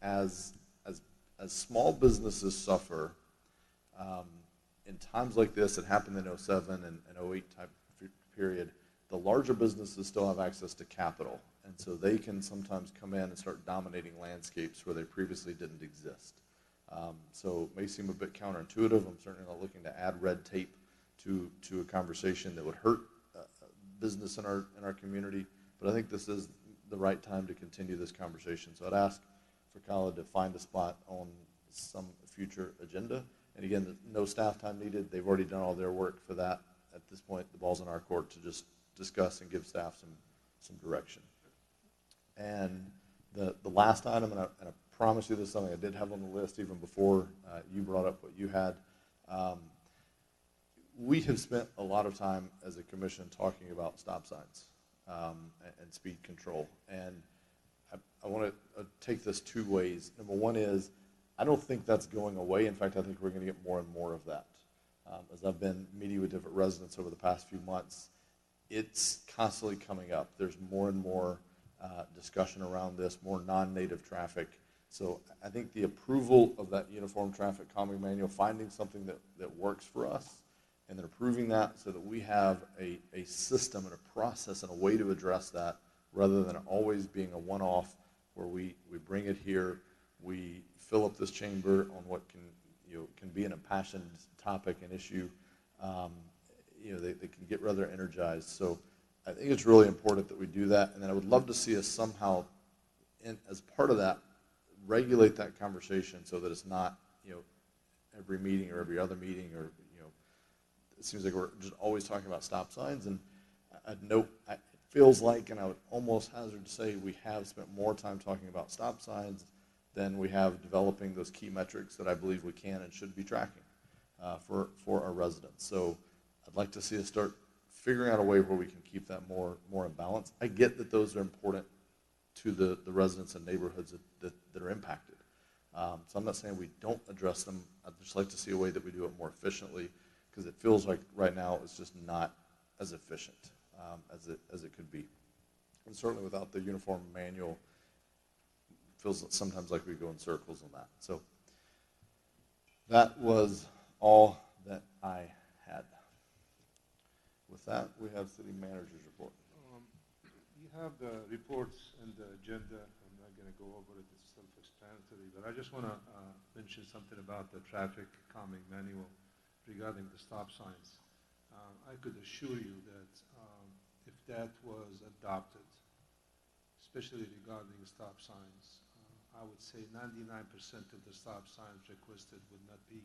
as small businesses suffer, in times like this, it happened in 07 and 08 type period, the larger businesses still have access to capital. And so they can sometimes come in and start dominating landscapes where they previously didn't exist. So it may seem a bit counterintuitive. I'm certainly not looking to add red tape to a conversation that would hurt business in our community. But I think this is the right time to continue this conversation. So I'd ask for Khalid to find a spot on some future agenda. And again, no staff time needed. They've already done all their work for that. At this point, the ball's in our court to just discuss and give staff some direction. And the last item, and I promise you this is something I did have on the list even before you brought up what you had. We have spent a lot of time as a commission talking about stop signs and speed control. And I want to take this two ways. Number one is, I don't think that's going away. In fact, I think we're going to get more and more of that. As I've been meeting with different residents over the past few months, it's constantly coming up. There's more and more discussion around this, more non-native traffic. So I think the approval of that uniform traffic calming manual, finding something that works for us, and then approving that so that we have a system and a process and a way to address that, rather than always being a one-off where we bring it here, we fill up this chamber on what can be an impassioned topic and issue. They can get rather energized. So I think it's really important that we do that. And then I would love to see us somehow, as part of that, regulate that conversation so that it's not every meeting or every other meeting, or it seems like we're just always talking about stop signs. And I'd note, feels like, and I would almost hazard to say, we have spent more time talking about stop signs than we have developing those key metrics that I believe we can and should be tracking for our residents. So I'd like to see us start figuring out a way where we can keep that more in balance. I get that those are important to the residents and neighborhoods that are impacted. So I'm not saying we don't address them. I'd just like to see a way that we do it more efficiently, because it feels like right now it's just not as efficient as it could be. And certainly without the uniform manual, it feels sometimes like we go in circles on that. So that was all that I had. With that, we have city manager's report. You have the reports and the agenda. I'm not going to go over it. It's self-explanatory. But I just want to mention something about the traffic calming manual regarding the stop signs. I could assure you that if that was adopted, especially regarding stop signs, I would say 99% of the stop signs requested would not be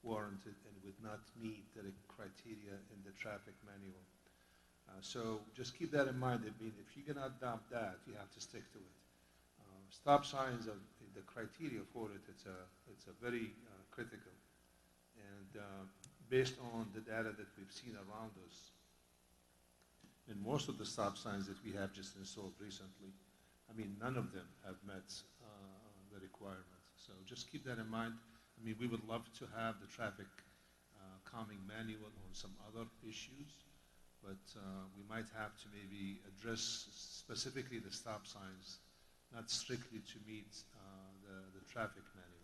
warranted and would not meet the criteria in the traffic manual. So just keep that in mind. I mean, if you're going to adopt that, you have to stick to it. Stop signs are the criteria for it. It's a very critical. And based on the data that we've seen around us, and most of the stop signs that we have just installed recently, I mean, none of them have met the requirements. So just keep that in mind. I mean, we would love to have the traffic calming manual on some other issues, but we might have to maybe address specifically the stop signs, not strictly to meet the traffic manual.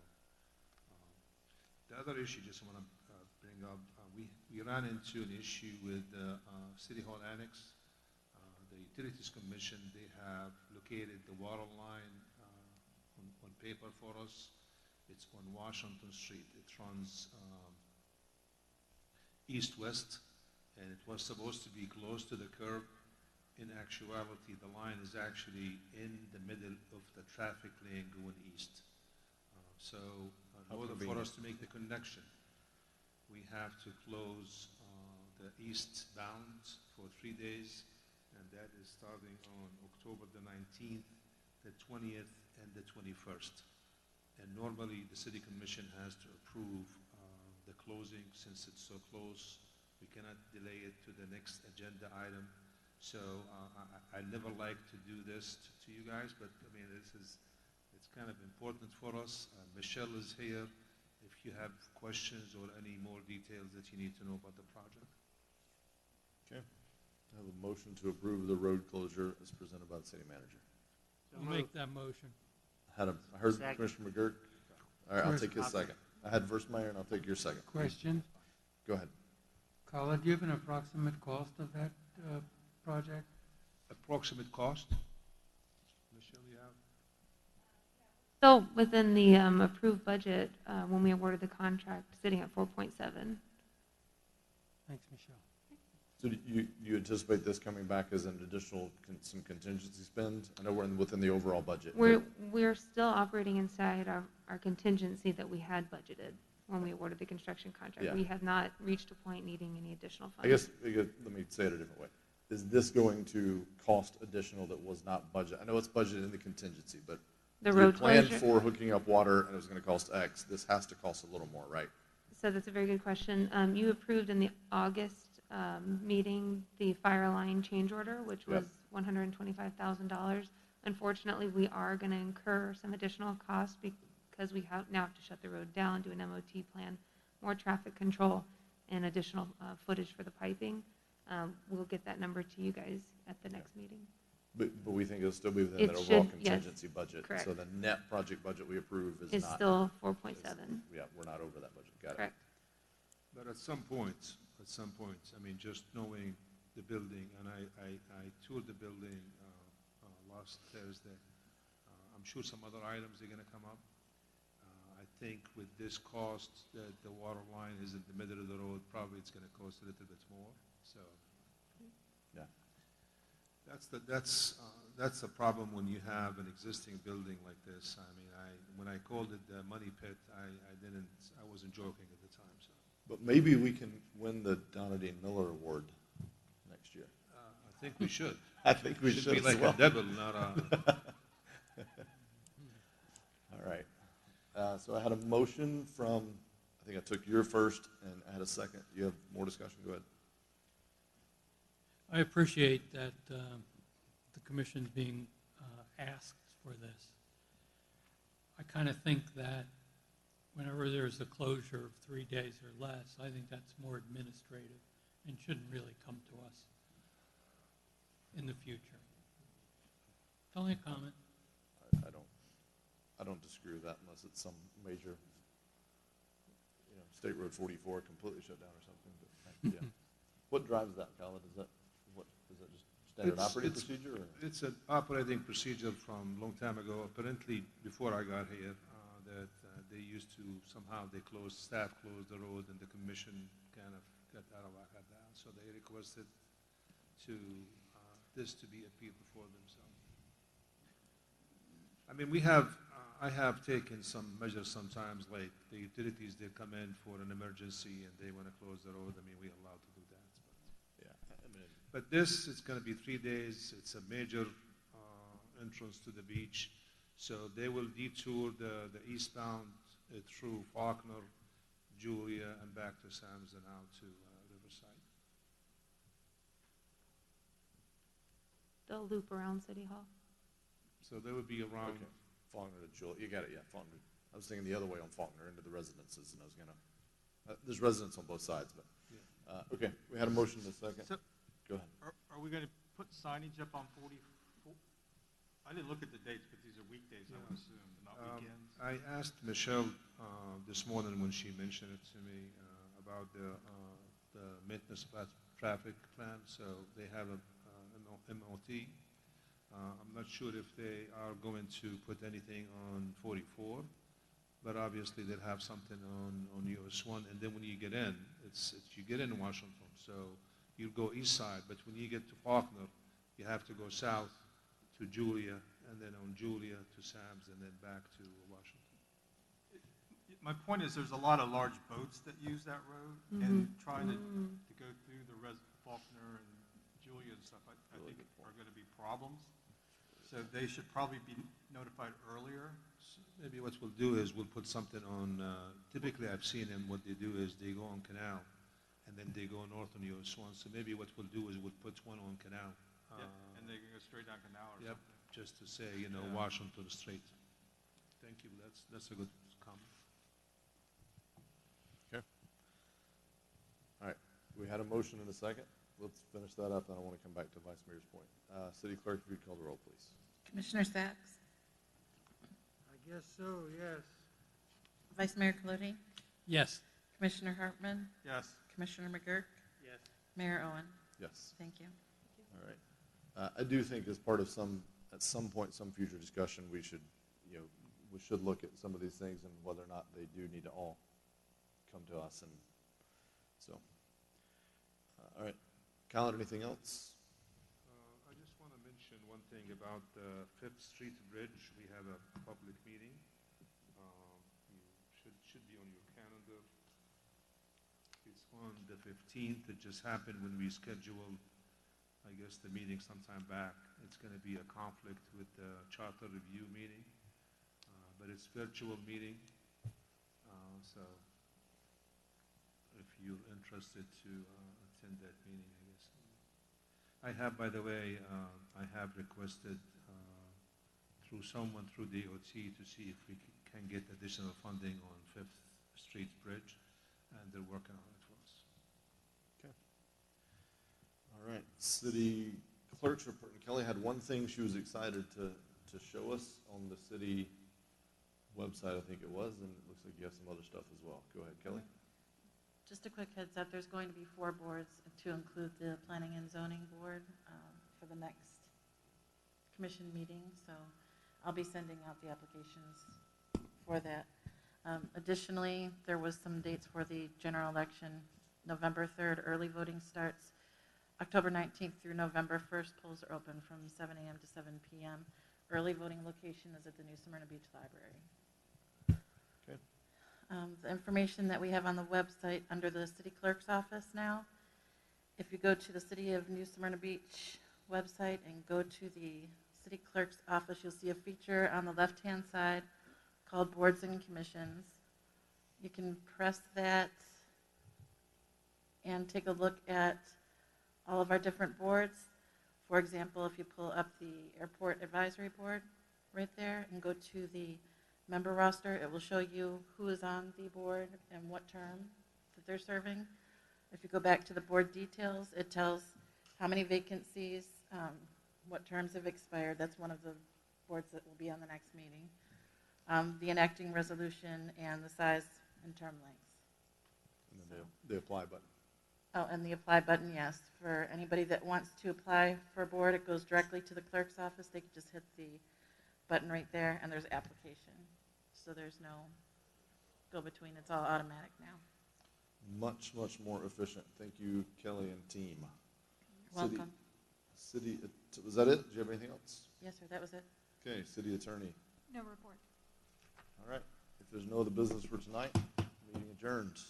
The other issue just want to bring up, we ran into an issue with the City Hall Annex. The Utilities Commission, they have located the water line on paper for us. It's on Washington Street. It runs east-west, and it was supposed to be close to the curb. In actuality, the line is actually in the middle of the traffic lane going east. So in order for us to make the connection, we have to close the eastbound for 3 days, and that is starting on October the 19th, the 20th, and the 21st. And normally, the City Commission has to approve the closing. Since it's so close, we cannot delay it to the next agenda item. So I never like to do this to you guys, but I mean, it's kind of important for us. Michelle is here if you have questions or any more details that you need to know about the project. Okay. I have a motion to approve the road closure as presented by the city manager. I'll make that motion. I heard Second. Commissioner McGurk. All right, I'll First. take his second. I had first mayor, and I'll take your second. Question, Go ahead. Carla, do you have an approximate cost of that project? Approximate cost? Michelle, you have? So within the approved budget, when we awarded the contract, sitting at 4.7. Thanks, Michelle. So do you anticipate this coming back as an additional some contingency spend? I know we're within the overall budget. We're still operating inside our contingency that we had budgeted when we awarded the construction contract. Yeah. We have not reached a point needing any additional funds. I guess, let me say it a different way. Is this going to cost additional that was not budgeted? I know it's budgeted in the contingency, but The you road planned closure? for hooking up water and it was going to cost X. This has to cost a little more, right? So that's a very good question. You approved in the August meeting the fire line change order, which Yep. was $125,000. Unfortunately, we are going to incur some additional costs because we now have to shut the road down, do an MOT plan, more traffic control, and additional footage for the piping. We'll get that number to you guys at the next meeting. But we think it'll still be within It that overall should, yes, contingency budget. correct. So the net project budget we approve is It's not. still 4.7. Yeah, we're not over that budget. Got it. Correct. But at some point, I mean, just knowing the building, and I toured the building last Thursday. I'm sure some other items are going to come up. I think with this cost, that the water line is in the middle of the road, probably it's going to cost a little bit more. So, yeah, that's the problem when you have an existing building like this. I mean, when I called it the money pit, I wasn't joking at the time. So. But maybe we can win the Donna Dean Miller Award next year. I think we should. I think we should be as like well. a devil, not a. All right. So I had a motion from, I think I took your first and I had a second. You have more discussion? Go ahead. I appreciate that the commission's being asked for this. I kind of think that whenever there's a closure of 3 days or less, I think that's more administrative and shouldn't really come to us in the future. It's only a comment. I don't disagree with that unless it's some major, State Road 44 completely shut down or something. But, yeah. What drives that, Khaled? Is that just standard operating procedure? Or? It's an operating procedure from a long time ago. Apparently, before I got here, that they used to somehow staff closed the road, and the commission kind of got out of whack at that. So they requested this to be appealed before themselves. I mean, I have taken some measures sometimes, like the utilities, they come in for an emergency and they want to close the road. I mean, we're allowed to do that. But this, it's going to be 3 days. It's a major entrance to the beach. So they will detour the eastbound through Faulkner, Julia, and back to Sam's and out to Riverside. They'll loop around City Hall. So they would be around. Okay. Faulkner to Julia. You got it, yeah, Faulkner. I was thinking the other way on Faulkner into the residences, and I was going to, there's residents on both sides, but, okay, we had a motion in a second. So, go ahead. Are we going to put signage up on 44? I didn't look at the dates, but these are weekdays, I would assume, not weekends. I asked Michelle this morning when she mentioned it to me about the maintenance traffic plan. So they have a MOT. I'm not sure if they are going to put anything on 44, but obviously they'll have something on US 1. And then when you get in, you get in Washington, so you go east side. But when you get to Faulkner, you have to go south to Julia, and then on Julia to Sam's, and then back to Washington. My point is, there's a lot of large boats that use that road, and trying to go through the Faulkner and Julia and stuff, I think are going to be problems. So they should probably be notified earlier. So maybe what we'll do is we'll put something on, typically I've seen them, what they do is they go on Canal, and then they go north on US 1. So maybe what we'll do is we'll put one on Canal. And they can go straight down Canal or something. Just to say, Washington straight. Thank you, that's a good comment. Okay. All right, we had a motion in a second. Let's finish that up, then I want to come back to Vice Mayor's point. City Clerk, if you'd call the roll, please. Commissioner Sacks? I guess so, yes. Vice Mayor Colodey? Yes. Commissioner Hartman? Yes. Commissioner McGurk? Yes. Mayor Owen? Yes. Thank you. All right. I do think as part of at some point, some future discussion, we should look at some of these things and whether or not they do need to all come to us. And so, all right. Khaled, anything else? I just want to mention one thing about the 5th Street Bridge. We have a public meeting. Should be on your calendar. It's on the 15th. It just happened when we scheduled, I guess, the meeting sometime back. It's going to be a conflict with the charter review meeting, but it's virtual meeting. So if you're interested to attend that meeting, I guess. I have, by the way, I have requested through someone through DOT to see if we can get additional funding on 5th Street Bridge, and they're working on it for us. Okay. All right. City Clerk's report. And Kelly had one thing she was excited to show us on the city website, I think it was, and it looks like you have some other stuff as well. Go ahead, Kelly. Just a quick heads up, there's going to be 4 boards to include the Planning and Zoning Board for the next commission meeting, so I'll be sending out the applications for that. Additionally, there was some dates for the general election. November 3rd, early voting starts. October 19th through November 1st, polls are open from 7 a.m. to 7 p.m. Early voting location is at the New Smyrna Beach Library. Okay. The information that we have on the website under the city clerk's office now, if you go to the City of New Smyrna Beach website and go to the city clerk's office, you'll see a feature on the left-hand side called Boards and Commissions. You can press that and take a look at all of our different boards. For example, if you pull up the Airport Advisory Board right there and go to the member roster, it will show you who is on the board and what term that they're serving. If you go back to the board details, it tells how many vacancies, what terms have expired. That's one of the boards that will be on the next meeting. The enacting resolution and the size and term lengths. And then the apply button. Oh, and the apply button, yes. For anybody that wants to apply for a board, it goes directly to the clerk's office. They can just hit the button right there, and there's application. So there's no go-between. It's all automatic now. Much, much more efficient. Thank you, Kelly and team. Welcome. Was that it? Did you have anything else? Yes, sir, that was it. Okay, city attorney. No report. All right. If there's no other business for tonight, meeting adjourned.